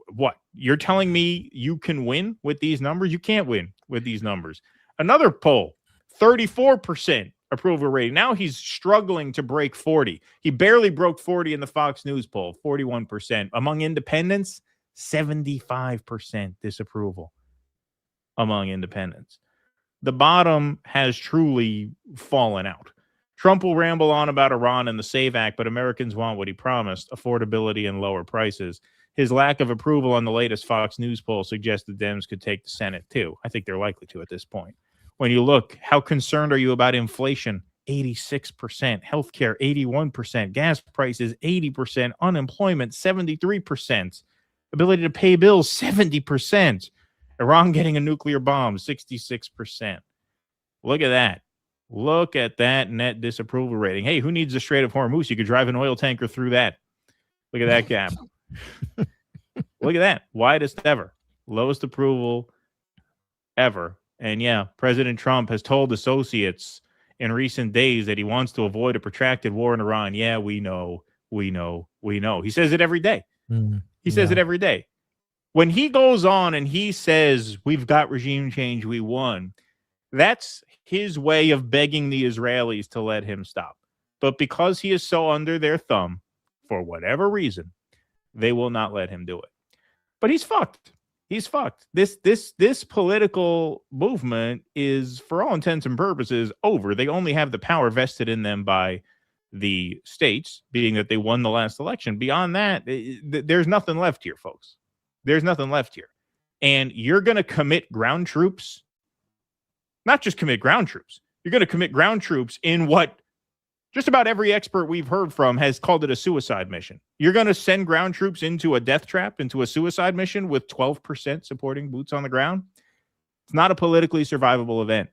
What? You're telling me you can win with these numbers? You can't win with these numbers. Another poll, 34% approval rating. Now he's struggling to break 40. He barely broke 40 in the Fox News poll, 41%. Among independents, 75% disapproval among independents. The bottom has truly fallen out. Trump will ramble on about Iran and the SAVE Act, but Americans want what he promised, affordability and lower prices. His lack of approval on the latest Fox News poll suggests the Dems could take the Senate, too. I think they're likely to at this point. When you look, how concerned are you about inflation? 86%. Healthcare, 81%. Gas prices, 80%. Unemployment, 73%. Ability to pay bills, 70%. Iran getting a nuclear bomb, 66%. Look at that. Look at that net disapproval rating. Hey, who needs the Strait of Hormuz? You could drive an oil tanker through that. Look at that gap. Look at that. Widest ever. Lowest approval ever. And yeah, President Trump has told associates in recent days that he wants to avoid a protracted war in Iran. Yeah, we know. He says it every day. He says it every day. When he goes on and he says, we've got regime change, we won, that's his way of begging the Israelis to let him stop. But because he is so under their thumb, for whatever reason, they will not let him do it. But he's fucked. He's fucked. This political movement is, for all intents and purposes, over. They only have the power vested in them by the states, being that they won the last election. Beyond that, there's nothing left here, folks. There's nothing left here. And you're going to commit ground troops, not just commit ground troops. You're going to commit ground troops in what just about every expert we've heard from has called it a suicide mission. You're going to send ground troops into a death trap, into a suicide mission with 12% supporting boots on the ground. It's not a politically survivable event.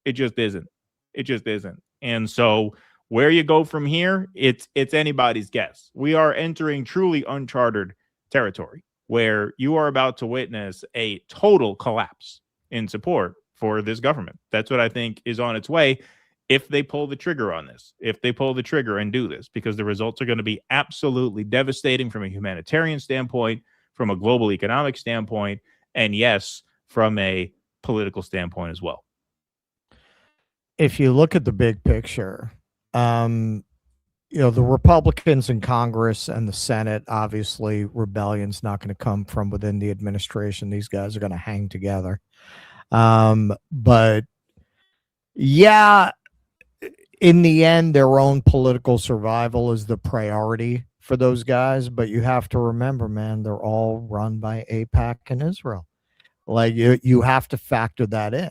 It just isn't. It just isn't. And so where you go from here, it's anybody's guess. We are entering truly uncharted territory where you are about to witness a total collapse in support for this government. That's what I think is on its way if they pull the trigger on this, if they pull the trigger and do this, because the results are going to be absolutely devastating from a humanitarian standpoint, from a global economic standpoint, and yes, from a political standpoint as well. If you look at the big picture, the Republicans in Congress and the Senate, obviously rebellion's not going to come from within the administration. These guys are going to hang together. But yeah, in the end, their own political survival is the priority for those guys. But you have to remember, man, they're all run by AIPAC and Israel. Like you have to factor that in.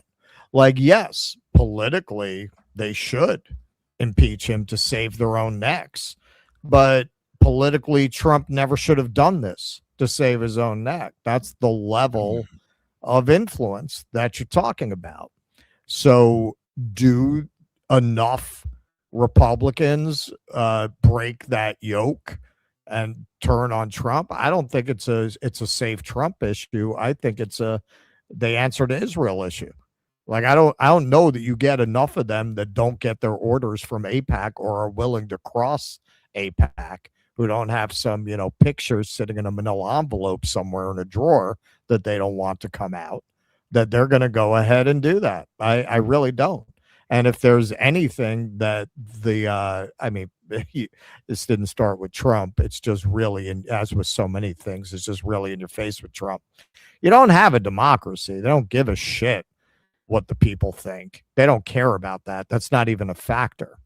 Like, yes, politically, they should impeach him to save their own necks. But politically, Trump never should have done this to save his own neck. That's the level of influence that you're talking about. So do enough Republicans break that yoke and turn on Trump? I don't think it's a save Trump issue. I think it's they answer to Israel issue. Like, I don't know that you get enough of them that don't get their orders from AIPAC or are willing to cross AIPAC, who don't have some, pictures sitting in a manila envelope somewhere in a drawer that they don't want to come out, that they're going to go ahead and do that. I really don't. And if there's anything that this didn't start with Trump. It's just really, as with so many things, it's just really in your face with Trump. You don't have a democracy. They don't give a shit what the people think. They don't care about that. That's not even a factor.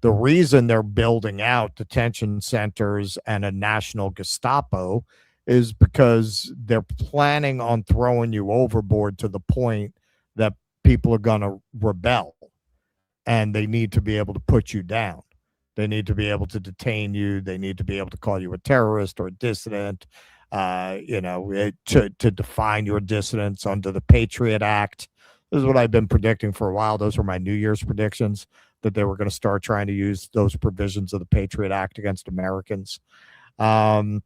The reason they're building out detention centers and a national Gestapo is because they're planning on throwing you overboard to the point that people are going to rebel, and they need to be able to put you down. They need to be able to detain you. They need to be able to call you a terrorist or a dissident, to define your dissidence under the Patriot Act. This is what I've been predicting for a while. Those were my New Year's predictions, that they were going to start trying to use those provisions of the Patriot Act against Americans. Because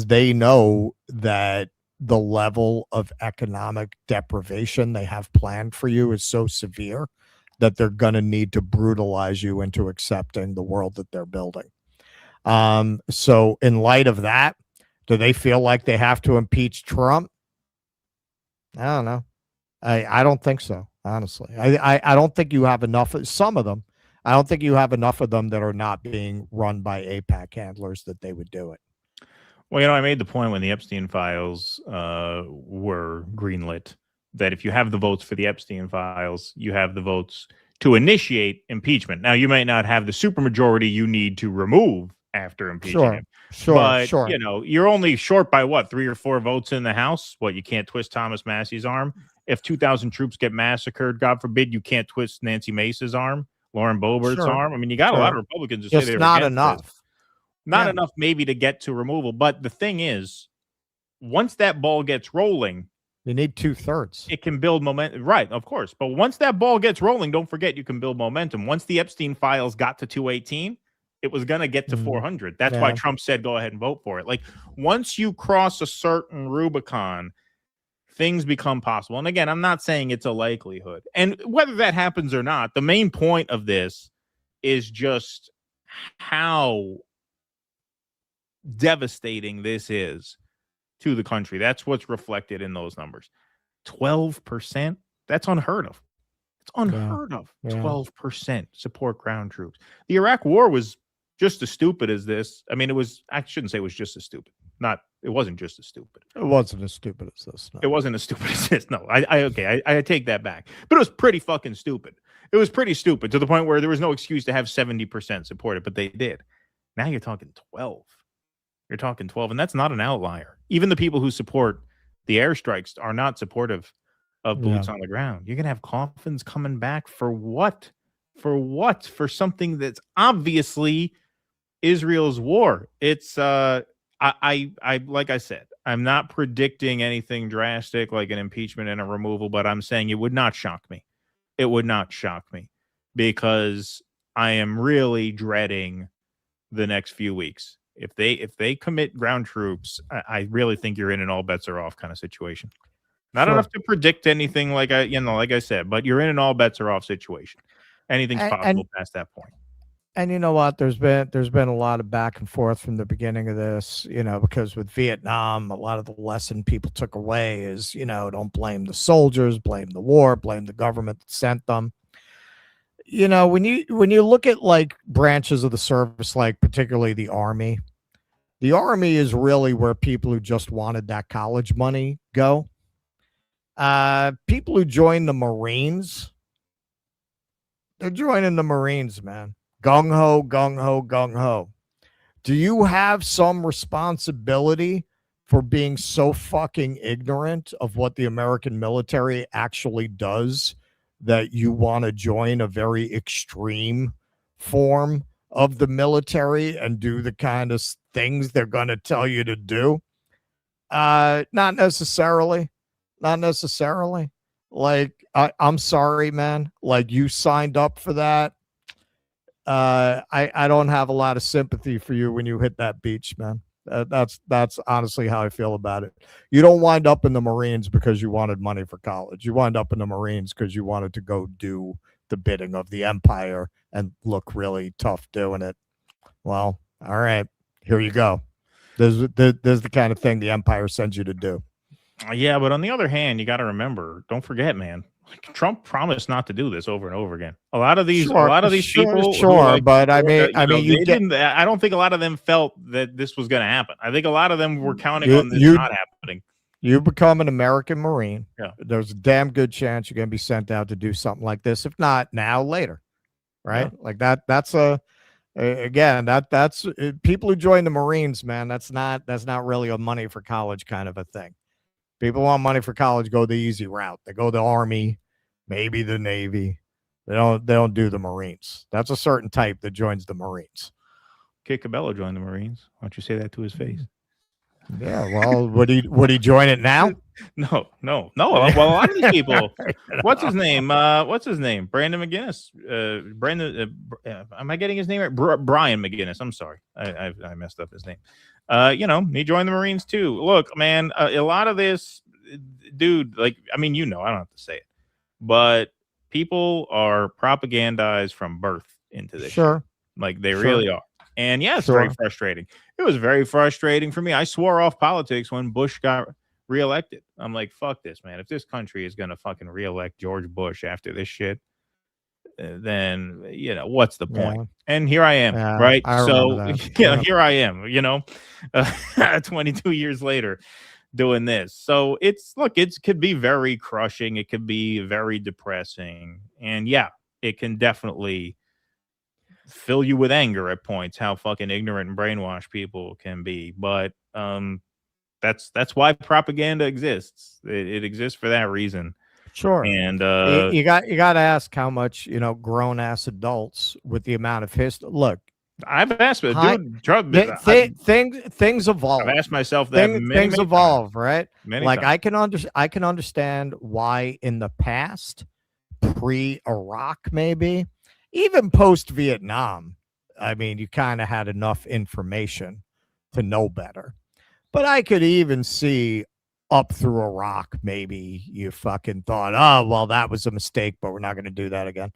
they know that the level of economic deprivation they have planned for you is so severe that they're going to need to brutalize you into accepting the world that they're building. So in light of that, Do they feel like they have to impeach Trump? I don't know. I don't think so, honestly. I don't think you have enough of some of them. I don't think you have enough of them that are not being run by AIPAC handlers that they would do it. Well, I made the point when the Epstein files were greenlit that if you have the votes for the Epstein files, you have the votes to initiate impeachment. Now, you might not have the supermajority you need to remove after impeaching him. But, you're only short by what, 3 or 4 votes in the House? What, you can't twist Thomas Massey's arm? If 2,000 troops get massacred, God forbid, you can't twist Nancy Mace's arm, Lauren Boebert's arm. I mean, you got a lot of Republicans who say they're not against enough. this. Not enough maybe to get to removal. But the thing is, once that ball gets rolling, you need 2/3. It can build momentum. Right, of course. But once that ball gets rolling, don't forget you can build momentum. Once the Epstein files got to 218, it was going to get to 400. That's why Trump said, go ahead and vote for it. Like, once you cross a certain Rubicon, things become possible. And again, I'm not saying it's a likelihood. And whether that happens or not, the main point of this is just how devastating this is to the country. That's what's reflected in those numbers. 12%. That's unheard of. It's unheard of. 12% support ground troops. The Iraq war was just as stupid as this. I mean, I shouldn't say it was just as stupid. It wasn't just as stupid. It wasn't as stupid as this. No. It wasn't as stupid as this. No, I take that back. But it was pretty fucking stupid. It was pretty stupid to the point where there was no excuse to have 70% support it, but they did. Now you're talking 12. You're talking 12, and that's not an outlier. Even the people who support the airstrikes are not supportive of boots on the ground. You're going to have coffins coming back for what? For what? For something that's obviously Israel's war. It's I like I said, I'm not predicting anything drastic like an impeachment and a removal, but I'm saying it would not shock me. It would not shock me because I am really dreading the next few weeks. If they commit ground troops, I really think you're in an all bets are off kind of situation. Not enough to predict anything like I said, but you're in an all bets are off situation. Anything's possible past that point. And you know what? There's been a lot of back and forth from the beginning of this, because with Vietnam, a lot of the lesson people took away is, don't blame the soldiers, blame the war, blame the government that sent them. When you look at like branches of the service, like particularly the Army is really where people who just wanted that college money go. People who join the Marines, they're joining the Marines, man. Gung ho, gung ho, gung ho. Do you have some responsibility for being so fucking ignorant of what the American military actually does that you want to join a very extreme form of the military and do the kind of things they're going to tell you to do? Not necessarily. Like, I'm sorry, man. Like, you signed up for that. I don't have a lot of sympathy for you when you hit that beach, man. That's honestly how I feel about it. You don't wind up in the Marines because you wanted money for college. You wind up in the Marines because you wanted to go do the bidding of the empire and look really tough doing it. Well, all right, here you go. There's the kind of thing the empire sends you to do. Yeah, but on the other hand, you got to remember, don't forget, man, Trump promised not to do this over and over again. A lot of these people, but I mean, I don't think a lot of them felt that this was going to happen. I think a lot of them were counting on this not happening. You become an American Marine. Yeah. There's a damn good chance you're going to be sent out to do something like this. If not now, later. Right? Yeah. Like that's people who join the Marines, man. That's not really a money for college kind of a thing. People want money for college, go the easy route. They go the Army, maybe the Navy. They don't do the Marines. That's a certain type that joins the Marines. Kit Cabello joined the Marines. Why don't you say that to his face? Yeah, well, would he join it now? No. Well, a lot of these people. What's his name? Brandon McGinnis. Am I getting his name right? Brian McGinnis. I'm sorry, I messed up his name. He joined the Marines too. Look, man, a lot of this, dude. Like, I mean, I don't have to say it, but people are propagandized from birth into this. Sure. Like they really are. And yeah, it's very frustrating. It was very frustrating for me. I swore off politics when Bush got reelected. I'm like, fuck this, man. If this country is going to fucking reelect George Bush after this shit, then, what's the point? Yeah. And here I am, Yeah, right? I So, remember that. yeah, Yeah. here I am, 22 years later doing this. So it could be very crushing. It could be very depressing. And yeah, it can definitely fill you with anger at points, how fucking ignorant and brainwashed people can be. But that's why propaganda exists. It exists for that reason. Sure. And you got to ask how much, grown ass adults with the amount of history. Look, I've asked, dude, things evolve. I've asked myself that things evolve, right? Many like times. I can understand why in the past, pre-Iraq, maybe even post-Vietnam, I mean, you kind of had enough information to know better. But I could even see up through Iraq, maybe you fucking thought, oh, well, that was a mistake, but we're not going to do that again.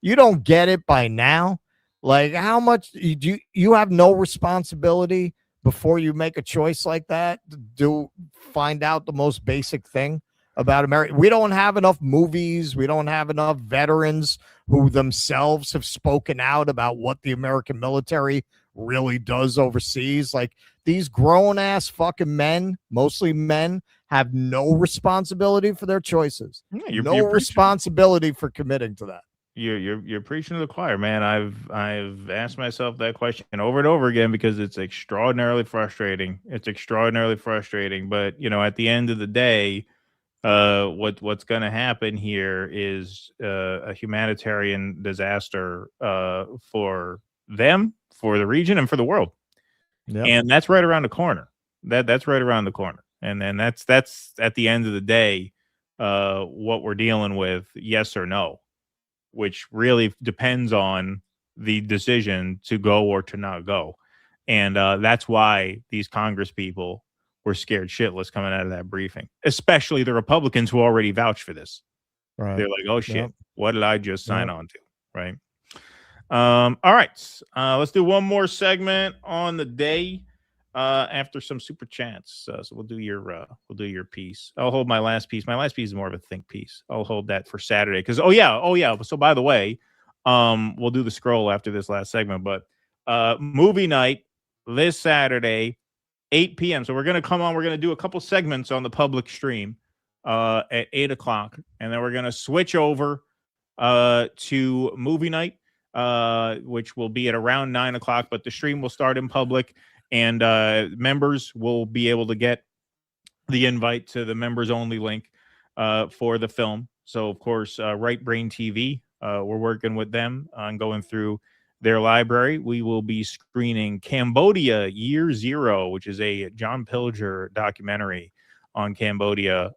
You don't get it by now. Like, how much you have no responsibility before you make a choice like that to find out the most basic thing about America? We don't have enough movies. We don't have enough veterans who themselves have spoken out about what the American military really does overseas. Like, these grown ass fucking men, mostly men, have no responsibility for their choices. Yeah, you're responsibility for committing to that. You're preaching to the choir, man. I've asked myself that question over and over again because it's extraordinarily frustrating. It's extraordinarily frustrating. But at the end of the day, what's going to happen here is a humanitarian disaster for them, for the region, and for the world. Yep. And that's right around the corner. That's right around the corner. And then that's at the end of the day, what we're dealing with, yes or no, which really depends on the decision to go or to not go. And that's why these Congress people were scared shitless coming out of that briefing, especially the Republicans who already vouched for this. Right. They're like, oh shit, Yep. what did I just sign on to? Right. All right. Let's do one more segment on the day after some super chats. So we'll do your piece. I'll hold my last piece. My last piece is more of a think piece. I'll hold that for Saturday because oh yeah. So by the way, we'll do the scroll after this last segment. But movie night this Saturday, 8 p.m. So we're gonna come on. We're gonna do a couple segments on the public stream at 8 o'clock, and then we're gonna switch over to movie night, which will be at around 9 o'clock. But the stream will start in public. And members will be able to get the invite to the members only link for the film. So, of course, Right Brain TV, we're working with them on going through their library. We will be screening Cambodia Year Zero, which is a John Pilger documentary on Cambodia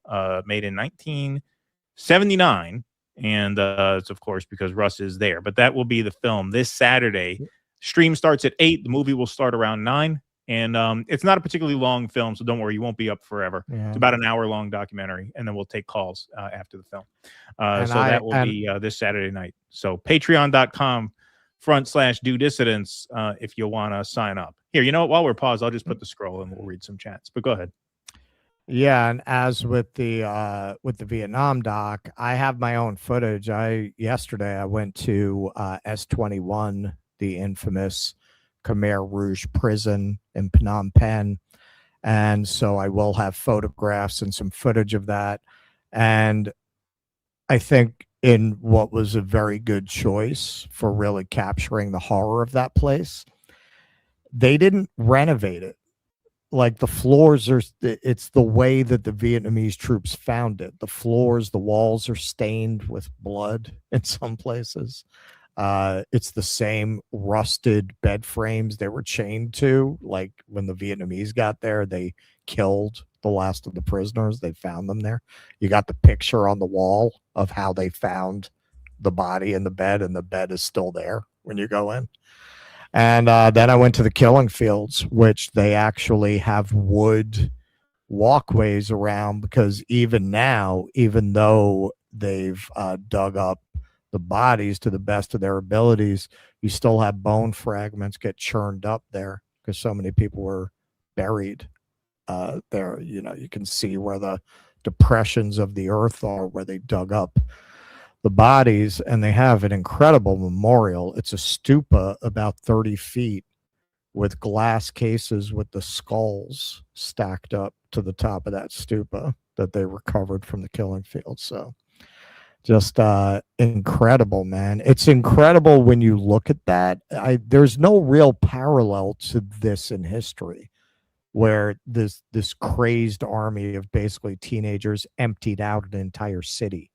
made in 1979. And it's, of course, because Russ is there. But that will be the film this Saturday. Stream starts at 8. The movie will start around 9. And it's not a particularly long film, so don't worry, you won't be up forever. Yeah. It's about an hour-long documentary, and then we'll take calls after the film. That will be this Saturday night. So patreon.com/do dissidents if you want to sign up. Here, you know what? While we're paused, I'll just put the scroll and we'll read some chats. But go ahead. Yeah, and as with the Vietnam doc, I have my own footage. Yesterday I went to S21, the infamous Khmer Rouge prison in Phnom Penh. And so I will have photographs and some footage of that. And I think in what was a very good choice for really capturing the horror of that place, they didn't renovate it. Like the floors it's the way that the Vietnamese troops found it. The floors, the walls are stained with blood in some places. It's the same rusted bed frames they were chained to. Like when the Vietnamese got there, they killed the last of the prisoners. They found them there. You got the picture on the wall of how they found the body in the bed, and the bed is still there when you go in. And then I went to the killing fields, which they actually have wood walkways around, because even now, even though they've dug up the bodies to the best of their abilities. You still have bone fragments get churned up there because so many people were buried there. You know, you can see where the depressions of the earth are, where they dug up the bodies, and they have an incredible memorial. It's a stupa about 30 feet with glass cases with the skulls stacked up to the top of that stupa that they recovered from the killing field. So just incredible, man. It's incredible when you look at that. There's no real parallel to this in history, where this crazed army of basically teenagers emptied out an entire city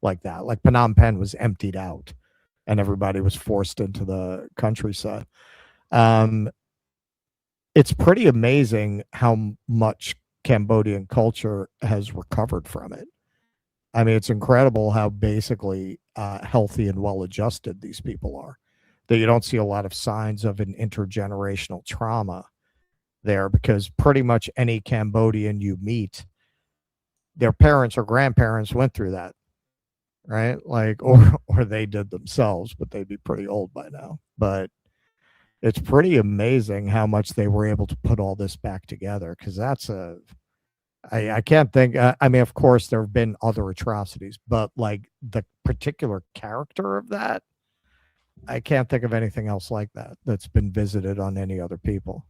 like that. Like Phnom Penh was emptied out and everybody was forced into the countryside. It's pretty amazing how much Cambodian culture has recovered from it. I mean, it's incredible how basically healthy and well-adjusted these people are, that you don't see a lot of signs of an intergenerational trauma there, because pretty much any Cambodian you meet, their parents or grandparents went through that, right? Like, or they did themselves, but they'd be pretty old by now. But it's pretty amazing how much they were able to put all this back together, because that's I can't think. I mean, of course, there have been other atrocities, but like the particular character of that, I can't think of anything else like that that's been visited on any other people.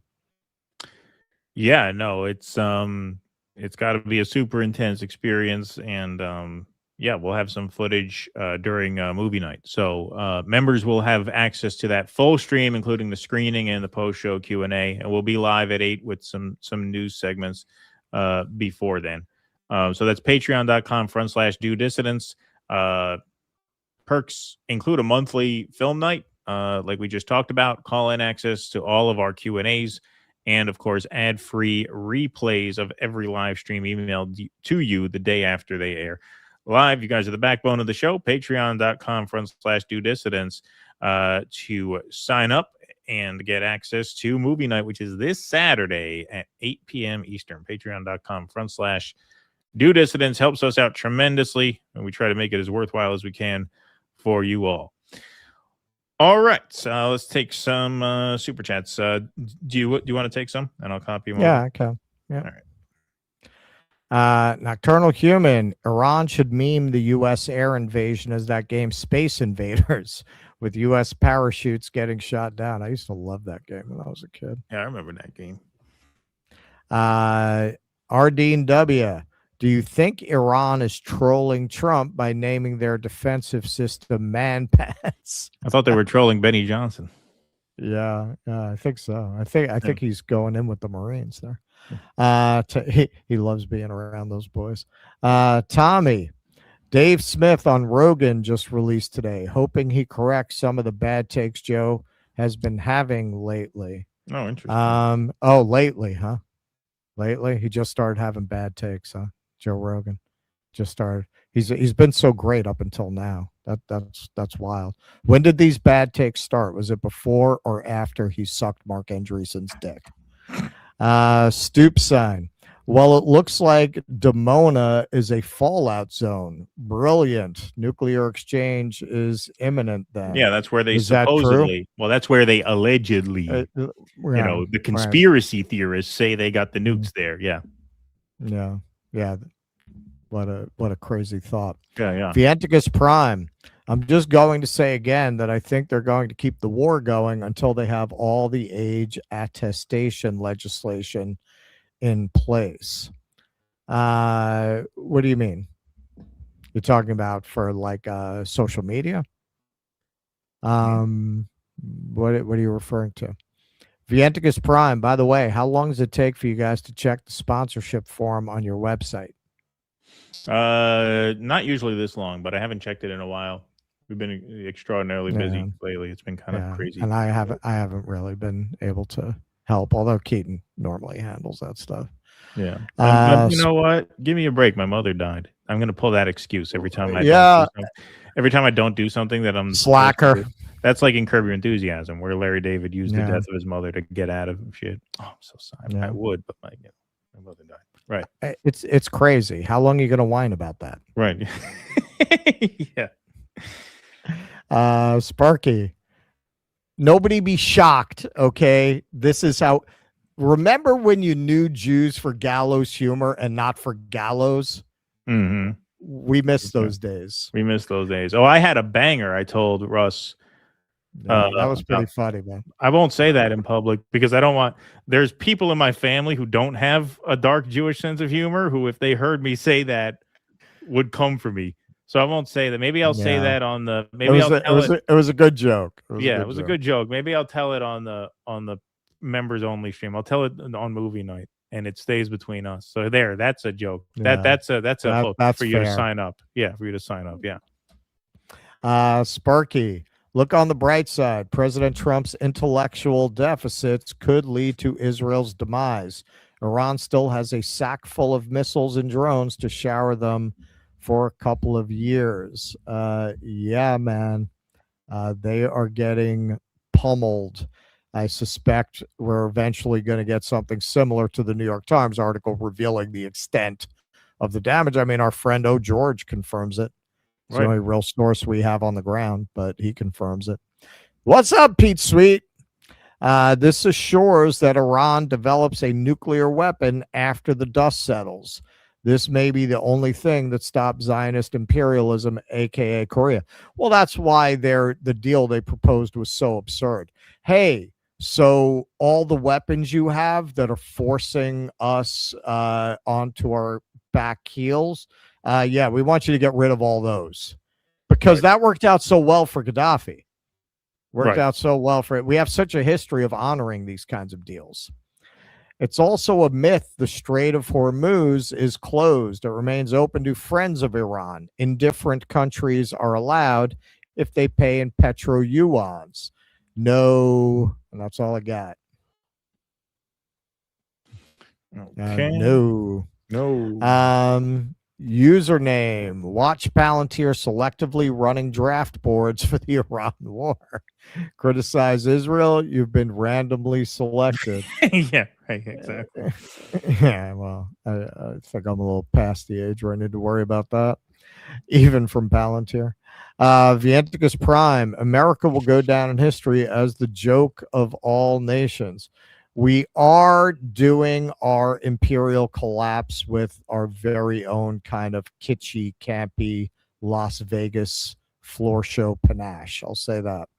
Yeah, no, it's got to be a super intense experience, and yeah, we'll have some footage during movie night. So members will have access to that full stream, including the screening and the post-show Q&A, and we'll be live at 8 with some news segments before then. So that's patreon.com/do dissidents. Perks include a monthly film night, like we just talked about, call-in access to all of our Q&As, and of course, ad-free replays of every live stream emailed to you the day after they air live. You guys are the backbone of the show. Patreon.com/do dissidents to sign up and get access to movie night, which is this Saturday at 8 p.m. Eastern. Patreon.com/do dissidents helps us out tremendously, and we try to make it as worthwhile as we can for you all. All right, so let's take some super chats. Do you want to take some, and I'll copy them? Yeah, I can. Yeah. All right. Nocturnal Human, Iran should meme the U.S. air invasion as that game Space Invaders, with U.S. parachutes getting shot down. I used to love that game when I was a kid. Yeah, I remember that game. Ardeen W., do you think Iran is trolling Trump by naming their defensive system ManPads? I thought they were trolling Benny Johnson. Yeah, I think so. I think he's going in with the Marines there. He loves being around those boys. Tommy, Dave Smith on Rogan just released today, hoping he corrects some of the bad takes Joe has been having lately. Oh, interesting. Lately, huh? Lately, he just started having bad takes, huh? Joe Rogan just started. He's been so great up until now. That's wild. When did these bad takes start? Was it before or after he sucked Mark Andreessen's dick? Stoop sign. Well, it looks like Dimona is a fallout zone. Brilliant. Nuclear exchange is imminent then. Yeah, that's where they Is that supposedly, well, that's where they allegedly, the conspiracy theorists say they got the nukes there. Yeah. Yeah. What a crazy thought. Yeah. Vienticus Prime. I'm just going to say again that I think they're going to keep the war going until they have all the age attestation legislation in place. What do you mean? You're talking about for like social media? What are you referring to? Vienticus Prime, by the way, how long does it take for you guys to check the sponsorship form on your website? Not usually this long, but I haven't checked it in a while. We've been extraordinarily busy lately. It's been kind of crazy. And I haven't really been able to help, although Keaton normally handles that stuff. Yeah. You know what? Give me a break. My mother died. I'm going to pull that excuse every time I don't do something that I'm slacker. That's like in Curb Your Enthusiasm, where Larry David used the death of his mother to get out of shit. Oh, I'm so sorry. I would, but my mother died. Right. It's crazy. How long are you going to whine about that? Right. Yeah. Sparky, nobody be shocked, okay? This is how. Remember when you knew Jews for gallows humor and not for gallows? Mm-hmm. We miss those days. We miss those days. Oh, I had a banger. I told Russ. That was pretty funny, man. I won't say that in public because I don't want. There's people in my family who don't have a dark Jewish sense of humor who, if they heard me say that, would come for me. So I won't say that. Maybe I'll say that on the. Maybe it was a good joke. It was a good joke. Maybe I'll tell it on the members only stream. I'll tell it on movie night, and it stays between us. So that's a joke. Yeah. That's for you to fair. sign up. Yeah, for you to sign up. Yeah. Sparky, look on the bright side. President Trump's intellectual deficits could lead to Israel's demise. Iran still has a sack full of missiles and drones to shower them for a couple of years. Yeah, man. They are getting pummeled. I suspect we're eventually going to get something similar to the New York Times article revealing the extent of the damage. I mean, our friend O. George confirms it. It's the only real source we have on the ground, but he confirms it. What's up, Pete Sweet? This assures that Iran develops a nuclear weapon after the dust settles. This may be the only thing that stops Zionist imperialism, a.k.a. Korea. Well, that's why the deal they proposed was so absurd. Hey, so all the weapons you have that are forcing us onto our back heels, yeah, we want you to get rid of all those. Because that worked out so well for Gaddafi. Worked out so well for it. We have such a history of honoring these kinds of deals. It's also a myth the Strait of Hormuz is closed. It remains open to friends of Iran. Indifferent countries are allowed if they pay in petro yuans. No, and that's all I got. Okay. No. Username, watch Palantir selectively running draft boards for the Iran war. Criticize Israel, you've been randomly selected. Yeah, right, exactly. Yeah, well, I think I'm a little past the age where I need to worry about that, even from Palantir. Vienticus Prime, America will go down in history as the joke of all nations. We are doing our imperial collapse with our very own kind of kitschy, campy Las Vegas floor show panache. I'll say that.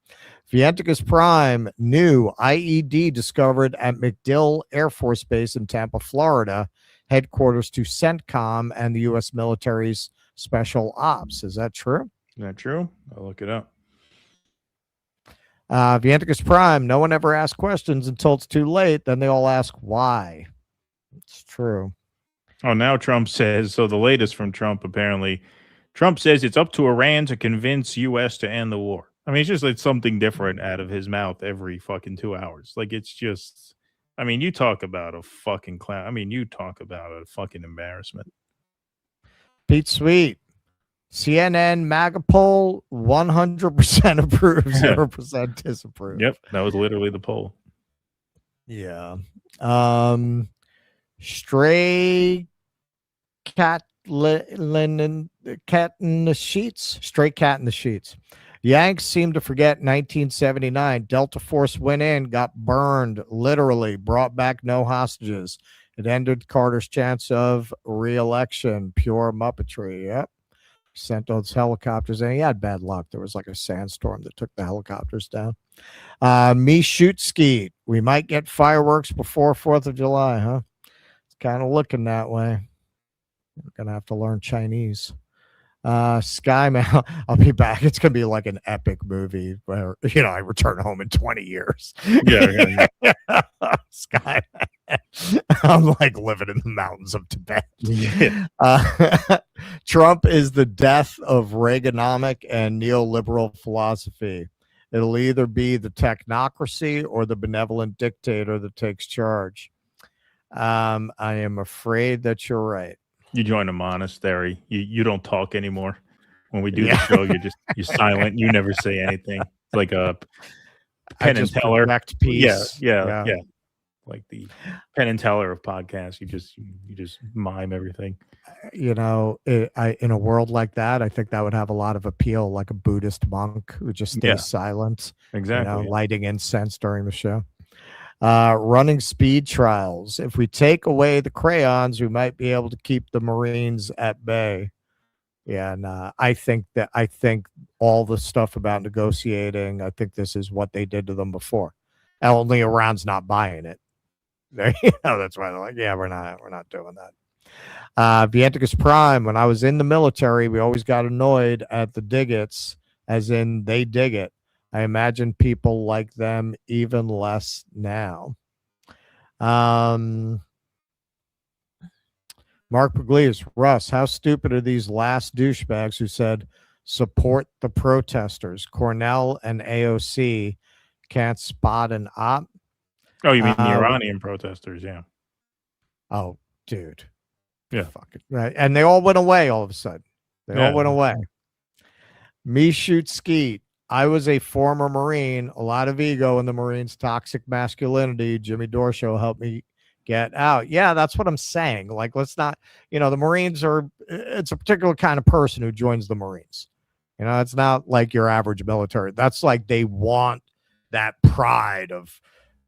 Vienticus Prime, new IED discovered at MacDill Air Force Base in Tampa, Florida, headquarters to CENTCOM and the U.S. military's special ops. Is that true? Is that true? I'll look it up. Vienticus Prime, no one ever asks questions until it's too late. Then they all ask why. It's true. Oh, now Trump says, so the latest from Trump, apparently, Trump says it's up to Iran to convince U.S. to end the war. I mean, it's just like something different out of his mouth every fucking 2 hours. Like, it's just, I mean, you talk about a fucking clown. I mean, you talk about a fucking embarrassment. Pete Sweet, CNN MAGA poll, 100% approve, 0% disapprove. Yep, that was literally the poll. Yeah. Stray cat cat in the sheets. Stray cat in the sheets. Yanks seem to forget 1979. Delta Force went in, got burned, literally, brought back no hostages. It ended Carter's chance of re-election. Pure muppetry. Yep. Sent those helicopters in. He had bad luck. There was like a sandstorm that took the helicopters down. Me shoot skeet. We might get fireworks before 4th of July, huh? It's kind of looking that way. We're going to have to learn Chinese. Skymail, I'll be back. It's going to be like an epic movie where, you know, I return home in 20 years. Yeah. Skymail. I'm like living in the mountains of Tibet. Yeah. Trump is the death of Reaganomic and neoliberal philosophy. It'll either be the technocracy or the benevolent dictator that takes charge. I am afraid that you're right. You join a monastery. You don't talk anymore. When we do the show, you're silent. You never say anything. It's like a Penn and Teller. Peace. Yeah. like the Penn and Teller of podcasts. You just mime everything. You know, in a world like that, I think that would have a lot of appeal, like a Buddhist monk who just stays silent, Exactly. you know, lighting incense during the show. Running speed trials. If we take away the crayons, we might be able to keep the Marines at bay. Yeah, and I think all the stuff about negotiating, I think this is what they did to them before. Only Iran's not buying it. You know, that's why they're like, yeah, we're not doing that. Vienticus Prime, when I was in the military, we always got annoyed at the diggits, as in they dig it. I imagine people like them even less now. Mark Pugliese, Russ, how stupid are these last douchebags who said support the protesters? Cornell and AOC can't spot an op. Oh, you mean the Iranian protesters? Yeah. Oh, dude. Yeah. Fucking right. And they all went away all of a sudden. They all went away. Me shoot skeet. I was a former Marine, a lot of ego in the Marines, toxic masculinity. Jimmy Dorshow helped me get out. Yeah, that's what I'm saying. Like, let's not, you know, the Marines it's a particular kind of person who joins the Marines. You know, it's not like your average military. That's like they want that pride of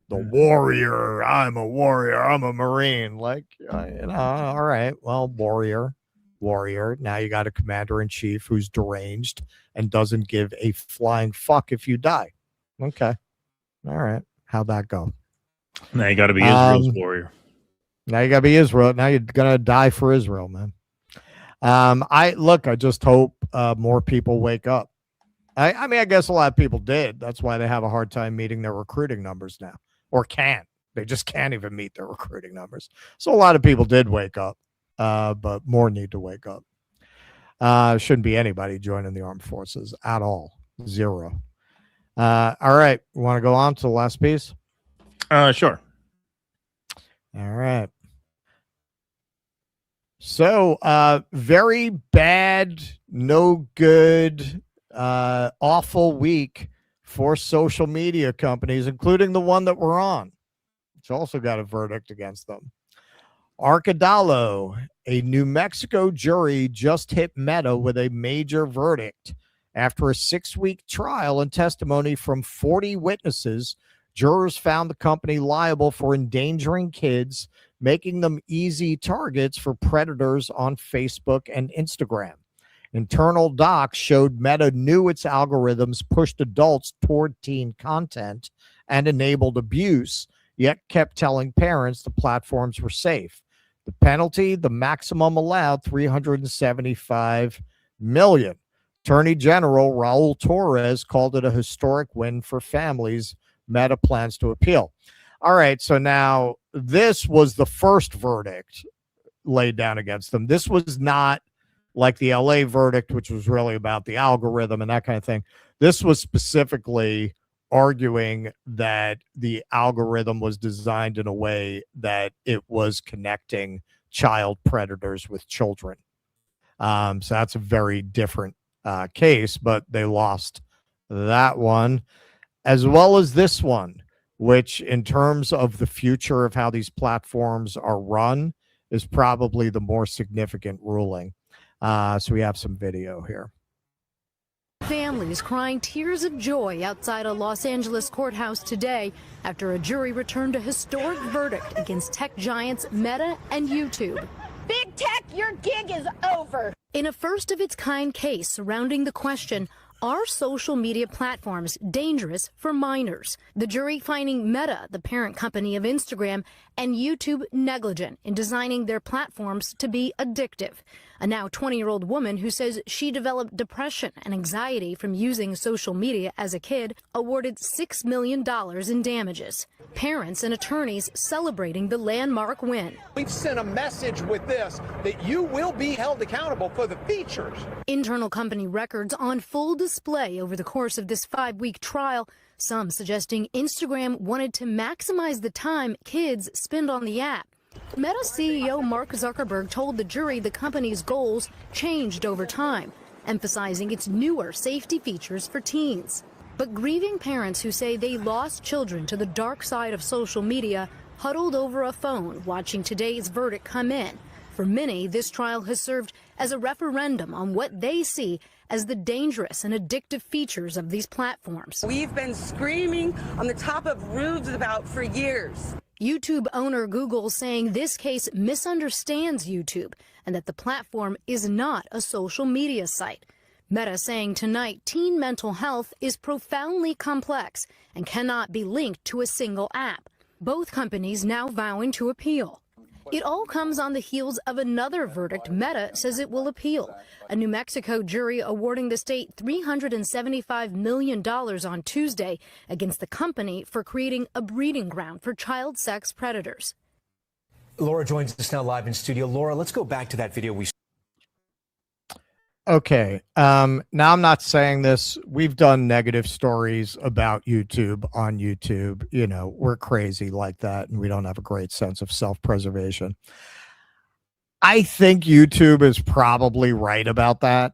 the warrior. I'm a warrior. I'm a Marine. Like, you know, all right. Well, warrior. Now you got a commander-in-chief who's deranged and doesn't give a flying fuck if you die. Okay. All right. How'd that go? Now you got to be Israel's warrior. Now you got to be Israel. Now you're going to die for Israel, man. I just hope more people wake up. I mean, I guess a lot of people did. That's why they have a hard time meeting their recruiting numbers now, or can't. They just can't even meet their recruiting numbers. So a lot of people did wake up, but more need to wake up. Shouldn't be anybody joining the armed forces at all. Zero. All right. Want to go on to the last piece? Sure. All right. So, very bad, no good, awful week for social media companies, including the one that we're on, which also got a verdict against them. Arcadalo, a New Mexico jury just hit Meta with a major verdict. After a 6-week trial and testimony from 40 witnesses, jurors found the company liable for endangering kids, making them easy targets for predators on Facebook and Instagram. Internal docs showed Meta knew its algorithms pushed adults toward teen content and enabled abuse, yet kept telling parents the platforms were safe. The penalty, the maximum allowed, $375 million. Attorney General Raul Torres called it a historic win for families. Meta plans to appeal. All right, so now this was the first verdict laid down against them. This was not like the LA verdict, which was really about the algorithm and that kind of thing. This was specifically arguing that the algorithm was designed in a way that it was connecting child predators with children. So that's a very different case, but they lost that one, as well as this one, which in terms of the future of how these platforms are run is probably the more significant ruling. So we have some video here. Families crying tears of joy outside a Los Angeles courthouse today after a jury returned a historic verdict against tech giants Meta and YouTube. Big Tech, your gig is over. In a first-of-its-kind case surrounding the question, are social media platforms dangerous for minors? The jury finding Meta, the parent company of Instagram, and YouTube negligent in designing their platforms to be addictive. A now 20-year-old woman who says she developed depression and anxiety from using social media as a kid awarded $6 million in damages. Parents and attorneys celebrating the landmark win. We've sent a message with this that you will be held accountable for the features. Internal company records on full display over the course of this 5-week trial, some suggesting Instagram wanted to maximize the time kids spend on the app. Meta CEO Mark Zuckerberg told the jury the company's goals changed over time, emphasizing its newer safety features for teens. But grieving parents who say they lost children to the dark side of social media huddled over a phone watching today's verdict come in. For many, this trial has served as a referendum on what they see as the dangerous and addictive features of these platforms. We've been screaming on the top of roofs about for years. YouTube owner Google saying this case misunderstands YouTube and that the platform is not a social media site. Meta saying tonight teen mental health is profoundly complex and cannot be linked to a single app. Both companies now vowing to appeal. It all comes on the heels of another verdict Meta says it will appeal. A New Mexico jury awarding the state $375 million on Tuesday against the company for creating a breeding ground for child sex predators. Laura joins us now live in studio. Laura, let's go back to that video we. Okay. Now I'm not saying this. We've done negative stories about YouTube on YouTube. You know, we're crazy like that, and we don't have a great sense of self-preservation. I think YouTube is probably right about that.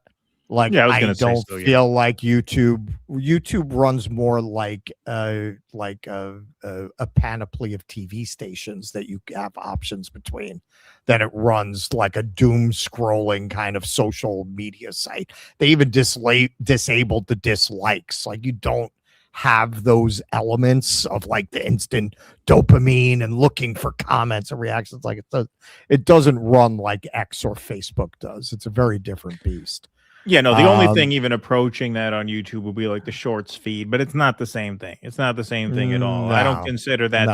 Like, Yeah, I was I gonna say don't so, yeah. feel like YouTube runs more like a panoply of TV stations that you have options between than it runs like a doom scrolling kind of social media site. They even disabled the dislikes. Like, you don't have those elements of like the instant dopamine and looking for comments and reactions. Like, it doesn't run like X or Facebook does. It's a very different beast. Yeah, no, the only thing even approaching that on YouTube would be like the shorts feed, but it's not the same thing. It's not the same thing at all. I don't consider that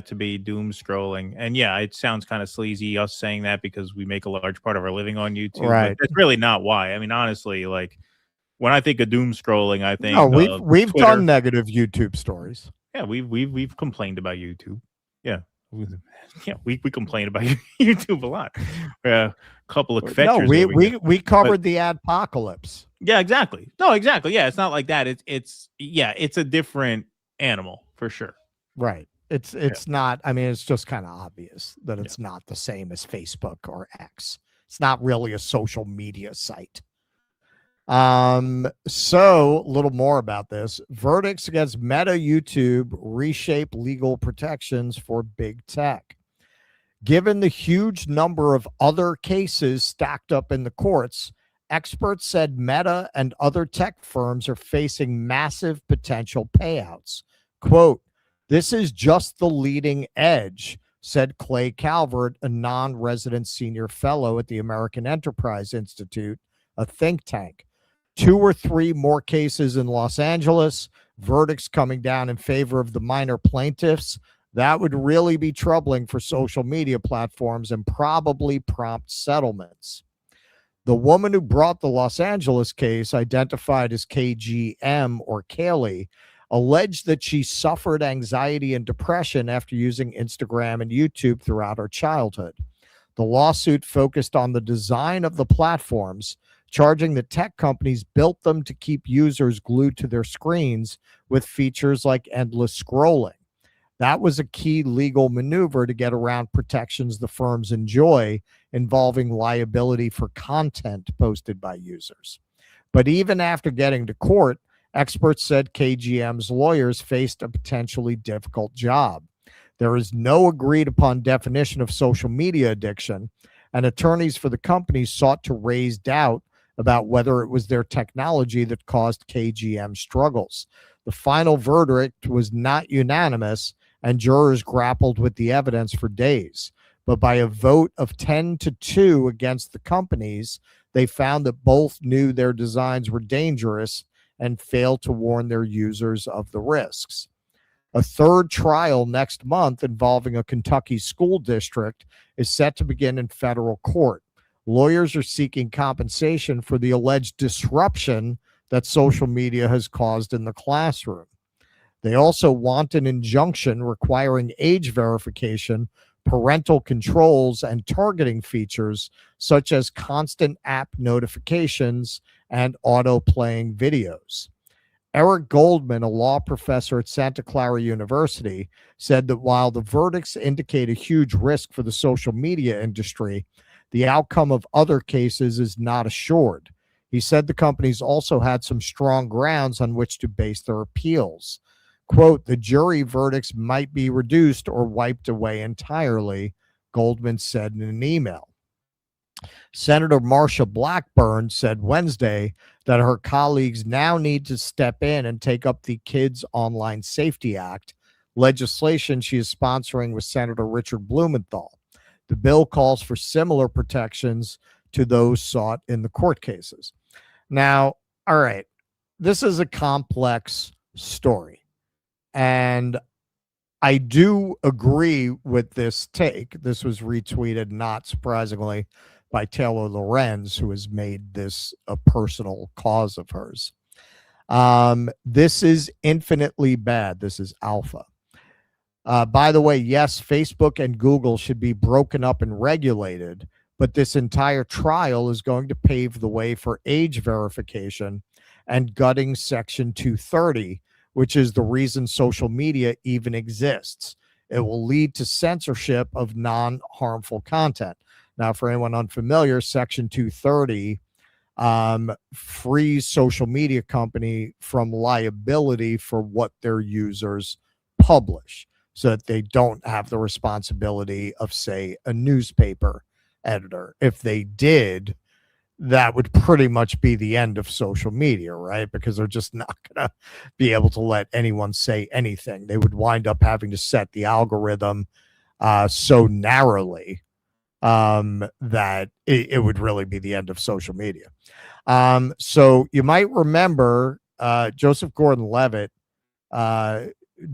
to be doom scrolling. And yeah, it sounds kind of sleazy us saying that because we make a large part of our living on YouTube. Right. But that's really not why. I mean, honestly, like when I think of doom scrolling, I think we've Twitter. done negative YouTube stories. Yeah, we've complained about YouTube. Yeah. Yeah, we complain about YouTube a lot. A couple of fetchers. No, we covered the adpocalypse. Yeah, exactly. No, exactly. Yeah, it's not like that. It's a different animal for sure. Right. It's not. I mean, it's just kind of obvious that it's not the same as Facebook or X. It's not really a social media site. So a little more about this. Verdicts against Meta, YouTube reshape legal protections for big tech. Given the huge number of other cases stacked up in the courts, experts said Meta and other tech firms are facing massive potential payouts. Quote, "This is just the leading edge," said Clay Calvert, a non-resident senior fellow at the American Enterprise Institute, a think tank. 2 or 3 more cases in Los Angeles, verdicts coming down in favor of the minor plaintiffs. That would really be troubling for social media platforms and probably prompt settlements. The woman who brought the Los Angeles case, identified as KGM or Kaylee, alleged that she suffered anxiety and depression after using Instagram and YouTube throughout her childhood. The lawsuit focused on the design of the platforms, charging that tech companies built them to keep users glued to their screens with features like endless scrolling. That was a key legal maneuver to get around protections the firms enjoy involving liability for content posted by users. But even after getting to court, experts said KGM's lawyers faced a potentially difficult job. There is no agreed upon definition of social media addiction, and attorneys for the companies sought to raise doubt about whether it was their technology that caused KGM struggles. The final verdict was not unanimous, and jurors grappled with the evidence for days. But by a vote of 10-2 against the companies, they found that both knew their designs were dangerous and failed to warn their users of the risks. A third trial next month involving a Kentucky school district is set to begin in federal court. Lawyers are seeking compensation for the alleged disruption that social media has caused in the classroom. They also want an injunction requiring age verification, parental controls, and targeting features such as constant app notifications and auto-playing videos. Eric Goldman, a law professor at Santa Clara University, said that while the verdicts indicate a huge risk for the social media industry, the outcome of other cases is not assured. He said the companies also had some strong grounds on which to base their appeals. Quote, the jury verdicts might be reduced or wiped away entirely, Goldman said in an email. Senator Marsha Blackburn said Wednesday that her colleagues now need to step in and take up the Kids Online Safety Act, legislation she is sponsoring with Senator Richard Blumenthal. The bill calls for similar protections to those sought in the court cases. Now, all right, this is a complex story. And I do agree with this take. This was retweeted, not surprisingly, by Taylor Lorenz, who has made this a personal cause of hers. This is infinitely bad. This is alpha. By the way, yes, Facebook and Google should be broken up and regulated, but this entire trial is going to pave the way for age verification and gutting Section 230, which is the reason social media even exists. It will lead to censorship of non-harmful content. Now, for anyone unfamiliar, Section 230 frees social media company from liability for what their users publish, so that they don't have the responsibility of, say, a newspaper editor. If they did, that would pretty much be the end of social media, right? Because they're just not going to be able to let anyone say anything. They would wind up having to set the algorithm so narrowly that it would really be the end of social media. So you might remember Joseph Gordon-Levitt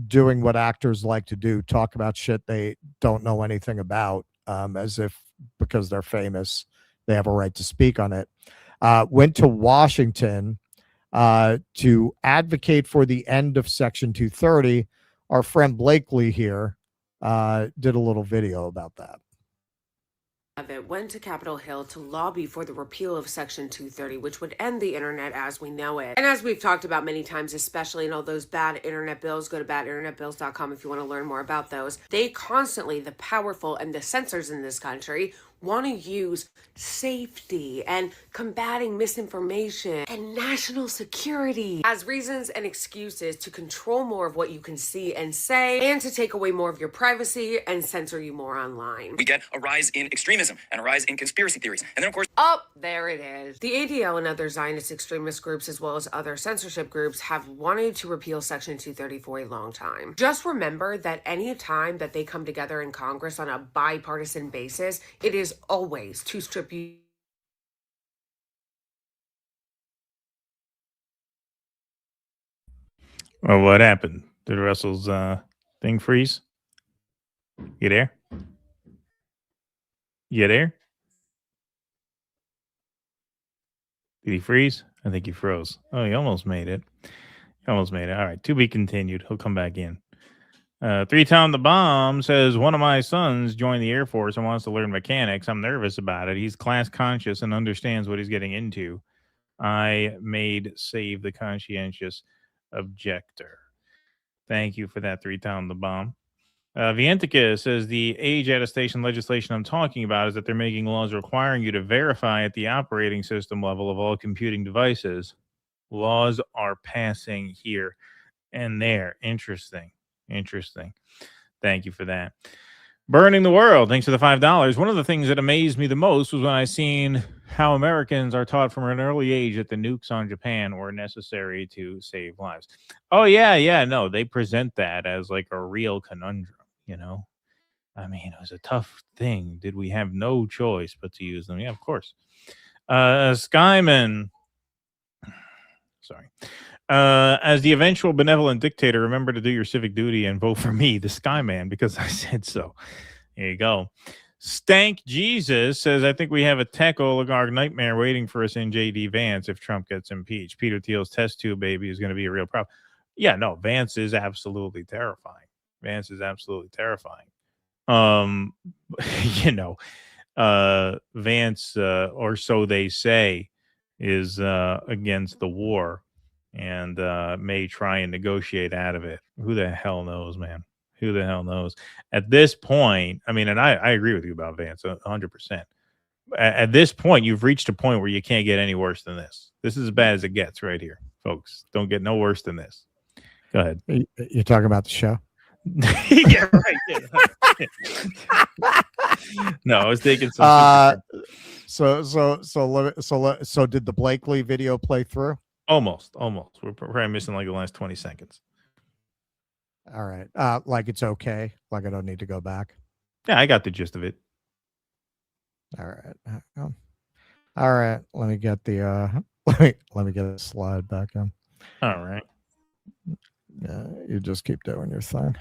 doing what actors like to do, talk about shit they don't know anything about, as if because they're famous, they have a right to speak on it. Went to Washington to advocate for the end of Section 230. Our friend Blakely here did a little video about that. It went to Capitol Hill to lobby for the repeal of Section 230, which would end the internet as we know it. And as we've talked about many times, especially in all those bad internet bills, go to badinternetbills.com if you want to learn more about those. They constantly, the powerful and the censors in this country, want to use safety and combating misinformation and national security as reasons and excuses to control more of what you can see and say, and to take away more of your privacy and censor you more online. We get a rise in extremism and a rise in conspiracy theories. And then, of course, oh, there it is. The ADL and other Zionist extremist groups, as well as other censorship groups, have wanted to repeal Section 230 for a long time. Just remember that any time that they come together in Congress on a bipartisan basis, it is always to strip you. Well, what happened? Did Russell's thing freeze? You there? You there? Did he freeze? I think he froze. Oh, he almost made it. He almost made it. All right, to be continued. He'll come back in. 3-Town the Bomb says, one of my sons joined the Air Force and wants to learn mechanics. I'm nervous about it. He's class conscious and understands what he's getting into. I made save the conscientious objector. Thank you for that, 3-Town the Bomb. Vientica says the age attestation legislation I'm talking about is that they're making laws requiring you to verify at the operating system level of all computing devices. Laws are passing here and there. Interesting. Thank you for that. Burning the World, thanks for the $5. One of the things that amazed me the most was when I seen how Americans are taught from an early age that the nukes on Japan were necessary to save lives. Oh, yeah, no, they present that as like a real conundrum, you know? I mean, it was a tough thing. Did we have no choice but to use them? Yeah, of course. Skyman. Sorry. As the eventual benevolent dictator, remember to do your civic duty and vote for me, the Skyman, because I said so. There you go. Stank Jesus says, I think we have a tech oligarch nightmare waiting for us in J.D. Vance if Trump gets impeached. Peter Thiel's test tube baby is going to be a real problem. Yeah, no, Vance is absolutely terrifying. Vance, or so they say, is against the war and may try and negotiate out of it. Who the hell knows, man? Who the hell knows? At this point, I mean, and I agree with you about Vance 100%. At this point, you've reached a point where you can't get any worse than this. This is as bad as it gets right here, folks. Don't get no worse than this. Go ahead. You're talking about the show? Yeah, right. Yeah. No, I was taking some. So did the Blakely video play through? Almost. We're probably missing like the last 20 seconds. All right. Like it's okay. Like I don't need to go back. Yeah, I got the gist of it. All right. All right. Let me get the let me get the slide back in. All right. Yeah, you just keep doing your thing.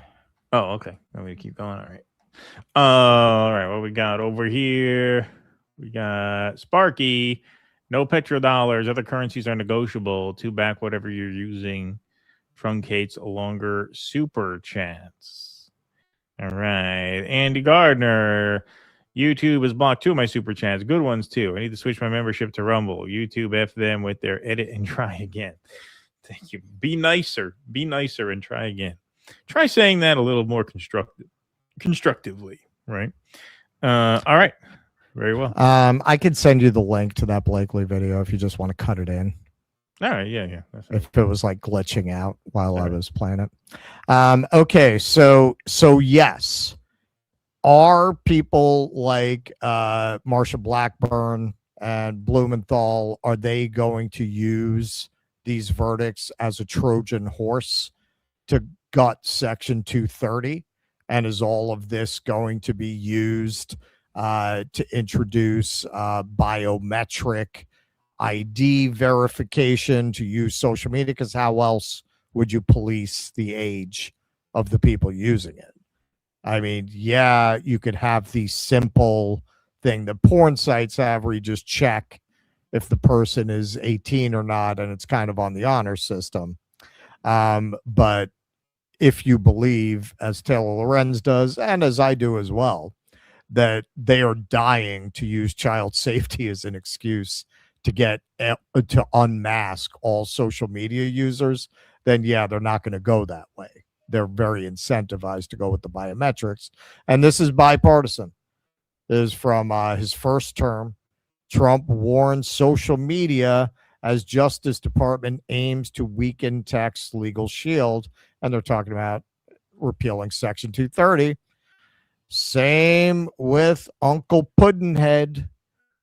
Oh, okay. Want me to keep going? All right. All right. What we got over here? We got Sparky. No petrodollars. Other currencies are negotiable. To back whatever you're using truncates a longer super chats. All right. Andy Gardner. YouTube has blocked 2 of my super chats. Good ones, too. I need to switch my membership to Rumble. YouTube F them with their edit and try again. Thank you. Be nicer. Be nicer and try again. Try saying that a little more constructively, right? All right. Very well. I could send you the link to that Blakely video if you just want to cut it in. All right. Yeah. That's right. If it was like glitching out while I was playing it. Okay. So yes. Are people like Marsha Blackburn and Blumenthal, are they going to use these verdicts as a Trojan horse to gut Section 230? And is all of this going to be used to introduce biometric ID verification, to use social media? Because how else would you police the age of the people using it? I mean, yeah, you could have the simple thing that porn sites have where you just check if the person is 18 or not, and it's kind of on the honor system. But if you believe, as Taylor Lorenz does, and as I do as well, that they are dying to use child safety as an excuse to get to unmask all social media users, then yeah, they're not going to go that way. They're very incentivized to go with the biometrics. And this is bipartisan. This is from his first term. Trump warns social media as Justice Department aims to weaken tech's legal shield. And they're talking about repealing Section 230. Same with Uncle Puddinhead.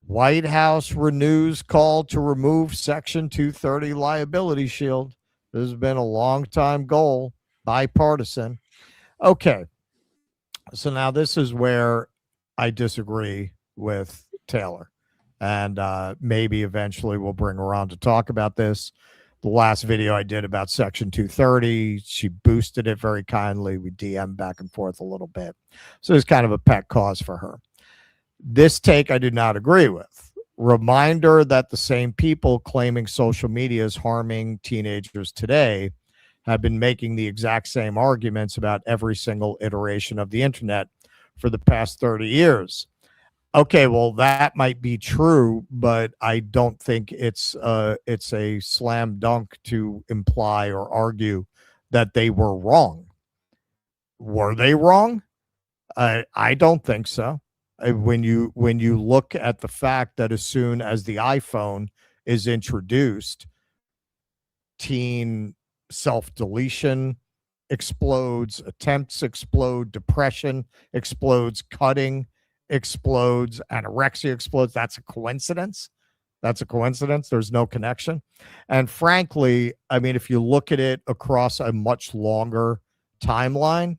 White House renews call to remove Section 230 liability shield. This has been a long time goal. Bipartisan. Okay. So now this is where I disagree with Taylor. And maybe eventually we'll bring her on to talk about this. The last video I did about Section 230, she boosted it very kindly. We DM'd back and forth a little bit. So it's kind of a pet cause for her. This take I do not agree with. Reminder that the same people claiming social media is harming teenagers today have been making the exact same arguments about every single iteration of the internet for the past 30 years. Okay, well, that might be true, but I don't think it's a slam dunk to imply or argue that they were wrong. Were they wrong? I don't think so. When you look at the fact that as soon as the iPhone is introduced, teen self-deletion explodes, attempts explode, depression explodes, cutting explodes, anorexia explodes. That's a coincidence. That's a coincidence. There's no connection. And frankly, I mean, if you look at it across a much longer timeline,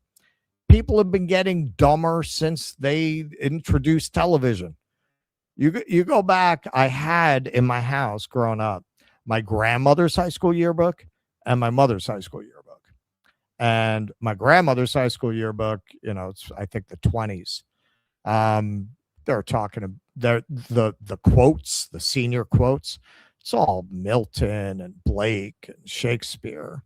people have been getting dumber since they introduced television. You go back, I had in my house growing up my grandmother's high school yearbook and my mother's high school yearbook. And my grandmother's high school yearbook, it's I think the 20s. They're talking the quotes, the senior quotes. It's all Milton and Blake and Shakespeare.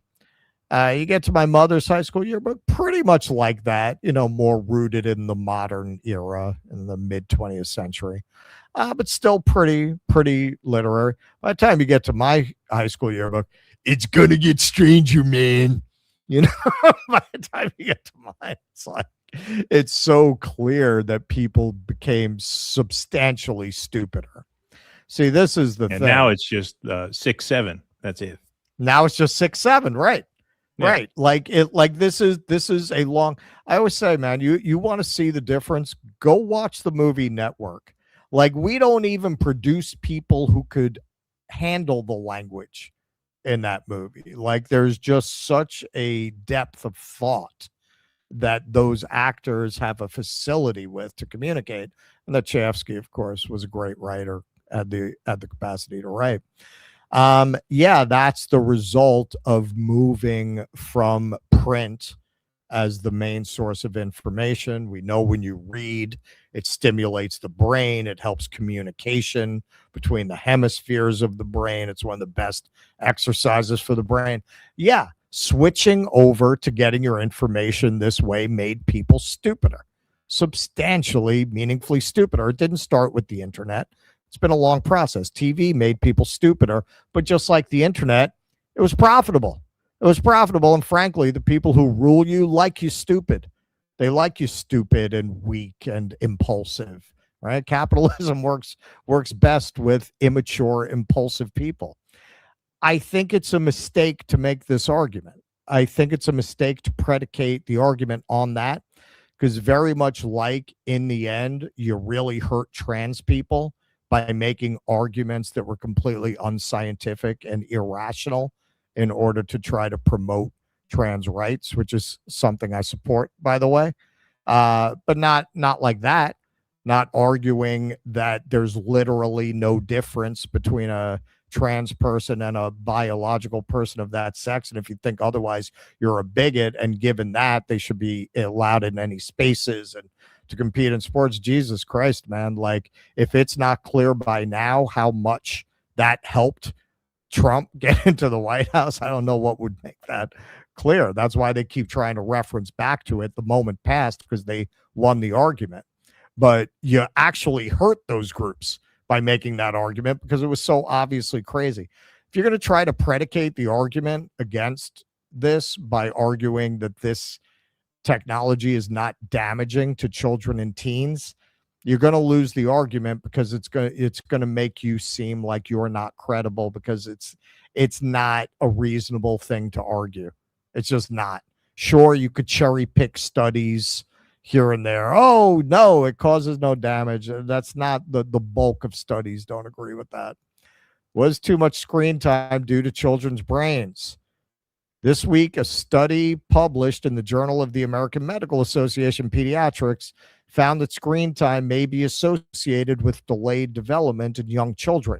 You get to my mother's high school yearbook, pretty much like that, more rooted in the modern era in the mid 20th century, but still pretty literary. By the time you get to my high school yearbook, it's gonna get stranger, man. By the time you get to mine, it's like it's so clear that people became substantially stupider. See, this is the thing. Now it's just 6-7. That's it. Now it's just 6-7, right? Yeah. Right. Like this is a long, I always say, man, you want to see the difference, go watch the movie Network. Like, we don't even produce people who could handle the language in that movie. Like, there's just such a depth of thought that those actors have a facility with to communicate. And that Chayefsky, of course, was a great writer, had the capacity to write. Yeah, that's the result of moving from print as the main source of information. We know when you read, it stimulates the brain, it helps communication between the hemispheres of the brain. It's one of the best exercises for the brain. Yeah, switching over to getting your information this way made people stupider, substantially, meaningfully stupider. It didn't start with the internet. It's been a long process. TV made people stupider, but just like the internet, it was profitable. It was profitable, and frankly, the people who rule you like you stupid. They like you stupid and weak and impulsive, right? Capitalism works best with immature, impulsive people. I think it's a mistake to make this argument. I think it's a mistake to predicate the argument on that, because very much like in the end, you really hurt trans people by making arguments that were completely unscientific and irrational in order to try to promote trans rights, which is something I support, by the way. But not like that, not arguing that there's literally no difference between a trans person and a biological person of that sex. And if you think otherwise, you're a bigot. And given that, they should be allowed in any spaces and to compete in sports. Jesus Christ, man. Like, if it's not clear by now how much that helped Trump get into the White House, I don't know what would make that clear. That's why they keep trying to reference back to it the moment passed, because they won the argument. But you actually hurt those groups by making that argument because it was so obviously crazy. If you're going to try to predicate the argument against this by arguing that this technology is not damaging to children and teens, you're going to lose the argument, because it's going to make you seem like you're not credible, because it's not a reasonable thing to argue. It's just not. Sure, you could cherry pick studies here and there. Oh, no, it causes no damage. That's not the bulk of studies. Don't agree with that. Was too much screen time due to children's brains? This week, a study published in the Journal of the American Medical Association Pediatrics found that screen time may be associated with delayed development in young children.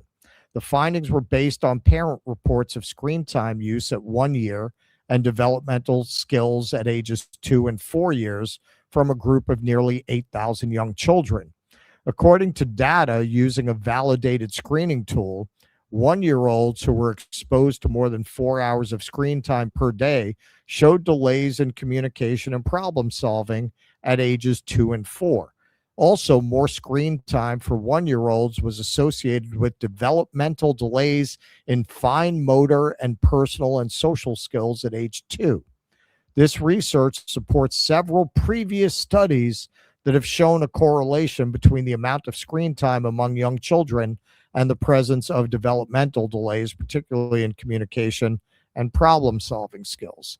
The findings were based on parent reports of screen time use at 1 year and developmental skills at ages 2 and 4 years from a group of nearly 8,000 young children. According to data using a validated screening tool, 1-year-olds who were exposed to more than 4 hours of screen time per day showed delays in communication and problem solving at ages 2 and 4. Also, more screen time for 1-year-olds was associated with developmental delays in fine motor and personal and social skills at age 2. This research supports several previous studies that have shown a correlation between the amount of screen time among young children and the presence of developmental delays, particularly in communication and problem-solving skills.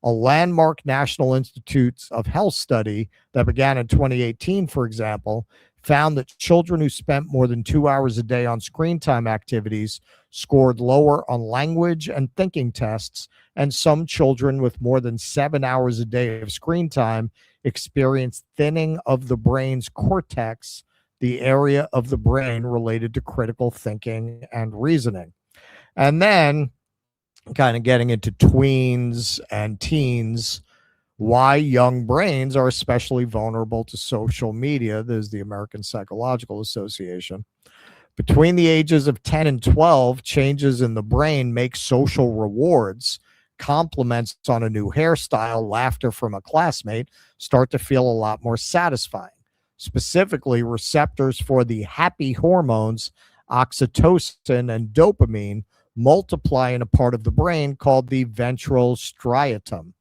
A landmark National Institutes of Health study that began in 2018, for example, found that children who spent more than 2 hours a day on screen time activities scored lower on language and thinking tests, and some children with more than 7 hours a day of screen time experienced thinning of the brain's cortex, the area of the brain related to critical thinking and reasoning. And then, kind of getting into tweens and teens, why young brains are especially vulnerable to social media. There's the American Psychological Association. Between the ages of 10 and 12, changes in the brain make social rewards, compliments on a new hairstyle, laughter from a classmate, start to feel a lot more satisfying. Specifically, receptors for the happy hormones, oxytocin and dopamine, multiply in a part of the brain called the ventral striatum,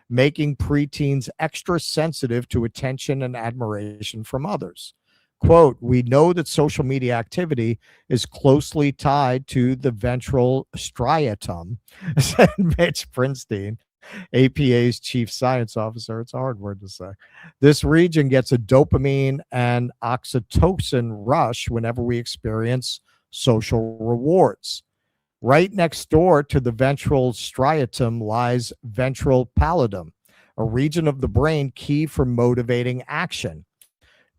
making preteens extra sensitive to attention and admiration from others. Quote, "We know that social media activity is closely tied to the ventral striatum," said Mitch Prinstein, APA's chief science officer. It's a hard word to say. This region gets a dopamine and oxytocin rush whenever we experience social rewards. Right next door to the ventral striatum lies ventral pallidum, a region of the brain key for motivating action.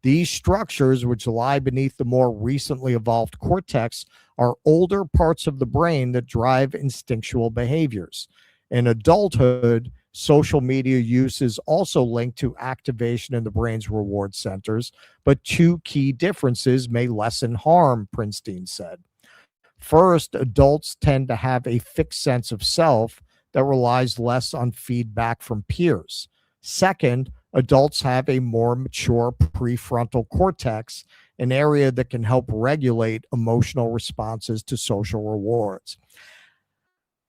These structures, which lie beneath the more recently evolved cortex, are older parts of the brain that drive instinctual behaviors. In adulthood, social media use is also linked to activation in the brain's reward centers, but two key differences may lessen harm, Prinstein said. First, adults tend to have a fixed sense of self that relies less on feedback from peers. Second, adults have a more mature prefrontal cortex, an area that can help regulate emotional responses to social rewards.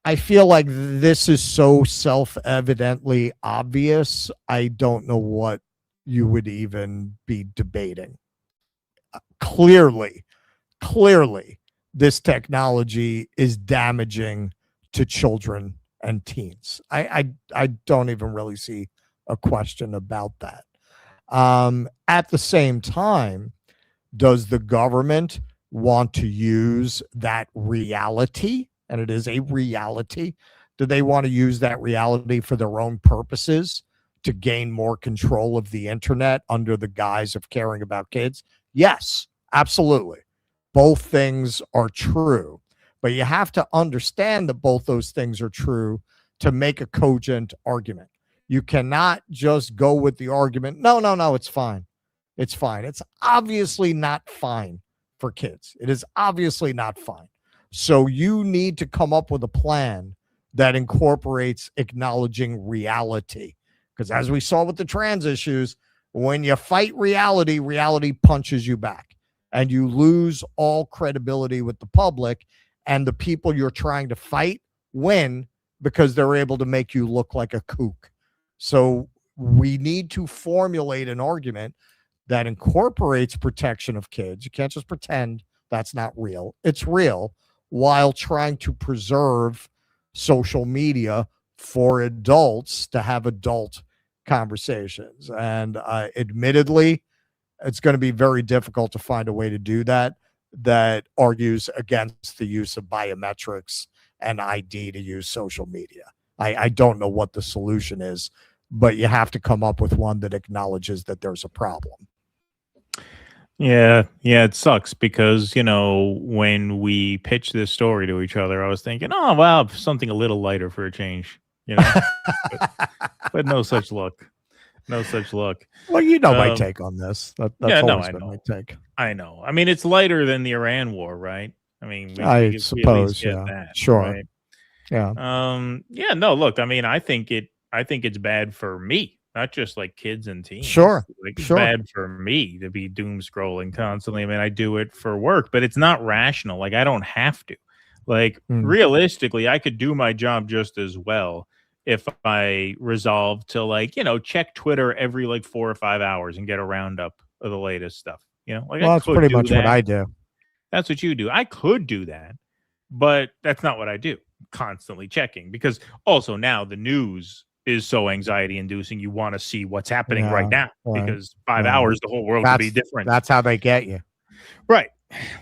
I feel like this is so self-evidently obvious, I don't know what you would even be debating. Clearly, this technology is damaging to children and teens. I don't even really see a question about that. At the same time, does the government want to use that reality? And it is a reality. Do they want to use that reality for their own purposes to gain more control of the internet under the guise of caring about kids? Yes, absolutely. Both things are true. But you have to understand that both those things are true to make a cogent argument. You cannot just go with the argument, no, it's fine. It's fine. It's obviously not fine for kids. It is obviously not fine. So you need to come up with a plan that incorporates acknowledging reality. Because as we saw with the trans issues, when you fight reality, reality punches you back. And you lose all credibility with the public. And the people you're trying to fight win because they're able to make you look like a kook. So we need to formulate an argument that incorporates protection of kids. You can't just pretend that's not real. It's real, while trying to preserve social media for adults to have adult conversations. And admittedly, it's going to be very difficult to find a way to do that argues against the use of biometrics and ID to use social media. I don't know what the solution is, but you have to come up with one that acknowledges that there's a problem. Yeah, it sucks because, when we pitched this story to each other, I was thinking, oh, wow, something a little lighter for a change, but no such luck. No such luck. Well, my take on this. That's always been my take. I know. I mean, it's lighter than the Iran war, right? I mean, I suppose, yeah. That, sure. Right? Yeah. No, look, I mean, I think it's bad for me, not just like kids and teens. Sure. Like it's bad for me to be doom scrolling constantly. I mean, I do it for work, but it's not rational. Like I don't have to. Like realistically, I could do my job just as well if I resolve to check Twitter every 4 or 5 hours and get a roundup of the latest stuff. Well, that's pretty much what I do. That's what you do. I could do that, but that's not what I do. Constantly checking, because also now the news is so anxiety inducing. You want to see what's happening right now, because 5 hours, the whole world could be different. That's how they get you. Right.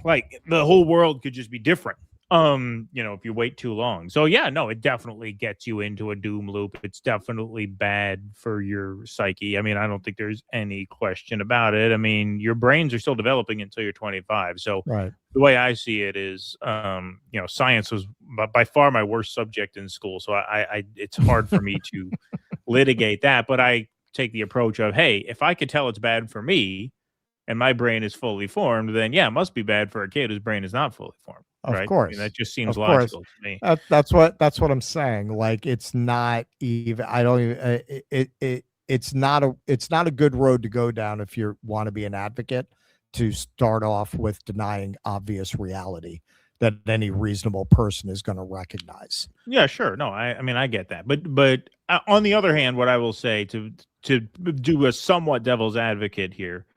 Like the whole world could just be different. If you wait too long. So yeah, no, it definitely gets you into a doom loop. It's definitely bad for your psyche. I mean, I don't think there's any question about it. I mean, your brains are still developing until you're 25. So right. The way I see it is, science was by far my worst subject in school. So it's hard for me to litigate that, but I take the approach of, hey, if I could tell it's bad for me and my brain is fully formed, then yeah, it must be bad for a kid whose brain is not fully formed. Of right? course. I mean, that just seems logical to me. That's what I'm saying. Like it's not even. I don't even. It's not a good road to go down if you want to be an advocate. To start off with denying obvious reality that any reasonable person is going to recognize. Yeah, sure. No, I mean I get that, but on the other hand, what I will say to do a somewhat devil's advocate here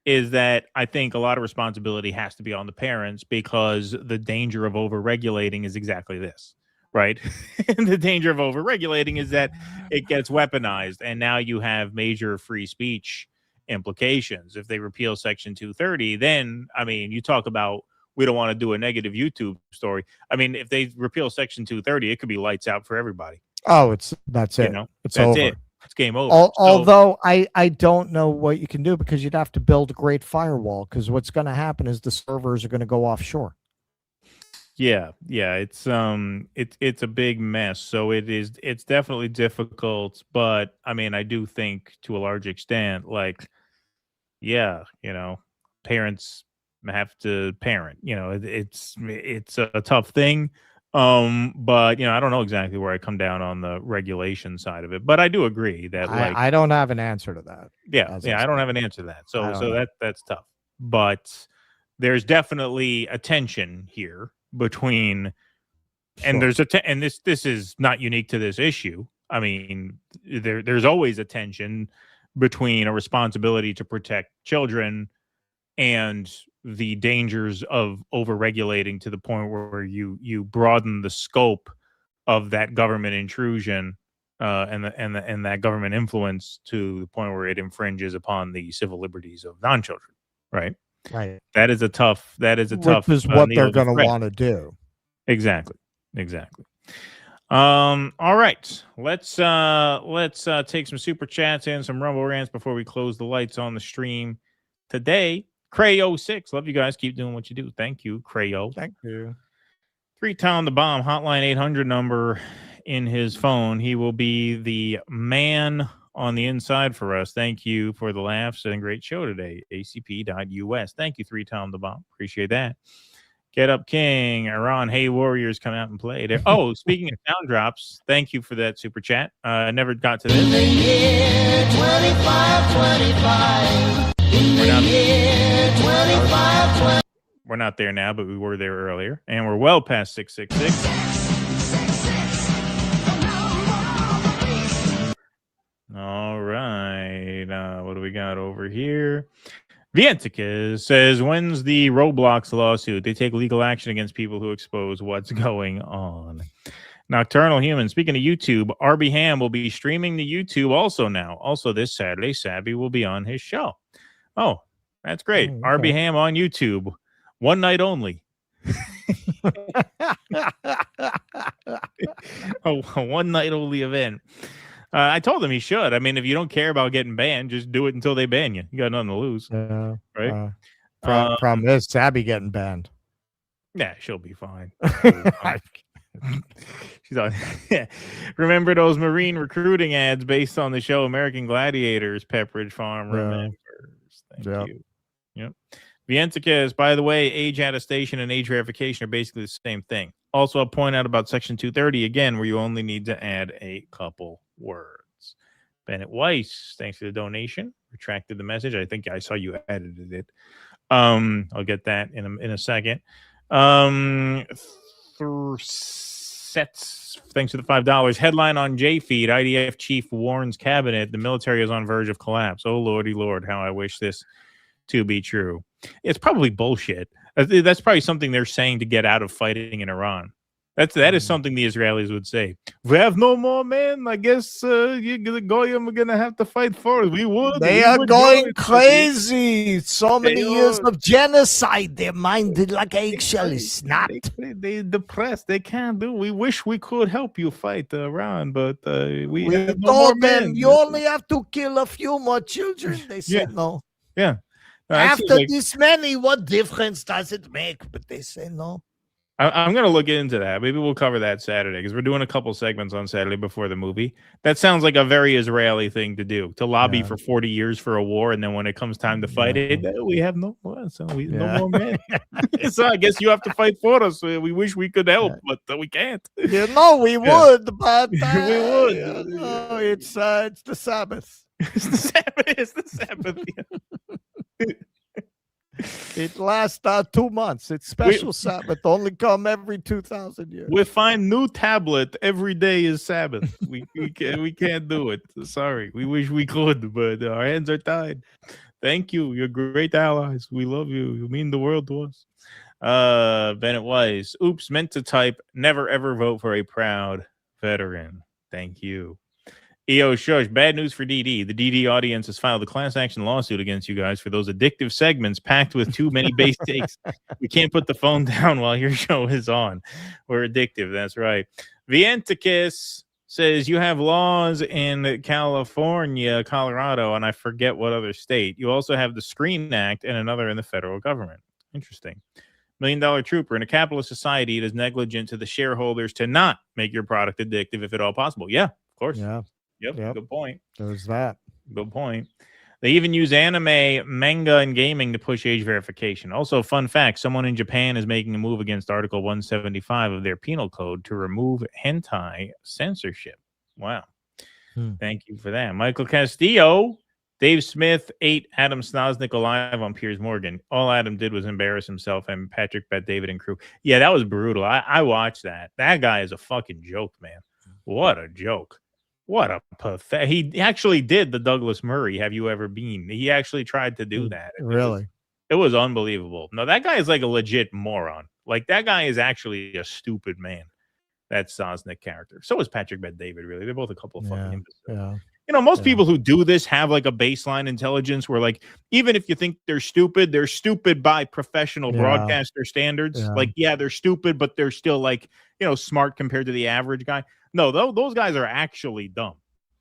is that I think a lot of responsibility has to be on the parents, because the danger of over-regulating is exactly this, right? And the danger of overregulating is that it gets weaponized, and now you have major free speech implications. If they repeal Section 230, then, I mean, you talk about we don't want to do a negative YouTube story. I mean, if they repeal Section 230, it could be lights out for everybody. Oh, that's it. You know, It's that's over. it. It's game over. Although I don't know what you can do, because you'd have to build a great firewall, because what's going to happen is the servers are going to go offshore. Yeah, it's a big mess. So it's definitely difficult, but I mean, I do think to a large extent, like, yeah, you know, parents have to parent. You know, it's a tough thing. But you know, I don't know exactly where I come down on the regulation side of it, but I do agree that I don't have an answer to that. Yeah, I don't have an answer to that. So that's tough. But there's definitely a tension here between, and there's and this is not unique to this issue. I mean, there's always a tension between a responsibility to protect children and the dangers of overregulating to the point where you broaden the scope of that government intrusion and that government influence to the point where it infringes upon the civil liberties of non-children. Right. That is a tough. Which is what they're going to want to do. Exactly. All right. Let's take some super chats and some Rumble rants before we close the lights on the stream today. Crayo6, love you guys. Keep doing what you do. Thank you, Crayo. Thank you. 3-Town the Bomb hotline 800 number in his phone. He will be the man on the inside for us. Thank you for the laughs and great show today. ACP.US. Thank you, 3-Town the Bomb. Appreciate that. Get Up King, Iran, hey Warriors, come out and play. Oh, speaking of sound drops, thank you for that super chat. I never got to this. In the year 2525. In the year 2520. We're not there now, but we were there earlier, and we're well past 666. All right, what do we got over here? Vientica says, when's the Roblox lawsuit? They take legal action against people who expose what's going on. Nocturnal Human, speaking of YouTube, RB Ham will be streaming to YouTube also now. Also this Saturday, Sabby will be on his show. Oh, that's great. Okay. RB Ham on YouTube. One night only. A one night only event. I told him he should. I mean, if you don't care about getting banned, just do it until they ban you. You got nothing to lose. Right? Problem is Sabby getting banned. Yeah, she'll be fine. She's on. Remember those Marine recruiting ads based on the show American Gladiators? Pepperidge Farm remembers. Thank you. Yep. Vienticas, by the way, age attestation and age verification are basically the same thing. Also, I'll point out about Section 230 again, where you only need to add a couple words. Bennett Weiss, thanks for the donation. Retracted the message. I think I saw you edited it. I'll get that in a second. Sets, thanks for the $5. Headline on JFeed: IDF chief warns cabinet the military is on verge of collapse. Oh lordy lord, how I wish this to be true. It's probably bullshit. That's probably something they're saying to get out of fighting in Iran. That is something the Israelis would say. We have no more men. I guess the Goyim are going to have to fight for us. We would. They are going crazy. So many years of genocide. They're minded like eggshell. It's not. They're depressed. They can't do. We wish we could help you fight Iran, but we have no more told them men. you only have to kill a few more children. They said no. Yeah. After this many, what difference does it make? But they say no. I'm going to look into that. Maybe we'll cover that Saturday because we're doing a couple segments on Saturday before the movie. That sounds like a very Israeli thing to do, to lobby for 40 years for a war. And then when it comes time to fight it, we have no more. So no more men. So I guess you have to fight for us. We wish we could help, but we can't. You know, we would, but we would. It's the Sabbath. It's the Sabbath. It's the Sabbath. It lasts 2 months. It's special Sabbath. Only come every 2,000 years. We find new tablet every day is Sabbath. We can't do it. Sorry. We wish we could, but our hands are tied. Thank you. You're great allies. We love you. You mean the world to us. Bennett Weiss. Oops, meant to type. Never ever vote for a proud veteran. Thank you. EO Shush, bad news for DD. The DD audience has filed a class action lawsuit against you guys for those addictive segments packed with too many base takes. You can't put the phone down while your show is on. We're addictive. That's right. Vientikis says you have laws in California, Colorado, and I forget what other state. You also have the Screen Act and another in the federal government. Interesting. $1 Million Trooper. In a capitalist society, it is negligent to the shareholders to not make your product addictive if at all possible. Yeah, of course. Yeah. Yep. Good point. There's that. Good point. They even use anime, manga, and gaming to push age verification. Also, fun fact, someone in Japan is making a move against Article 175 of their penal code to remove hentai censorship. Wow. Thank you for that. Michael Castillo, Dave Smith, 8 Adam Snosnick alive on Piers Morgan. All Adam did was embarrass himself and Patrick Bet-David and crew. Yeah, that was brutal. I watched that. That guy is a fucking joke, man. What a joke. What a pathetic. He actually did the Douglas Murray. Have you ever been? He actually tried to do that. Really? It was unbelievable. No, that guy is like a legit moron. Like, that guy is actually a stupid man. That Sosnick character. So is Patrick Bet-David, really. They're both a couple of fucking imbeciles. Yeah. You know, most people who do this have like a baseline intelligence where, like, even if you think they're stupid by professional broadcaster standards. Yeah. Like, yeah, they're stupid, but they're still, like, you know, smart compared to the average guy. No, those guys are actually dumb.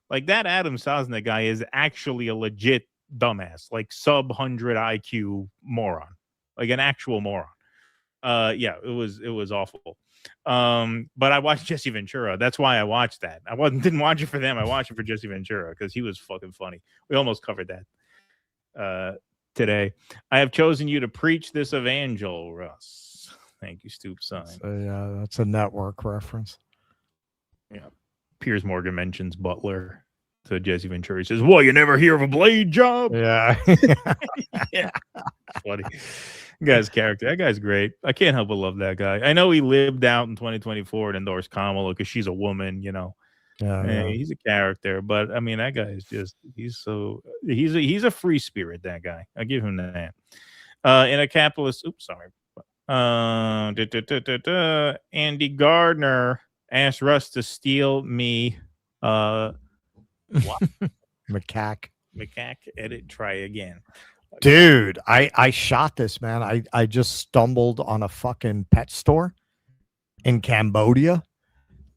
Like, that Adam Sosnick guy is actually a legit dumbass, like sub 100 IQ moron, like an actual moron. Yeah, it was awful. But I watched Jesse Ventura. That's why I watched that. Didn't watch it for them. I watched it for Jesse Ventura because he was fucking funny. We almost covered that today. I have chosen you to preach this evangel, Russ. Thank you, Stoop Sign. So, that's a network reference. Yeah. Piers Morgan mentions Butler to Jesse Ventura. He says, "Well, you never hear of a blade job?" Yeah. Yeah. Funny. Guy's character. That guy's great. I can't help but love that guy. I know he lived out in 2024 and endorsed Kamala because she's a woman, you know. Yeah. He's a character, but I mean, that guy is just he's a free spirit, that guy. I give him that. In a capitalist Andy Gardner asked Russ to steal me what? Macaque. Edit, try again. Dude, I shot this, man. I just stumbled on a fucking pet store in Cambodia.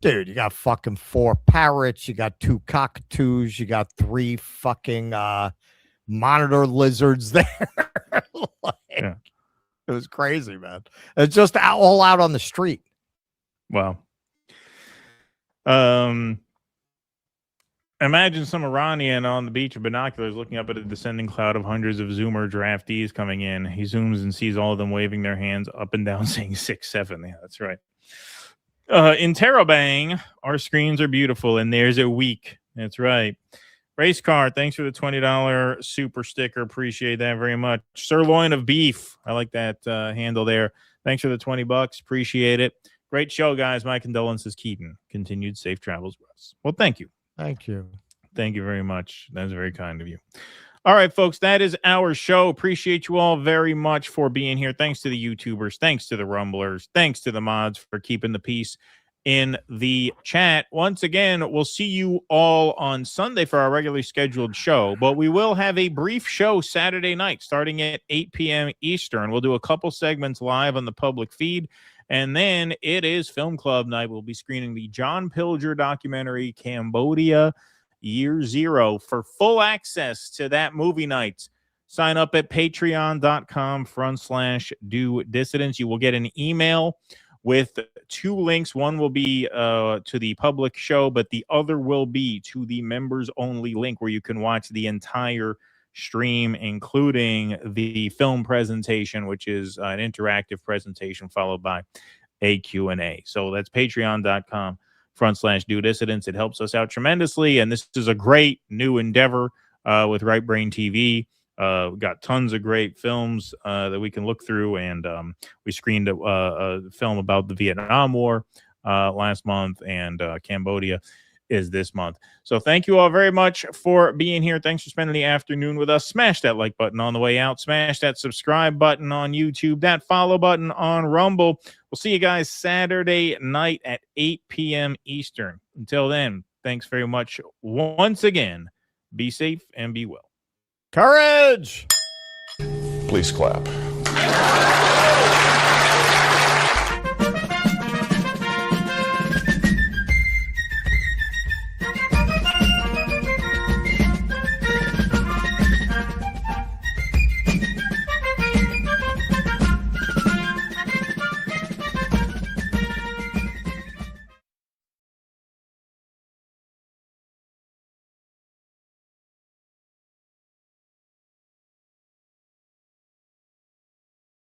Dude, you got fucking 4 parrots, you got 2 cockatoos, you got 3 fucking monitor lizards there. It was crazy, man. It's just all out on the street. Wow. Imagine some Iranian on the beach with binoculars looking up at a descending cloud of hundreds of Zoomer draftees coming in. He zooms and sees all of them waving their hands up and down saying 6-7. Yeah, that's right. In Terabang, our screens are beautiful and theirs are weak. That's right. Race car, thanks for the $20 super sticker. Appreciate that very much. Sirloin of beef. I like that handle there. Thanks for the $20. Appreciate it. Great show, guys. My condolences, Keaton. Continued safe travels, Russ. Well, thank you. Thank you. Thank you very much. That's very kind of you. All right, folks, that is our show. Appreciate you all very much for being here. Thanks to the YouTubers. Thanks to the Rumblers. Thanks to the mods for keeping the peace in the chat. Once again, we'll see you all on Sunday for our regularly scheduled show, but we will have a brief show Saturday night starting at 8 p.m. Eastern. We'll do a couple segments live on the public feed. And then it is Film Club night. We'll be screening the John Pilger documentary, Cambodia Year Zero. For full access to that movie night, sign up at patreon.com/do dissidents. You will get an email with 2 links. One will be to the public show, but the other will be to the members only link where you can watch the entire stream, including the film presentation, which is an interactive presentation followed by a Q&A. So that's patreon.com/do dissidents. It helps us out tremendously. And this is a great new endeavor with Right Brain TV. We've got tons of great films that we can look through. And we screened a film about the Vietnam War last month and Cambodia. is this month. So thank you all very much for being here. Thanks for spending the afternoon with us. Smash that like button on the way out. Smash that subscribe button on YouTube, that follow button on Rumble. We'll see you guys Saturday night at 8 p.m. Eastern. Until then, thanks very much once again. Be safe and be well. Courage! Please clap.